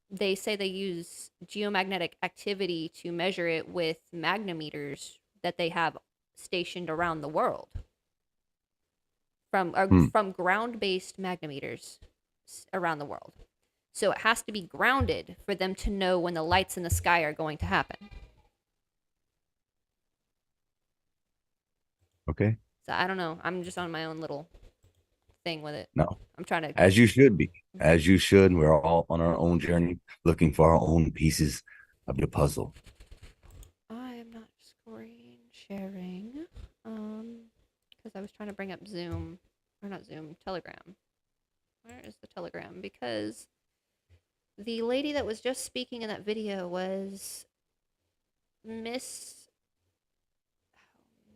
They say they use geomagnetic activity to measure it with magnometers that they have stationed around the world. From ground-based magnometers around the world. So it has to be grounded for them to know when the lights in the sky are going to happen. Okay. So I don't know. I'm just on my own little thing with it. No. I'm trying to. As you should be. As you should. We're all on our own journey, looking for our own pieces of the puzzle. I am not screen sharing. Because I was trying to bring up Zoom. Or not Zoom, Telegram. Where is the Telegram? Because the lady that was just speaking in that video was Miss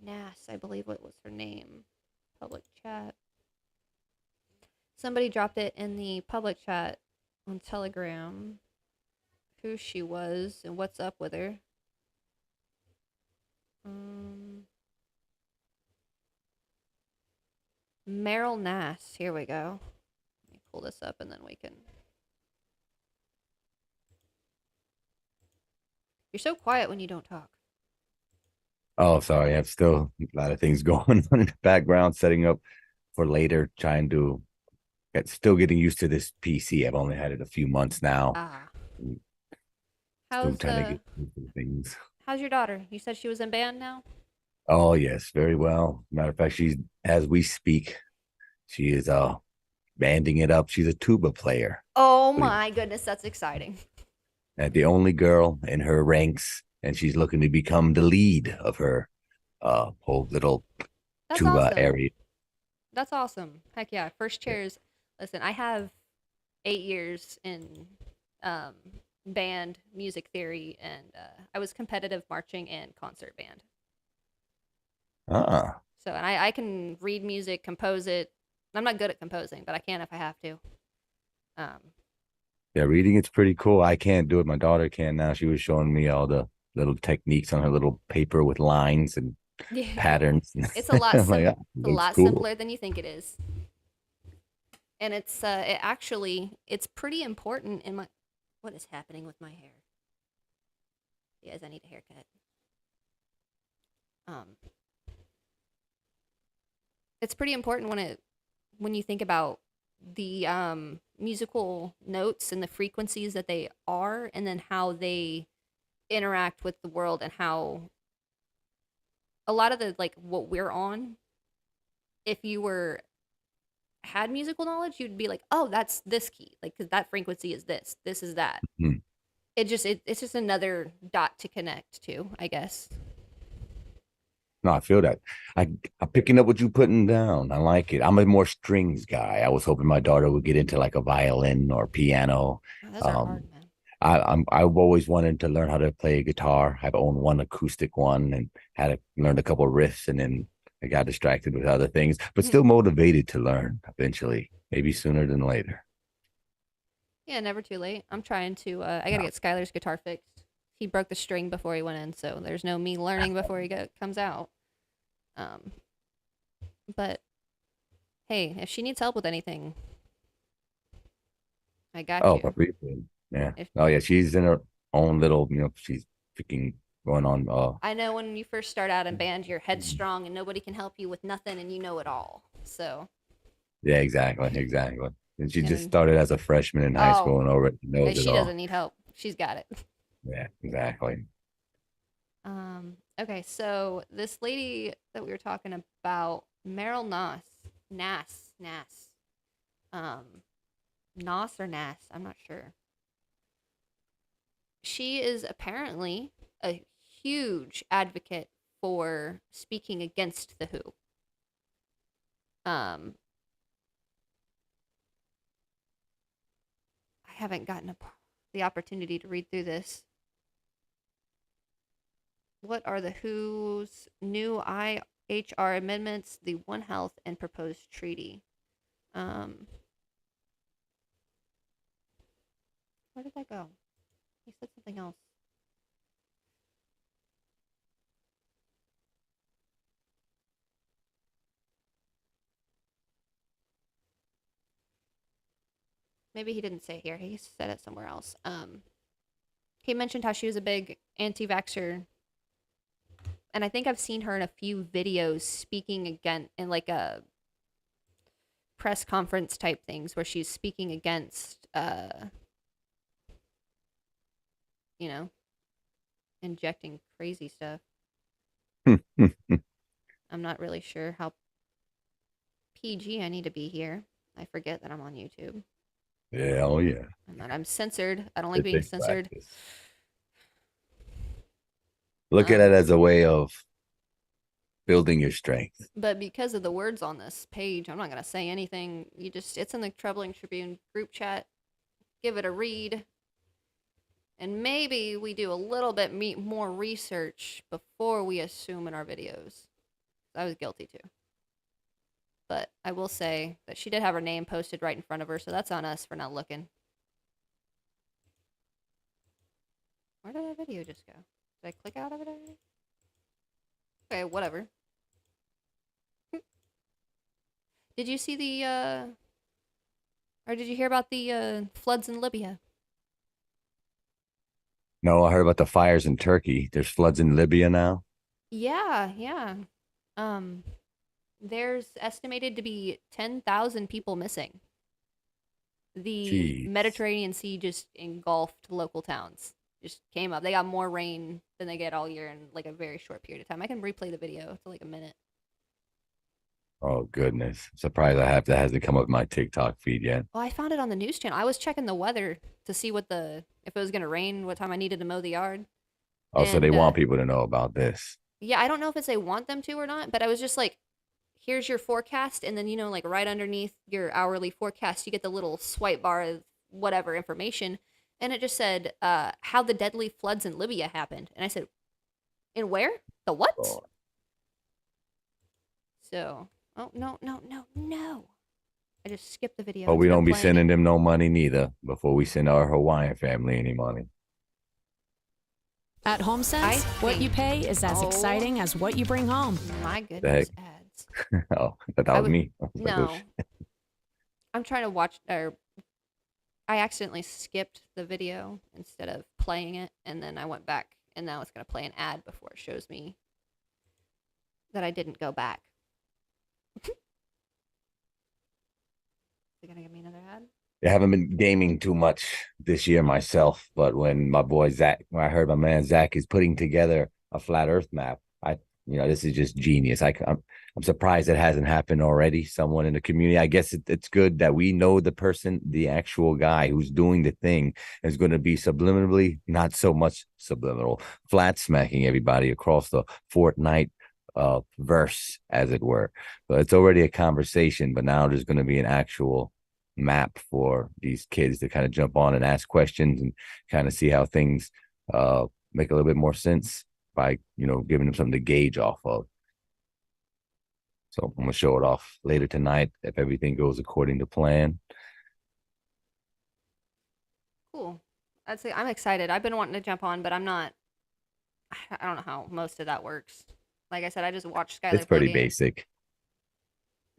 Nass, I believe what was her name. Public chat. Somebody dropped it in the public chat on Telegram. Who she was and what's up with her. Meryl Nass. Here we go. Let me pull this up and then we can. You're so quiet when you don't talk. Oh, sorry. I have still a lot of things going on in the background, setting up for later, trying to still getting used to this PC. I've only had it a few months now. Still trying to get used to things. How's your daughter? You said she was in band now? Oh, yes, very well. Matter of fact, she's, as we speak, she is banding it up. She's a tuba player. Oh my goodness, that's exciting. The only girl in her ranks, and she's looking to become the lead of her whole little tuba area. That's awesome. Heck yeah. First chairs. Listen, I have 8 years in band, music theory, and I was competitive marching and concert band. So, and I can read music, compose it. I'm not good at composing, but I can if I have to. Yeah, reading it's pretty cool. I can't do it. My daughter can now. She was showing me all the little techniques on her little paper with lines and patterns. It's a lot, like, simpler than you think it is. And it's it's pretty important in my. What is happening with my hair? You guys, I need a haircut. It's pretty important when you think about the musical notes and the frequencies that they are, and then how they interact with the world, and how a lot of the like what we're on. If you had musical knowledge, you'd be like, oh, that's this key, like, because that frequency is this is that. It's just another dot to connect to, I guess. No, I feel that. I'm picking up what you're putting down. I like it. I'm a more strings guy. I was hoping my daughter would get into like a violin or piano. Oh, those are hard, man. I've always wanted to learn how to play guitar. I've owned one acoustic one and learned a couple of riffs, and then I got distracted with other things, but still motivated to learn eventually, maybe sooner than later. Yeah, never too late. I'm trying to. I gotta get Skylar's guitar fixed. He broke the string before he went in, so there's no me learning before he comes out. But hey, if she needs help with anything, I got you. Yeah. Yeah. She's in her own little. She's freaking going on. I know when you first start out in band, you're headstrong and nobody can help you with nothing, and you know it all. So. Yeah, exactly. And she just started as a freshman in high school and already knows it all. She doesn't need help. She's got it. Yeah, exactly. Okay, so this lady that we were talking about, Meryl Nass, Nass or Nass, I'm not sure. She is apparently a huge advocate for speaking against the WHO. I haven't gotten the opportunity to read through this. What are the WHO's new IHR amendments, the One Health, and proposed treaty? Where did that go? He said something else. Maybe he didn't say it here. He said it somewhere else. He mentioned how she was a big anti-vaxxer, and I think I've seen her in a few videos speaking again in like a press conference type things where she's speaking against, you know, injecting crazy stuff. I'm not really sure how PG I need to be here. I forget that I'm on YouTube. Yeah, oh yeah. I'm censored. I don't like being censored. Practice. Look at it as a way of building your strength. But because of the words on this page, I'm not going to say anything. It's in the Troubling Tribune group chat. Give it a read. And maybe we do a little bit more research before we assume in our videos. I was guilty too. But I will say that she did have her name posted right in front of her, so that's on us for not looking. Where did that video just go? Did I click out of it already? Okay, whatever. Did you see the, or did you hear about the floods in Libya? No, I heard about the fires in Turkey. There's floods in Libya now. Yeah. There's estimated to be 10,000 people missing. The Mediterranean Sea just engulfed local towns. Just came up. They got more rain than they get all year in like a very short period of time. I can replay the video. It's like a minute. Oh goodness! Surprised that hasn't come up in my TikTok feed yet. Well, I found it on the news channel. I was checking the weather to see if it was gonna rain, what time I needed to mow the yard. Oh, so they want people to know about this. Yeah, I don't know if it's they want them to or not, but I was just like, here's your forecast, and then like right underneath your hourly forecast, you get the little swipe bar of whatever information, and it just said how the deadly floods in Libya happened, and I said, in where? The what? Oh. So, oh no! I just skipped the video. Oh, we don't be sending them no money neither before we send our Hawaiian family any money. At HomeSense, what you pay is as exciting as what you bring home. My goodness, ads. Oh, that was me. No. I'm trying to watch, or I accidentally skipped the video instead of playing it, and then I went back, and now it's going to play an ad before it shows me that I didn't go back. Is it going to give me another ad? I haven't been gaming too much this year myself, but when my boy Zach, when I heard my man Zach is putting together a flat Earth map, this is just genius. I'm surprised it hasn't happened already. Someone in the community, I guess it's good that we know the person, the actual guy who's doing the thing is going to be subliminally, not so much subliminal, flat smacking everybody across the Fortnite verse, as it were. So it's already a conversation, but now there's going to be an actual map for these kids to kind of jump on and ask questions and kind of see how things make a little bit more sense by giving them something to gauge off of. So I'm gonna show it off later tonight if everything goes according to plan. Cool. I'm excited. I've been wanting to jump on, but I don't know how most of that works. Like I said, I just watched Skylar. It's pretty basic.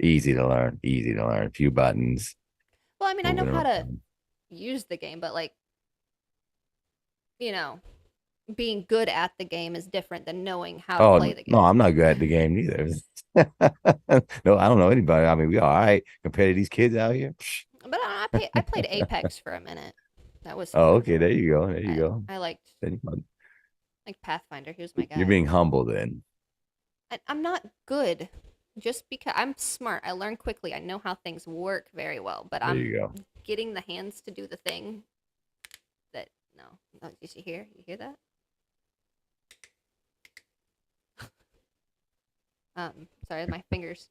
Easy to learn. A few buttons. Well, I mean, I know how to use the game, but being good at the game is different than knowing how to play the game. No, I'm not good at the game either. No, I don't know anybody. I mean, we all right compared to these kids out here. But I played Apex for a minute. That was fun. Oh, okay. There you go. I liked Pathfinder. He was my guy. You're being humble then. I'm not good. Just because I'm smart, I learn quickly. I know how things work very well, but I'm getting the hands to do the thing that you hear that? Sorry, my fingers.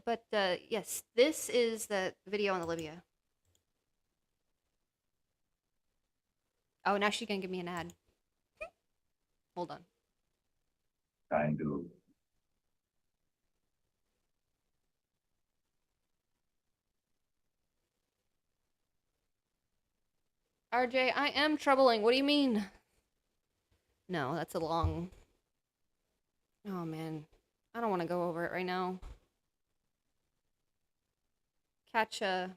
But yes, this is the video on the Libya. Oh, now she's gonna give me an ad. Hold on. Kind of. RJ, I am troubling. What do you mean? No, that's a long... Oh, man. I don't want to go over it right now. Catch a...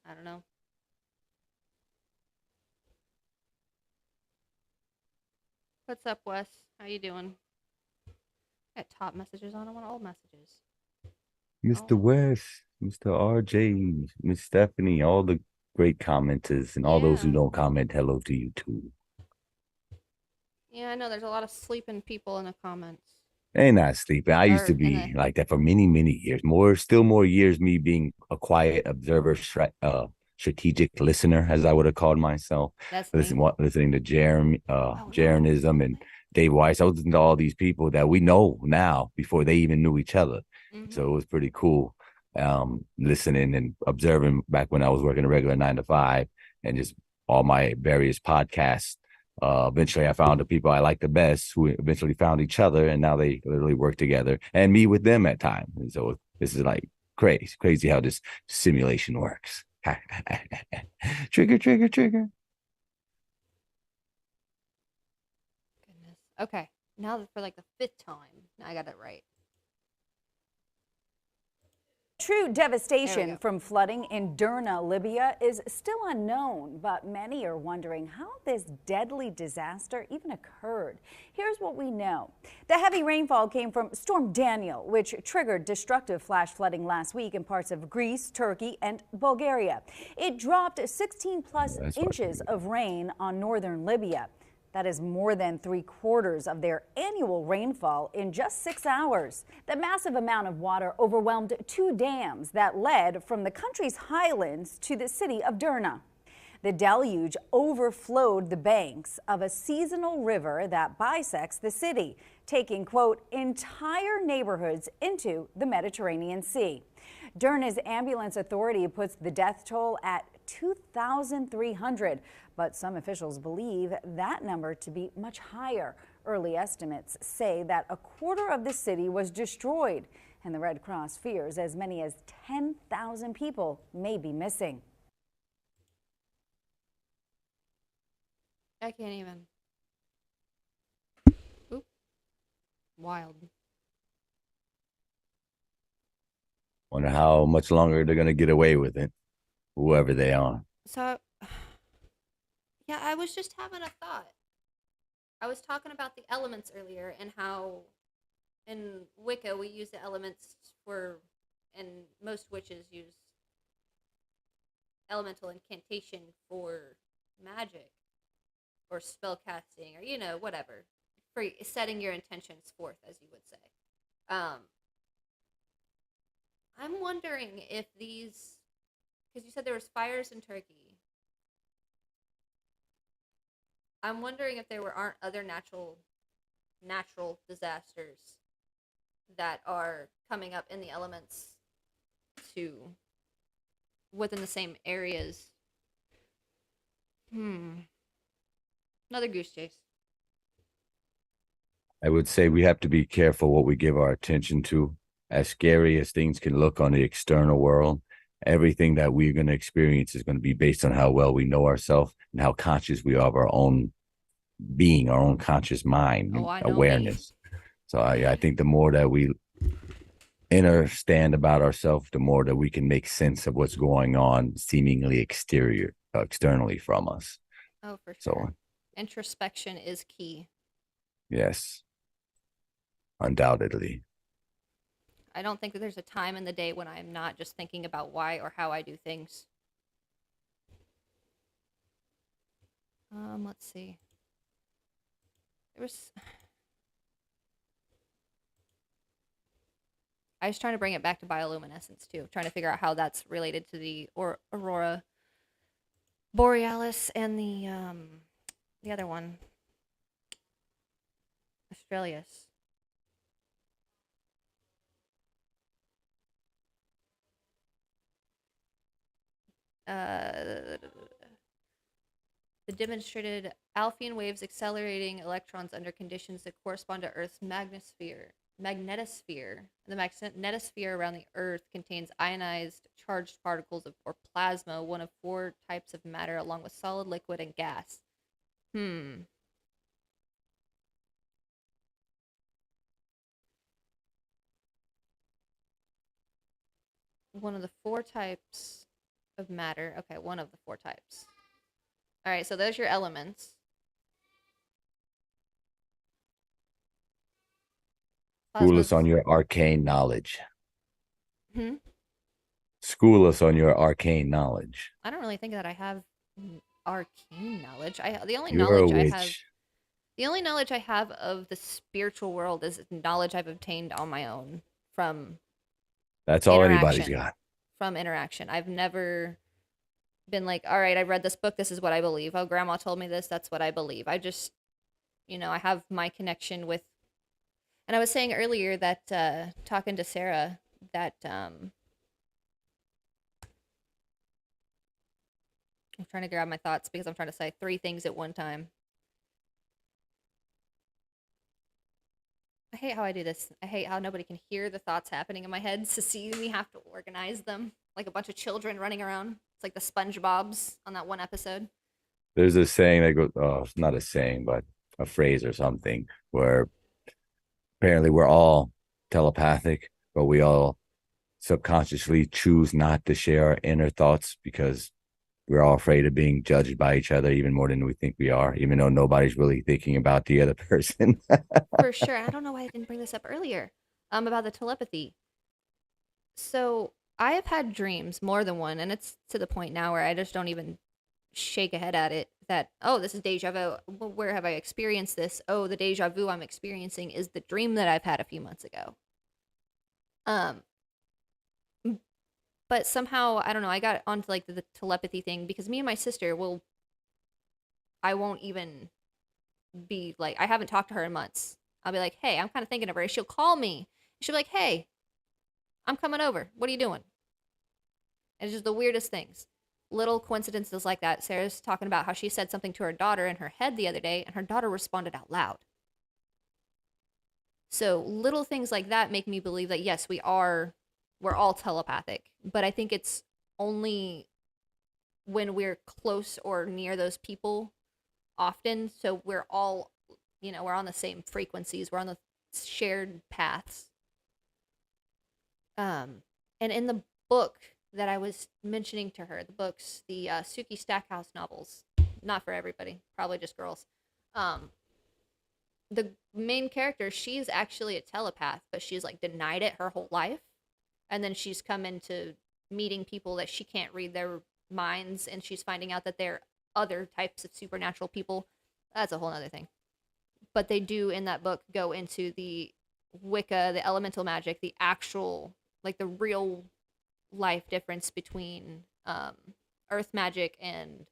I don't know. What's up, Wes? How you doing? I got top messages on. I want all messages. Mr. West, Mr. RJ, Miss Stephanie, all the great commenters, and all those who don't comment, hello to you too. Yeah, I know there's a lot of sleeping people in the comments. Ain't not sleeping. I used to be like that for many, many years. Still more years, me being a quiet observer, strategic listener, as I would have called myself. That's listening to Jaronism and Dave Weiss. I was listening to all these people that we know now before they even knew each other. So it was pretty cool listening and observing back when I was working a regular 9 to 5 and just all my various podcasts. Eventually I found the people I like the best who eventually found each other, and now they literally work together and me with them at times. And so this is like crazy how this simulation works. Trigger. Goodness. Okay. Now for like the 5th time. Now I got it right. True devastation from flooding in Derna, Libya is still unknown, but many are wondering how this deadly disaster even occurred. Here's what we know. The heavy rainfall came from Storm Daniel, which triggered destructive flash flooding last week in parts of Greece, Turkey, and Bulgaria. It dropped 16+ inches of rain on northern Libya. That is more than 3/4 of their annual rainfall in just 6 hours. The massive amount of water overwhelmed 2 dams that led from the country's highlands to the city of Derna. The deluge overflowed the banks of a seasonal river that bisects the city, taking, quote, entire neighborhoods into the Mediterranean Sea. Derna's ambulance authority puts the death toll at 2,300, but some officials believe that number to be much higher. Early estimates say that 1/4 of the city was destroyed, and the Red Cross fears as many as 10,000 people may be missing. I can't even. Oop. Wild. Wonder how much longer they're gonna get away with it, whoever they are. So, yeah, I was just having a thought. I was talking about the elements earlier and how in Wicca we use the elements for, and most witches use elemental incantation for magic or spell casting or, you know, whatever, for setting your intentions forth, as you would say. I'm wondering if these, because you said there was fires in Turkey. I'm wondering if there aren't other natural disasters that are coming up in the elements within the same areas. Another goose chase. I would say we have to be careful what we give our attention to. As scary as things can look on the external world, everything that we're going to experience is going to be based on how well we know ourselves and how conscious we are of our own being, our own conscious mind, awareness. So I think the more that we understand about ourselves, the more that we can make sense of what's going on seemingly externally from us. Oh, for sure. So, introspection is key. Yes, undoubtedly. I don't think that there's a time in the day when I'm not just thinking about why or how I do things. Let's see. I was trying to bring it back to bioluminescence too, trying to figure out how that's related to the Aurora Borealis and the other one. Australis. The demonstrated Alphean waves accelerating electrons under conditions that correspond to Earth's magnetosphere. The magnetosphere around the Earth contains ionized charged particles or plasma, one of 4 types of matter, along with solid, liquid, and gas. One of the 4 types of matter. Okay, one of the 4 types. All right, so those are your elements. School us on your arcane knowledge. School us on your arcane knowledge. I don't really think that I have arcane knowledge. The only knowledge I have of the spiritual world is knowledge I've obtained on my own from. That's all anybody's got. From interaction. I've never been like, all right, I read this book, this is what I believe. Oh, grandma told me this, that's what I believe. I just, I have my connection with, and I was saying earlier that, talking to Sarah, that, I'm trying to grab my thoughts because I'm trying to say 3 things at one time. I hate how I do this. I hate how nobody can hear the thoughts happening in my head to see me have to organize them like a bunch of children running around. It's like the SpongeBob's on that one episode. There's a saying that goes, it's not a saying, but a phrase or something where apparently we're all telepathic, but we all subconsciously choose not to share our inner thoughts because we're all afraid of being judged by each other even more than we think we are, even though nobody's really thinking about the other person. For sure. I don't know why I didn't bring this up earlier about the telepathy. So I have had dreams, more than one, and it's to the point now where I just don't even shake a head at it that, oh, this is deja vu. Where have I experienced this? Oh, the deja vu I'm experiencing is the dream that I've had a few months ago. But somehow, I don't know, I got onto like the telepathy thing because me and my sister I won't even be like, I haven't talked to her in months. I'll be like, hey, I'm kind of thinking of her. She'll call me. She'll be like, hey, I'm coming over. What are you doing? And it's just the weirdest things. Little coincidences like that. Sarah's talking about how she said something to her daughter in her head the other day, and her daughter responded out loud. So little things like that make me believe that, yes, we're all telepathic. But I think it's only when we're close or near those people often. So we're all, we're on the same frequencies. We're on the shared paths. And in the book that I was mentioning to her, the Suki Stackhouse novels, not for everybody, probably just girls. The main character, she's actually a telepath, but she's like denied it her whole life. And then she's come into meeting people that she can't read their minds, and she's finding out that they're other types of supernatural people. That's a whole other thing. But they do in that book go into the Wicca, the elemental magic, the actual, like the real life difference between earth magic and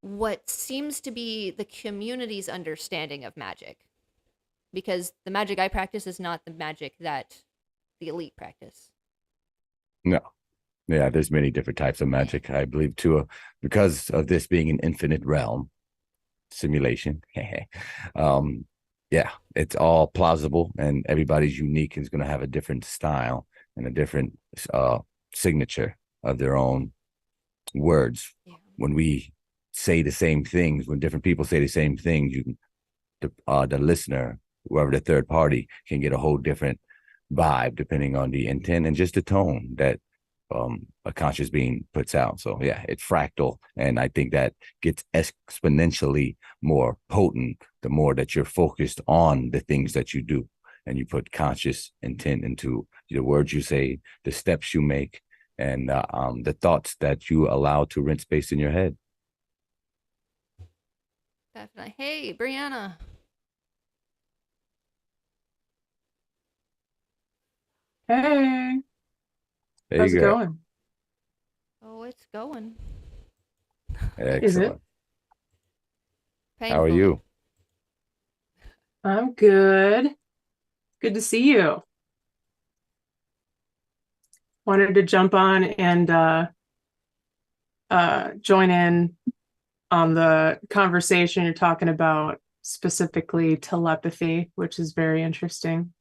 what seems to be the community's understanding of magic. Because the magic I practice is not the magic that the elite practice. No. Yeah, there's many different types of magic, I believe, too, because of this being an infinite realm simulation. Yeah, it's all plausible, and everybody's unique and is going to have a different style and a different signature of their own words. Yeah. When we say the same things, when different people say the same things, the listener, whoever the third party, can get a whole different vibe depending on the intent and just the tone that a conscious being puts out. So yeah, it's fractal, and I think that gets exponentially more potent the more that you're focused on the things that you do, and you put conscious intent into the words you say, the steps you make, and the thoughts that you allow to rent space in your head. Definitely. Hey, Brianna. Hey. How's it going? Oh, it's going. Excellent. Is it? How are you? I'm good. Good to see you. Wanted to jump on and join in on the conversation. You're talking about specifically telepathy, which is very interesting.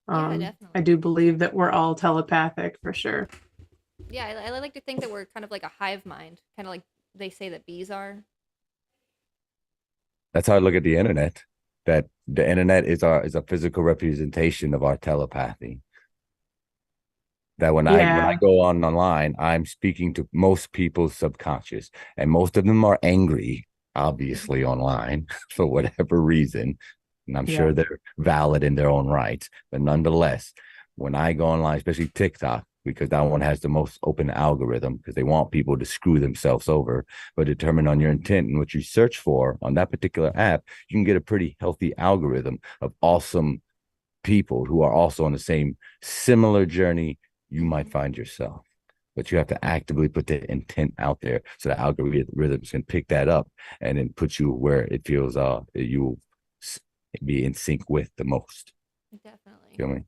Yeah, definitely. I do believe that we're all telepathic for sure. Yeah, I like to think that we're kind of like a hive mind, kind of like they say that bees are. That's how I look at the internet. That the internet is a physical representation of our telepathy. That when I go online, I'm speaking to most people's subconscious, and most of them are angry, obviously online for whatever reason, and I'm sure they're valid in their own rights. But nonetheless, when I go online, especially TikTok, because that one has the most open algorithm, because they want people to screw themselves over, but determine on your intent and what you search for on that particular app, you can get a pretty healthy algorithm of awesome people who are also on the same similar journey you might find yourself. But you have to actively put the intent out there so the algorithms can pick that up and then put you where it feels you'll be in sync with the most. Definitely. Feel me?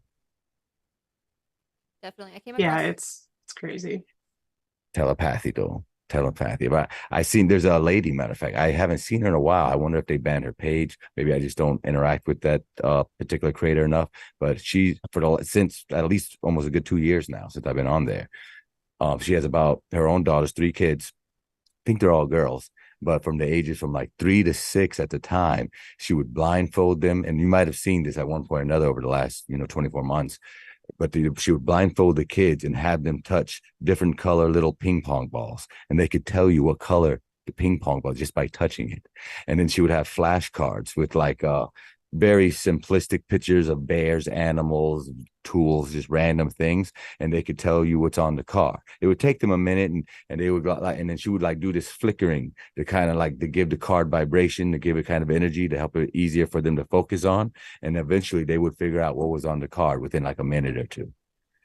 Definitely. I came across. Yeah, it's crazy. Telepathy, though. Telepathy. But I seen there's a lady, matter of fact. I haven't seen her in a while. I wonder if they banned her page. Maybe I just don't interact with that particular creator enough. But she, since at least almost a good 2 years now since I've been on there. She has about her own daughters, 3 kids. I think they're all girls. But from the ages from like 3 to 6 at the time, she would blindfold them. And you might have seen this at one point or another over the last, 24 months. But she would blindfold the kids and have them touch different color little ping pong balls. And they could tell you what color the ping pong ball just by touching it. And then she would have flashcards with like very simplistic pictures of bears, animals, tools, just random things, and they could tell you what's on the car. It would take them a minute, and they would go like, and then she would like do this flickering to kind of like to give the card vibration, to give it kind of energy to help it easier for them to focus on, and eventually they would figure out what was on the card within like a minute or two.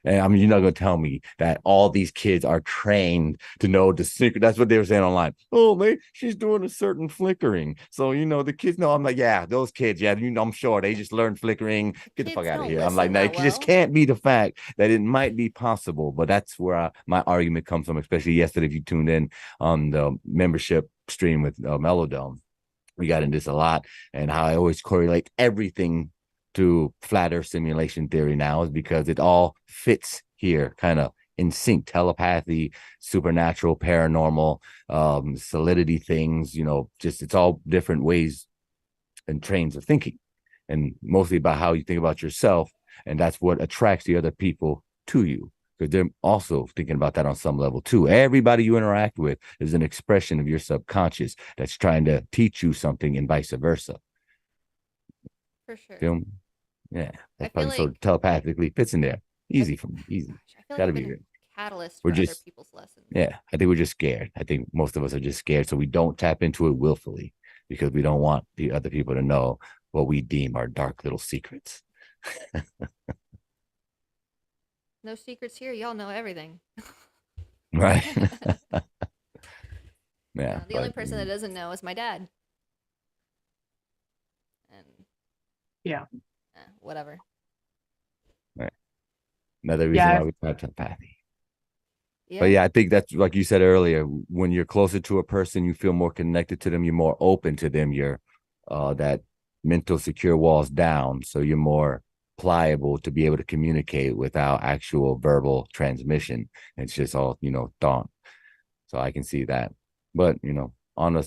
And I mean, you're not going to tell me that all these kids are trained to know the secret. That's what they were saying online. Oh, man, she's doing a certain flickering. So, the kids know. I'm like, yeah, those kids, yeah, I'm sure they just learned flickering. Get the fuck out of here. I'm like, no, it just can't be the fact that it might be possible. But that's where my argument comes from, especially yesterday, if you tuned in on the membership stream with Melodome. We got into this a lot, and how I always correlate everything to flat earth simulation theory now is because it all fits here kind of in sync. Telepathy, supernatural, paranormal, solidity things, just it's all different ways and trains of thinking, and mostly about how you think about yourself, and that's what attracts the other people to you, because they're also thinking about that on some level too. Everybody you interact with is an expression of your subconscious that's trying to teach you something, and vice versa. For sure. Film. Yeah, that's probably so telepathically fits in there. Easy for me. Easy. Gosh, I feel like Gotta I've be been good. a catalyst for other people's lessons. Yeah, I think we're just scared. I think most of us are just scared, so we don't tap into it willfully because we don't want the other people to know what we deem our dark little secrets. No secrets here. Y'all know everything. Right. Yeah. The only person that doesn't know is my dad. And yeah, whatever. Right. Another reason why we have telepathy. Yeah. But yeah, I think that's like you said earlier. When you're closer to a person, you feel more connected to them. You're more open to them. You're that mental secure walls down, so you're more pliable to be able to communicate without actual verbal transmission. It's just all thought. So I can see that. But on a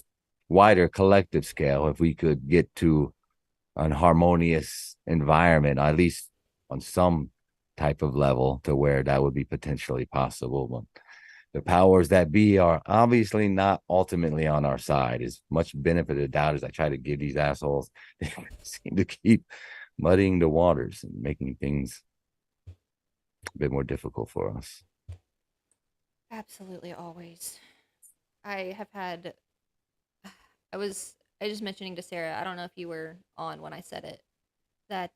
wider collective scale, if we could get to an harmonious environment, at least on some type of level, to where that would be potentially possible. But the powers that be are obviously not ultimately on our side. As much benefit of the doubt as I try to give these assholes, they seem to keep muddying the waters and making things a bit more difficult for us. Absolutely, always. I was just mentioning to Sarah, I don't know if you were on when I said it, that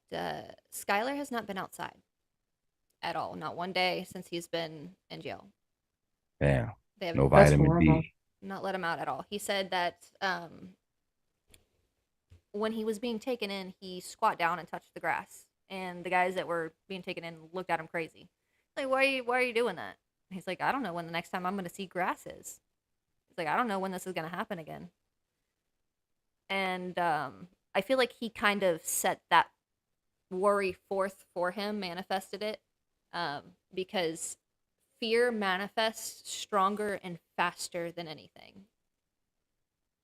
Skylar has not been outside at all. Not one day since he's been in jail. Yeah. They have no vitamin D. Not let him out at all. He said that when he was being taken in, he squat down and touched the grass, and the guys that were being taken in looked at him crazy. Like, why are you doing that? And he's like, I don't know when the next time I'm going to see grass is. He's like, I don't know when this is going to happen again. And I feel like he kind of set that worry forth for him, manifested it, because fear manifests stronger and faster than anything.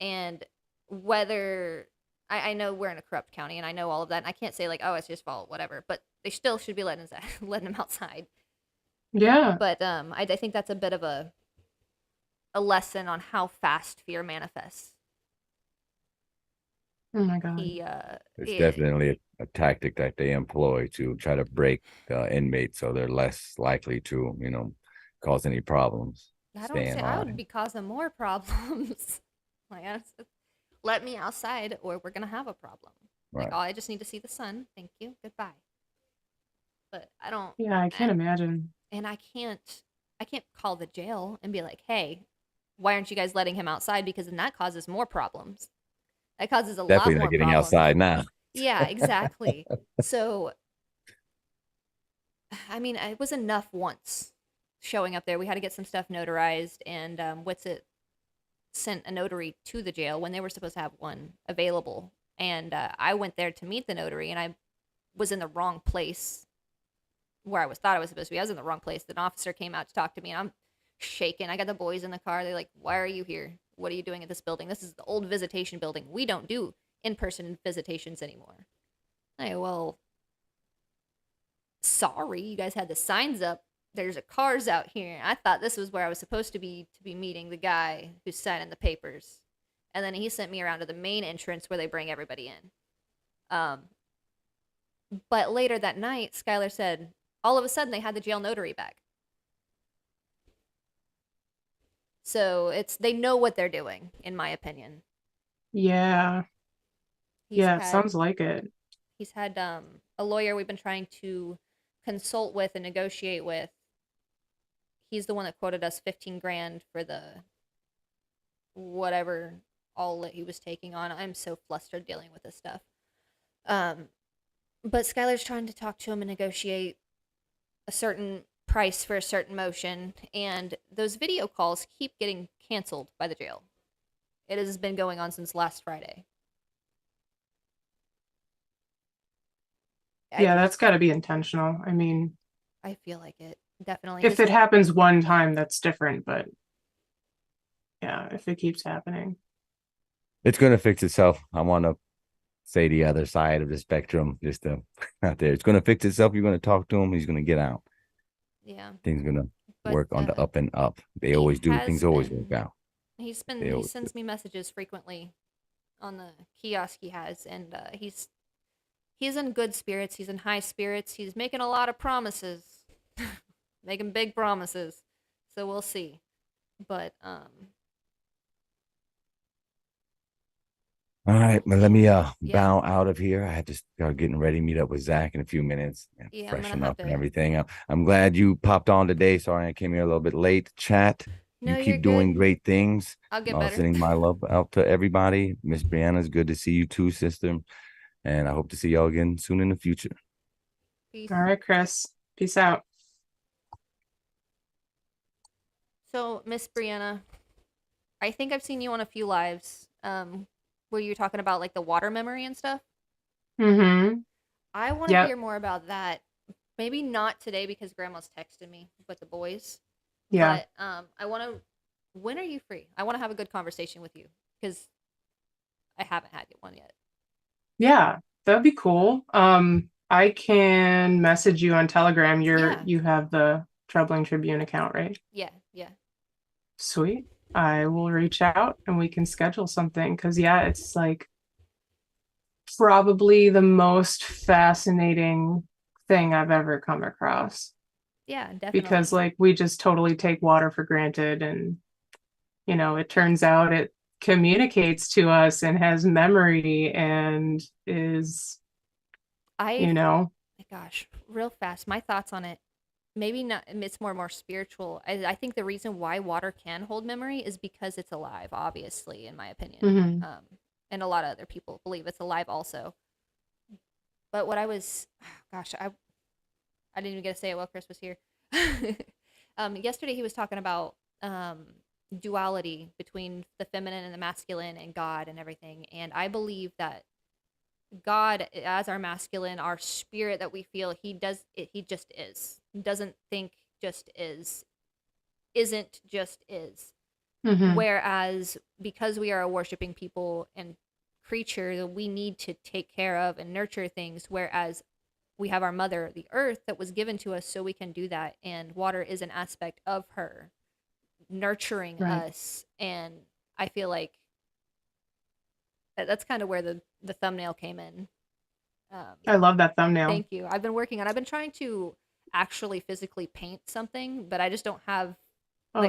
And whether I know we're in a corrupt county, and I know all of that, and I can't say like, oh, it's his fault, whatever, but they still should be letting him outside. Yeah. But I think that's a bit of a lesson on how fast fear manifests. Oh my God. It's definitely a tactic that they employ to try to break inmates so they're less likely to, cause any problems. I would be causing more problems. Like, let me outside or we're going to have a problem. Right. Like, oh, I just need to see the sun. Thank you. Goodbye. But I don't. Yeah, I can't imagine. And I can't call the jail and be like, hey, why aren't you guys letting him outside? Because then that causes more problems. That causes a definitely lot more not getting problems. outside now. Yeah, exactly. So, I mean, it was enough once showing up there. We had to get some stuff notarized, and Witsit sent a notary to the jail when they were supposed to have one available. And I went there to meet the notary, and I was in the wrong place where thought I was supposed to be. I was in the wrong place. An officer came out to talk to me, and I'm shaking. I got the boys in the car. They're like, why are you here? What are you doing at this building? This is the old visitation building. We don't do in-person visitations anymore. Hey, well, sorry, you guys had the signs up. There's cars out here. I thought this was where I was supposed to be meeting the guy who's signing the papers. And then he sent me around to the main entrance where they bring everybody in. But later that night, Skylar said, all of a sudden they had the jail notary back. So they know what they're doing, in my opinion. Yeah. It sounds like it. He's had a lawyer we've been trying to consult with and negotiate with. He's the one that quoted us $15,000 for the whatever all that he was taking on. I'm so flustered dealing with this stuff. But Skylar's trying to talk to him and negotiate a certain price for a certain motion, and those video calls keep getting canceled by the jail. It has been going on since last Friday. Yeah, that's got to be intentional. I mean, I feel like it definitely. If it happens one time, that's different, but yeah, if it keeps happening, it's going to fix itself. I want to say the other side of the spectrum, just out there. It's going to fix itself. You're going to talk to him. He's going to get out. Yeah. Things going to work on the up and up. They always do. Things always work out. He sends me messages frequently on the kiosk he has, and he's in good spirits. He's in high spirits. He's making a lot of promises, making big promises. So we'll see. But all right, well, let me bow out of here. I have to start getting ready, meet up with Zach in a few minutes, and freshen up and everything. I'm glad you popped on today. Sorry I came here a little bit late. Chat, no, you keep doing great things. I'll get better. Sending my love out to everybody. Miss Brianna's good to see you too, sister. And I hope to see y'all again soon in the future. Peace. All right, Chris. Peace out. So, Miss Brianna, I think I've seen you on a few lives. Where you're talking about like the water memory and stuff. Mm-hmm. I want to hear more about that. Maybe not today because Grandma's texting me with the boys. Yeah. But I want to. When are you free? I want to have a good conversation with you because I haven't had one yet. Yeah, that'd be cool. I can message you on Telegram. You have the Troubling Tribune account, right? Yeah. Sweet. I will reach out and we can schedule something because it's like probably the most fascinating thing I've ever come across. Yeah, definitely. Because like we just totally take water for granted, and it turns out it communicates to us and has memory and is my gosh, real fast, my thoughts on it. Maybe not, it's more spiritual. I think the reason why water can hold memory is because it's alive, obviously, in my opinion. Mm-hmm. and a lot of other people believe it's alive also. But what I was, gosh, I didn't even get to say it while Chris was here. Yesterday he was talking about duality between the feminine and the masculine and God and everything. And I believe that God, as our masculine, our spirit that we feel, he just is. Doesn't think, just is. Isn't, just is. Mm-hmm. Whereas because we are a worshiping people and creature, we need to take care of and nurture things, whereas we have our mother, the earth, that was given to us so we can do that, and water is an aspect of her nurturing us. And I feel like that's kind of where the thumbnail came in. I love that thumbnail. Thank you. I've been trying to actually physically paint something, but I just don't have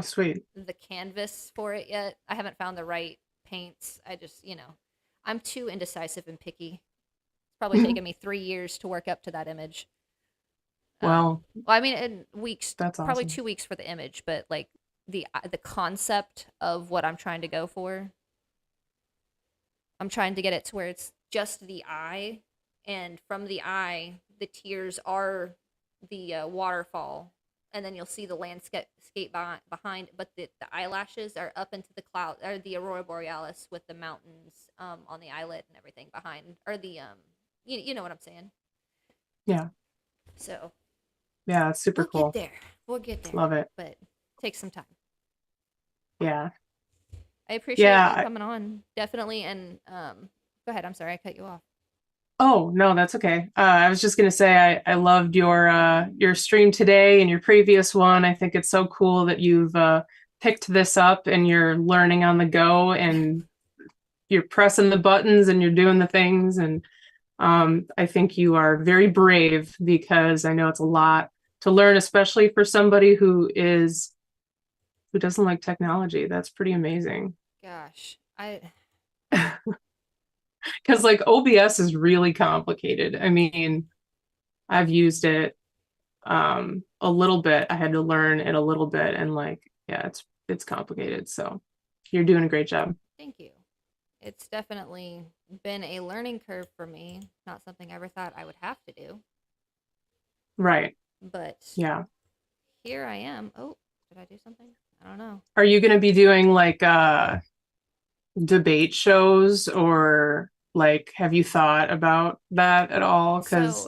sweet, the canvas for it yet. I haven't found the right paints. I just, I'm too indecisive and picky. It's probably taken me 3 years to work up to that image. Well, I mean, in weeks. That's probably awesome. 2 weeks for the image, but like the concept of what I'm trying to go for, I'm trying to get it to where it's just the eye, and from the eye, the tears are the waterfall, and then you'll see the landscape behind, but the eyelashes are up into the cloud, or the Aurora Borealis with the mountains on the islet and everything behind, or the you know what I'm saying? Yeah. So. Yeah, it's super cool. We'll get there. Love it. But take some time. Yeah. I appreciate you coming on, definitely. And go ahead. I'm sorry, I cut you off. Oh no, that's okay. I was just gonna say I loved your stream today and your previous one. I think it's so cool that you've picked this up and you're learning on the go and you're pressing the buttons and you're doing the things. And I think you are very brave, because I know it's a lot to learn, especially for somebody who doesn't like technology. That's pretty amazing. Gosh, because like OBS is really complicated. I mean, I've used it a little bit. I had to learn it a little bit, and like, yeah, it's complicated. So you're doing a great job. Thank you. It's definitely been a learning curve for me. Not something I ever thought I would have to do. Right. But yeah, here I am. Oh, did I do something? I don't know. Are you going to be doing like debate shows, or like have you thought about that at all? Because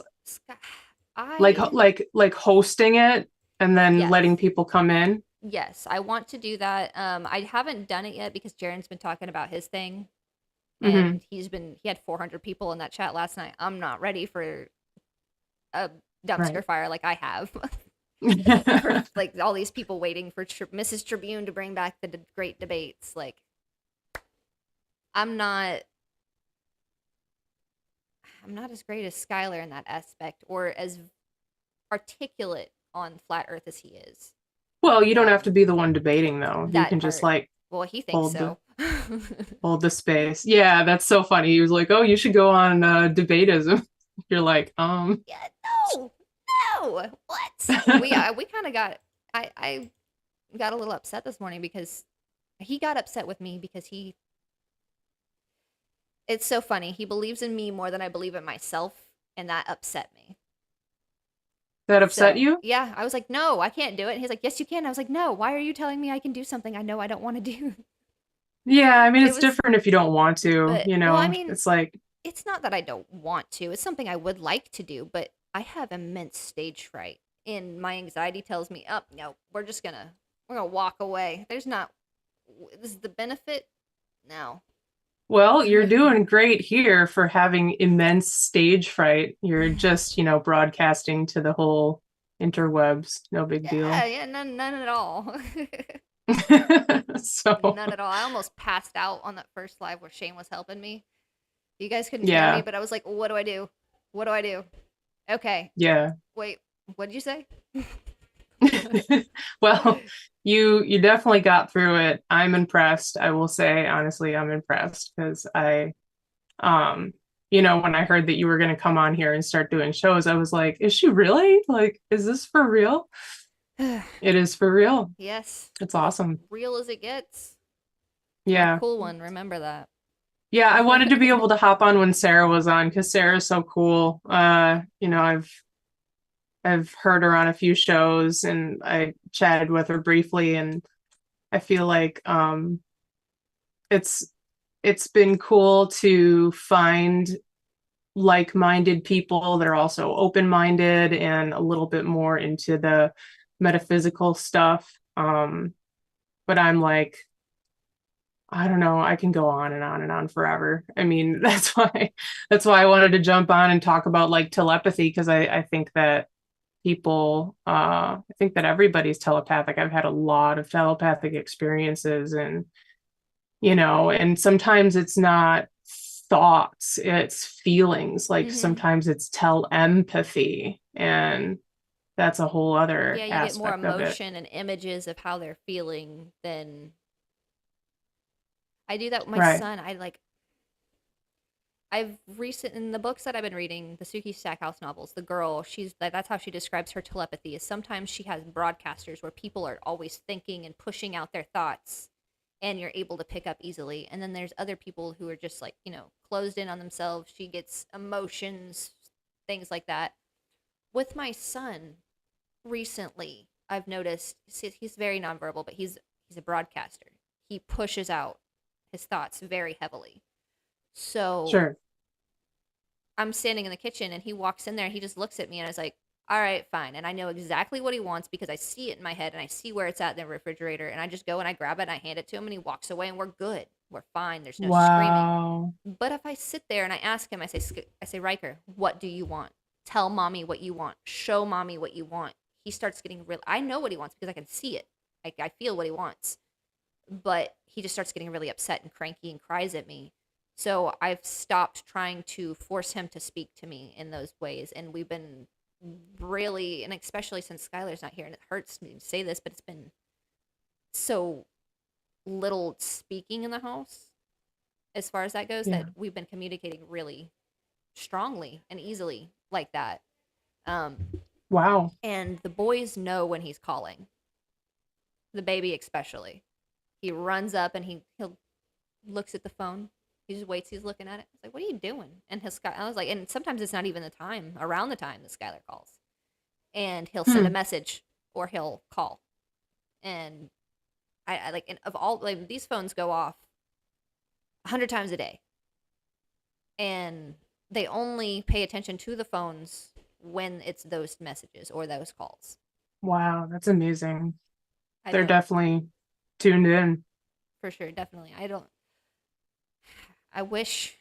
like hosting it and then letting people come in. Yes, I want to do that. I haven't done it yet because Jaren's been talking about his thing, and he had 400 people in that chat last night. I'm not ready for a dumpster fire like I have. For, like, all these people waiting for Mrs. Tribune to bring back the great debates. Like, I'm not as great as Skylar in that aspect, or as articulate on flat Earth as he is. Well, you don't have to be the one debating, though. You can just like, well, he thinks so. Hold the space. Yeah, that's so funny. He was like, "Oh, you should go on debatism." You're like, Yeah, no, what? we kind of got. I got a little upset this morning because he got upset with me because it's so funny. He believes in me more than I believe in myself, and that upset me. That upset you? Yeah, I was like, no, I can't do it. And he's like, yes, you can. I was like, no, why are you telling me I can do something I know I don't want to do? Yeah, I mean, it's different if you don't want to, you know. Well, I mean, it's like, it's not that I don't want to. It's something I would like to do, but I have immense stage fright, and my anxiety tells me, oh, no, we're gonna walk away. This is the benefit? No. Well, you're doing great here for having immense stage fright. You're just, broadcasting to the whole interwebs. No big deal. Yeah, none at all. So none at all. I almost passed out on that first live where Shane was helping me. You guys couldn't hear me, but I was like, what do I do? What do I do? Okay. Yeah. Wait, what did you say? Well, you definitely got through it. I'm impressed. I will say, honestly, I'm impressed because when I heard that you were going to come on here and start doing shows, I was like, is she really? Like, is this for real? It is for real. Yes. It's awesome. Real as it gets. Yeah. A cool one. Remember that. Yeah, I wanted to be able to hop on when Sarah was on because Sarah's so cool. You know, I've heard her on a few shows and I chatted with her briefly, and I feel like it's been cool to find like-minded people that are also open-minded and a little bit more into the metaphysical stuff. But I'm like, I don't know, I can go on and on and on forever. I mean, that's why I wanted to jump on and talk about like telepathy, because I think that people I think that everybody's telepathic. I've had a lot of telepathic experiences, and you know, and sometimes it's not thoughts, it's feelings. Like sometimes it's telepathy, and that's a whole other Yeah, you get more aspect of it. emotion and images of how they're feeling than I do that with my Right. son. In the books that I've been reading, the Suki Stackhouse novels, the girl, that's how she describes her telepathy, is sometimes she has broadcasters where people are always thinking and pushing out their thoughts and you're able to pick up easily. And then there's other people who are just like, you know, closed in on themselves. She gets emotions, things like that. With my son recently, I've noticed he's very nonverbal, but he's a broadcaster. He pushes out his thoughts very heavily. So Sure. I'm standing in the kitchen and he walks in there and he just looks at me and I was like, all right, fine. And I know exactly what he wants because I see it in my head and I see where it's at in the refrigerator. And I just go and I grab it and I hand it to him and he walks away and we're good. We're fine. There's no Wow. screaming. But if I sit there and I ask him, I say, Riker, what do you want? Tell mommy what you want. Show mommy what you want. He starts getting real. I know what he wants because I can see it. I feel what he wants. But he just starts getting really upset and cranky and cries at me. So I've stopped trying to force him to speak to me in those ways. And we've been really, and especially since Skylar's not here, and it hurts me to say this, but it's been so little speaking in the house as far as that goes, that we've been communicating really strongly and easily like that. Wow. And the boys know when he's calling. The baby especially. He runs up and he'll looks at the phone. He just waits. He's looking at it. It's like, what are you doing? And I was like, and sometimes it's not even around the time that Skylar calls. And he'll send a message or he'll call. And I like, and of all, like, these phones go off 100 times a day. And they only pay attention to the phones when it's those messages or those calls. Wow, that's amazing. They're definitely tuned in. For sure, definitely. I wish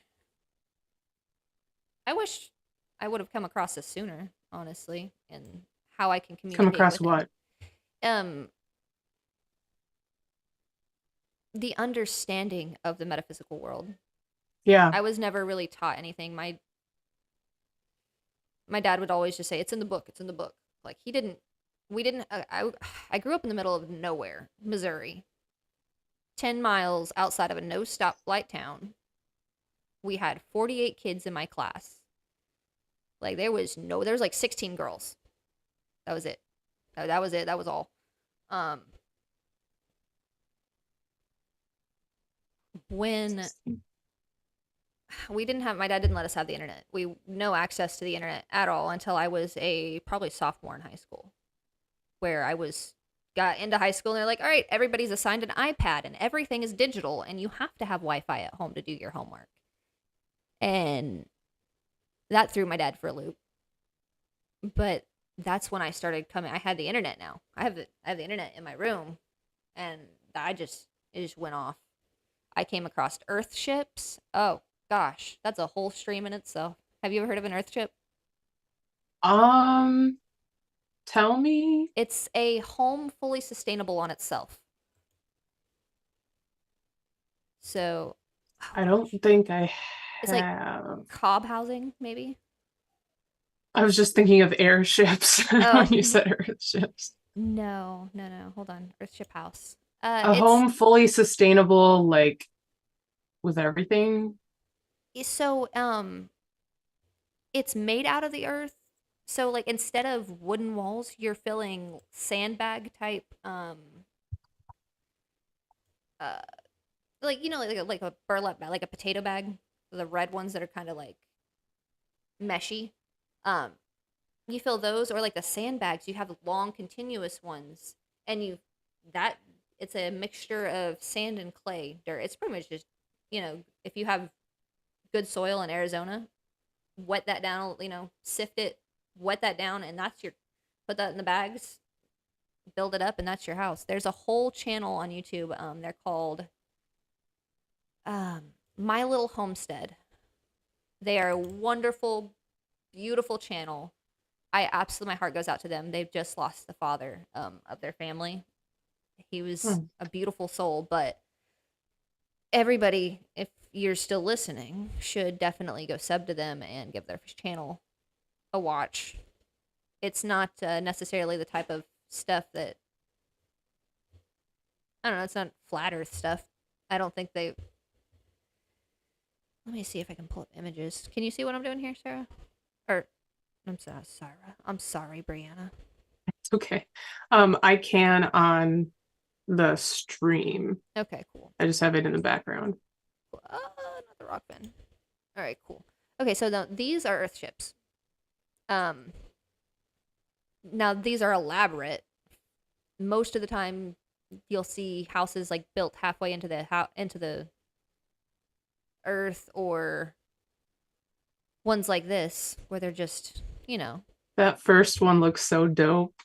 I would have come across this sooner, honestly, and how I can communicate. Come across what? The understanding of the metaphysical world. Yeah. I was never really taught anything. My dad would always just say, "It's in the book. It's in the book." Like I grew up in the middle of nowhere, Missouri. 10 miles outside of a no-stop flight town. We had 48 kids in my class. Like, there was like 16 girls. That was it. That was it. That was all. When my dad didn't let us have the internet. No access to the internet at all until I was probably sophomore in high school, where got into high school and they're like, all right, everybody's assigned an iPad and everything is digital and you have to have Wi-Fi at home to do your homework. And that threw my dad for a loop. But that's when I started coming. I had the internet now. I have the internet in my room, and it just went off. I came across earthships. Oh gosh, that's a whole stream in itself. Have you ever heard of an earthship? Tell me. It's a home fully sustainable on itself. So I don't think I have. It's like cob housing, maybe. I was just thinking of airships when you said earthships. No. Hold on. Earthship house. A home fully sustainable, like, with everything. So, it's made out of the earth. So, like, instead of wooden walls, you're filling sandbag type, like, you know, like a burlap bag, like a potato bag, the red ones that are kind of like meshy. You fill those, or like the sandbags, you have long continuous ones, and that it's a mixture of sand and clay dirt. It's pretty much just, you know, if you have good soil in Arizona, wet that down, you know, sift it, wet that down, and put that in the bags, build it up, and that's your house. There's a whole channel on YouTube. They're called My Little Homestead. They are a wonderful, beautiful channel. My heart goes out to them. They've just lost the father of their family. He was a beautiful soul, but everybody, if you're still listening, should definitely go sub to them and give their channel a watch. It's not necessarily the type of stuff that, I don't know, it's not flat earth stuff. I don't think let me see if I can pull up images. Can you see what I'm doing here, Sarah? I'm sorry, Sarah. I'm sorry, Brianna. It's okay. I can on the stream. Okay, cool. I just have it in the background. Not the rock bin. All right, cool. Okay, so these are earthships. Now these are elaborate. Most of the time, you'll see houses like built halfway into the earth, or ones like this where they're just, you know. That first one looks so dope.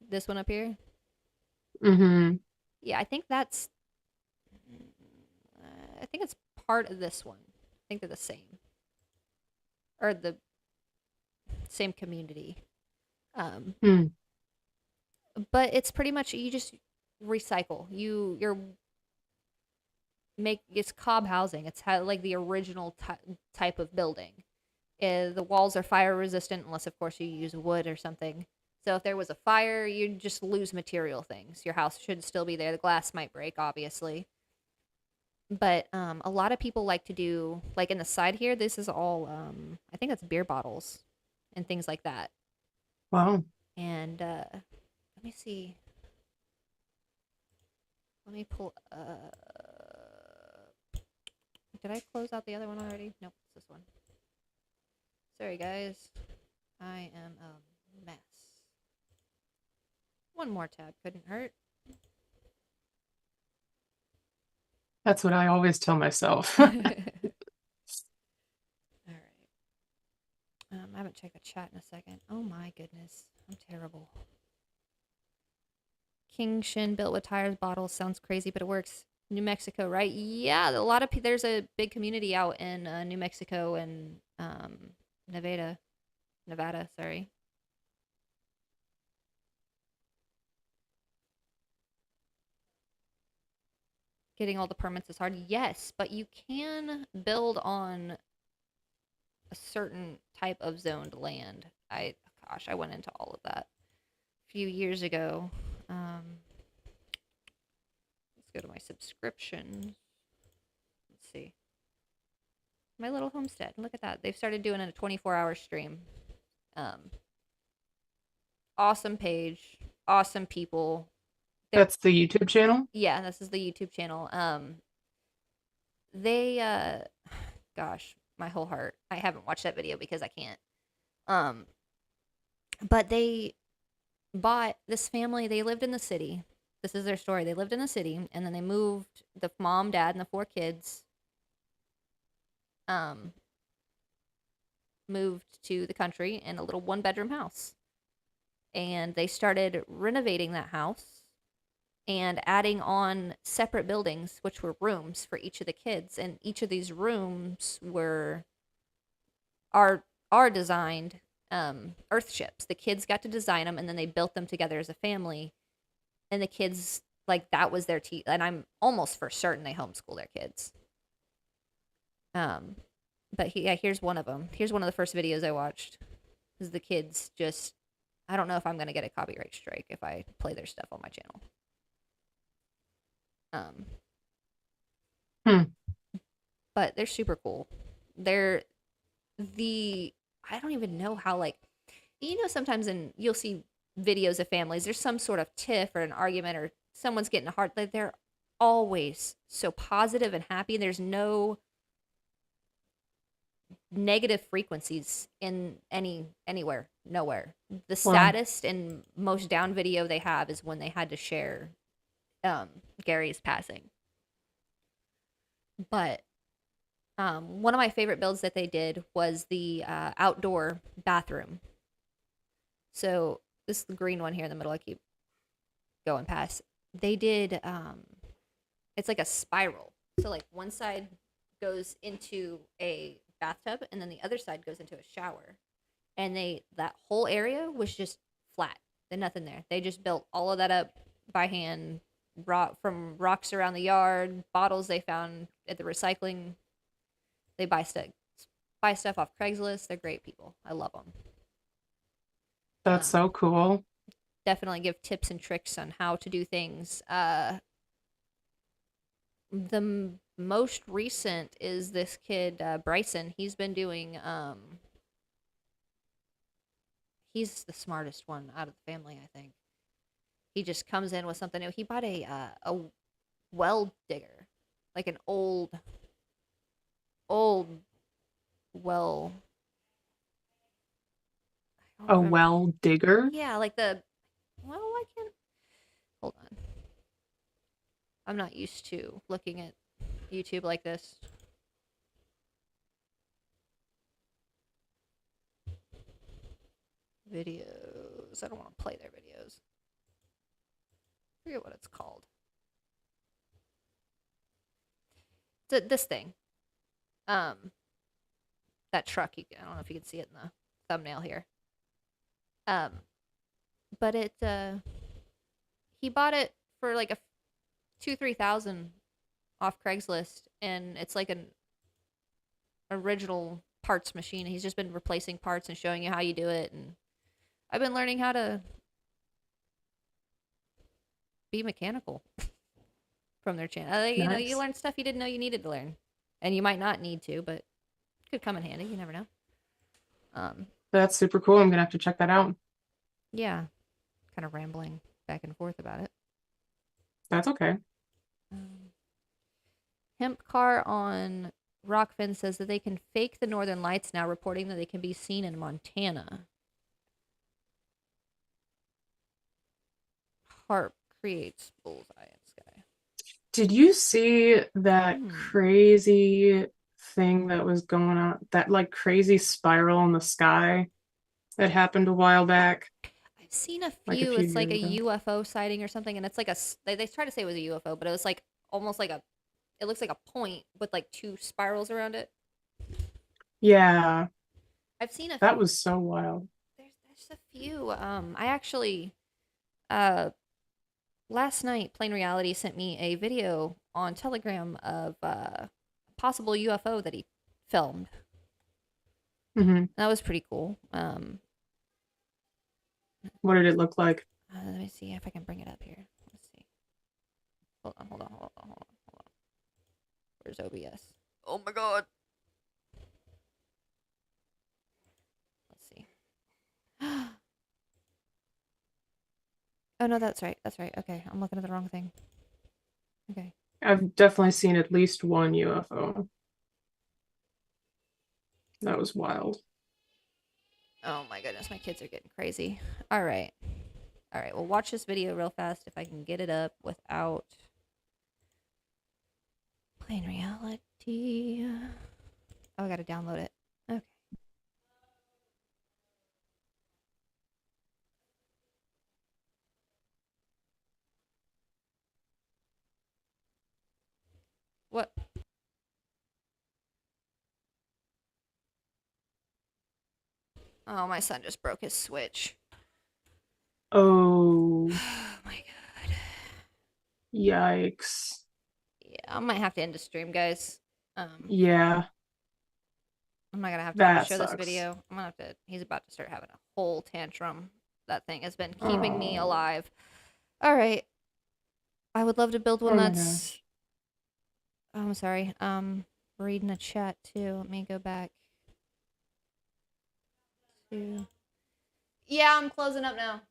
This one up here. Mm-hmm. Yeah, I think that's. I think it's part of this one. I think they're the same, or the same community. But it's pretty much, you just recycle. It's cob housing. It's like the original type of building. The walls are fire resistant unless, of course, you use wood or something. So if there was a fire, you'd just lose material things. Your house should still be there. The glass might break, obviously. But a lot of people like to do, like in the side here, this is all, I think that's beer bottles and things like that. Wow. And let me see. Let me pull. Did I close out the other one already? Nope, it's this one. Sorry, guys. I am a mess. One more tab couldn't hurt. That's what I always tell myself. All right. I haven't checked the chat in a second. Oh my goodness. I'm terrible. King Shin built with tires, bottles. Sounds crazy, but it works. New Mexico, right? Yeah, a lot of people. There's a big community out in New Mexico and Nevada. Sorry. Getting all the permits is hard. Yes, but you can build on a certain type of zoned land. I went into all of that a few years ago. Let's go to my subscriptions. Let's see. My Little Homestead. Look at that. They've started doing a 24-hour stream. Awesome page. Awesome people. That's the YouTube channel? Yeah, this is the YouTube channel. Gosh, my whole heart. I haven't watched that video because I can't. But they bought this family. They lived in the city. This is their story. They lived in the city, and then they moved, the mom, dad, and the 4 kids moved to the country in a little 1-bedroom house. And they started renovating that house and adding on separate buildings, which were rooms for each of the kids. And each of these rooms are designed earthships. The kids got to design them, and then they built them together as a family. And the kids, like, that was their and I'm almost for certain they homeschool their kids. But here's one of them. Here's one of the first videos I watched. Is the kids just, I don't know if I'm gonna get a copyright strike if I play their stuff on my channel. But they're super cool. I don't even know how, like, you know, sometimes you'll see videos of families, there's some sort of tiff or an argument, or someone's getting hard, like, they're always so positive and happy. There's no negative frequencies in anywhere, nowhere. The saddest and most down video they have is when they had to share Gary's passing. But one of my favorite builds that they did was the outdoor bathroom. So this is the green one here in the middle. I keep going past. They did it's like a spiral. So like one side goes into a bathtub and then the other side goes into a shower. And that whole area was just flat. There's nothing there. They just built all of that up by hand, from rocks around the yard, bottles they found at the recycling. They buy stuff off Craigslist. They're great people. I love them. That's so cool. Definitely give tips and tricks on how to do things. The most recent is this kid, Bryson. He's been doing, he's the smartest one out of the family, I think. He just comes in with something new. He bought a well digger, like an old well. A well digger? Yeah, like I can't. Hold on. I'm not used to looking at YouTube like this. Videos. I don't want to play their videos. I forget what it's called. This thing. That truck. I don't know if you can see it in the thumbnail here. But he bought it for like a 2,000-3,000 off Craigslist, and it's like an original parts machine. He's just been replacing parts and showing you how you do it, and I've been learning how to be mechanical from their channel. You know, you learn stuff you didn't know you needed to learn, and you might not need to, but it could come in handy. You never know. That's super cool. I'm gonna have to check that out. Yeah, kind of rambling back and forth about it. That's okay. Hemp Car on Rockfin says that they can fake the northern lights now, reporting that they can be seen in Montana. Harp creates bullseye in sky. Did you see that crazy thing that was going on? That like crazy spiral in the sky that happened a while back? I've seen a few. It's like a UFO sighting or something, and it's like they try to say it was a UFO, but it was like almost like it looks like a point with like two spirals around it. Yeah. I've seen a few. That was so wild. There's a few. I actually last night Plain Reality sent me a video on Telegram of a possible UFO that he filmed. That was pretty cool. What did it look like? Let me see if I can bring it up here. Let's see. Hold on. Where's OBS? Oh my god. Let's see. Oh no, that's right. Okay, I'm looking at the wrong thing. Okay. I've definitely seen at least one UFO. That was wild. Oh my goodness, my kids are getting crazy. All right, well, watch this video real fast if I can get it up without Plain Reality. Oh, I gotta download it. Okay. What? Oh, my son just broke his Switch. Oh. Oh my god. Yikes. Yeah, I might have to end the stream, guys. Yeah. I'm not gonna have time to show this video. I'm gonna have to. He's about to start having a whole tantrum. That thing has been keeping me alive. All right. I would love to build one that's. Oh, I'm sorry. Reading a chat too. Let me go back to. Yeah, I'm closing up now.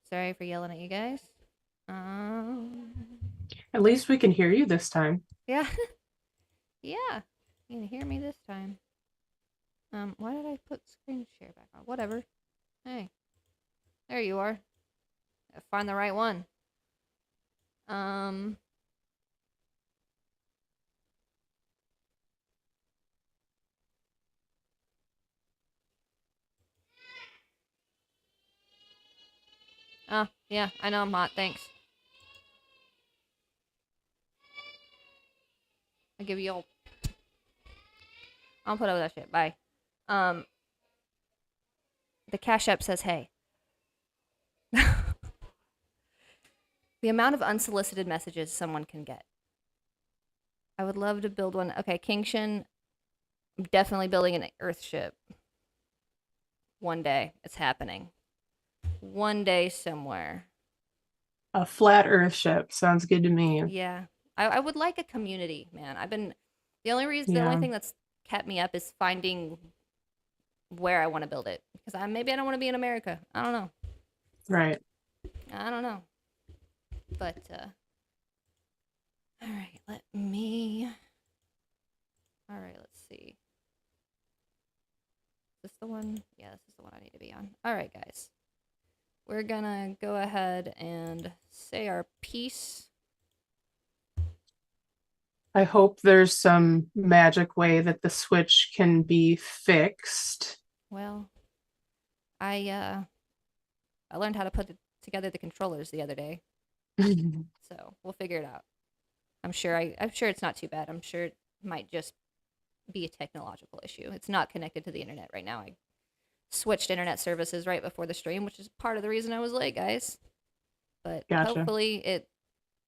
Sorry for yelling at you guys. At least we can hear you this time. Yeah. Yeah. You can hear me this time. Why did I put screen share back on? Whatever. Hey. There you are. Gotta find the right one. Oh, yeah, I know I'm hot, thanks. I'll give you all... I'll put up that shit, bye. The Cash App says, hey. The amount of unsolicited messages someone can get. I would love to build one. Okay, Kingshin, I'm definitely building an Earthship. One day, it's happening. One day somewhere. A flat Earth ship sounds good to me. Yeah, I would like a community, man. The only thing that's kept me up is finding where I want to build it, because maybe I don't want to be in America. I don't know. Right. I don't know. But all right, let's see. Is this the one? Yeah, this is the one I need to be on. All right, guys. We're gonna go ahead and say our piece. I hope there's some magic way that the switch can be fixed. Well, I learned how to put together the controllers the other day. So we'll figure it out. I'm sure it's not too bad. I'm sure it might just be a technological issue. It's not connected to the internet right now. I switched internet services right before the stream, which is part of the reason I was late, guys. But Gotcha. Hopefully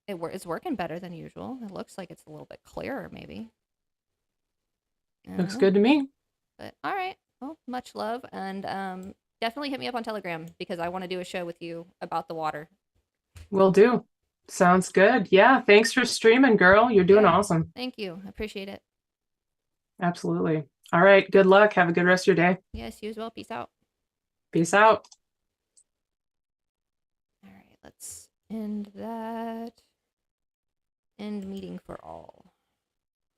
it's working better than usual. It looks like it's a little bit clearer, maybe. Looks good to me. But all right. Well, much love, and definitely hit me up on Telegram, because I want to do a show with you about the water. Will do. Sounds good. Yeah, thanks for streaming, girl. You're doing awesome. Thank you. I appreciate it. Absolutely. All right. Good luck. Have a good rest of your day. Yes, you as well. Peace out. Peace out. All right, let's end that. End meeting for all.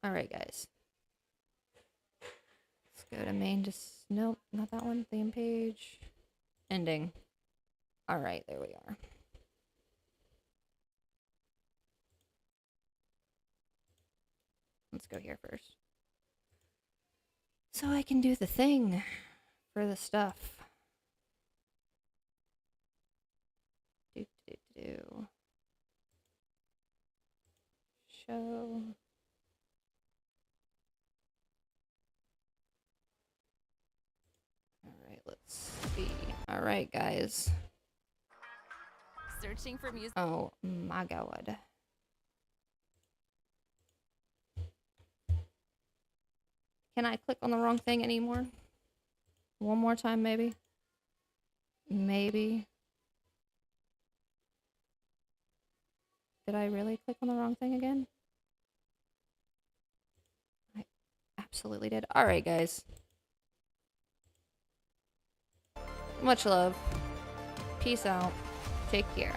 All right, guys. Let's go to main. Nope, not that one. Theme page. Ending. All right, there we are. Let's go here first. So I can do the thing for the stuff. Show. All right, let's see. All right, guys. Searching for music. Oh my God. Can I click on the wrong thing anymore? One more time, maybe? Maybe. Did I really click on the wrong thing again? I absolutely did. All right, guys. Much love. Peace out. Take care.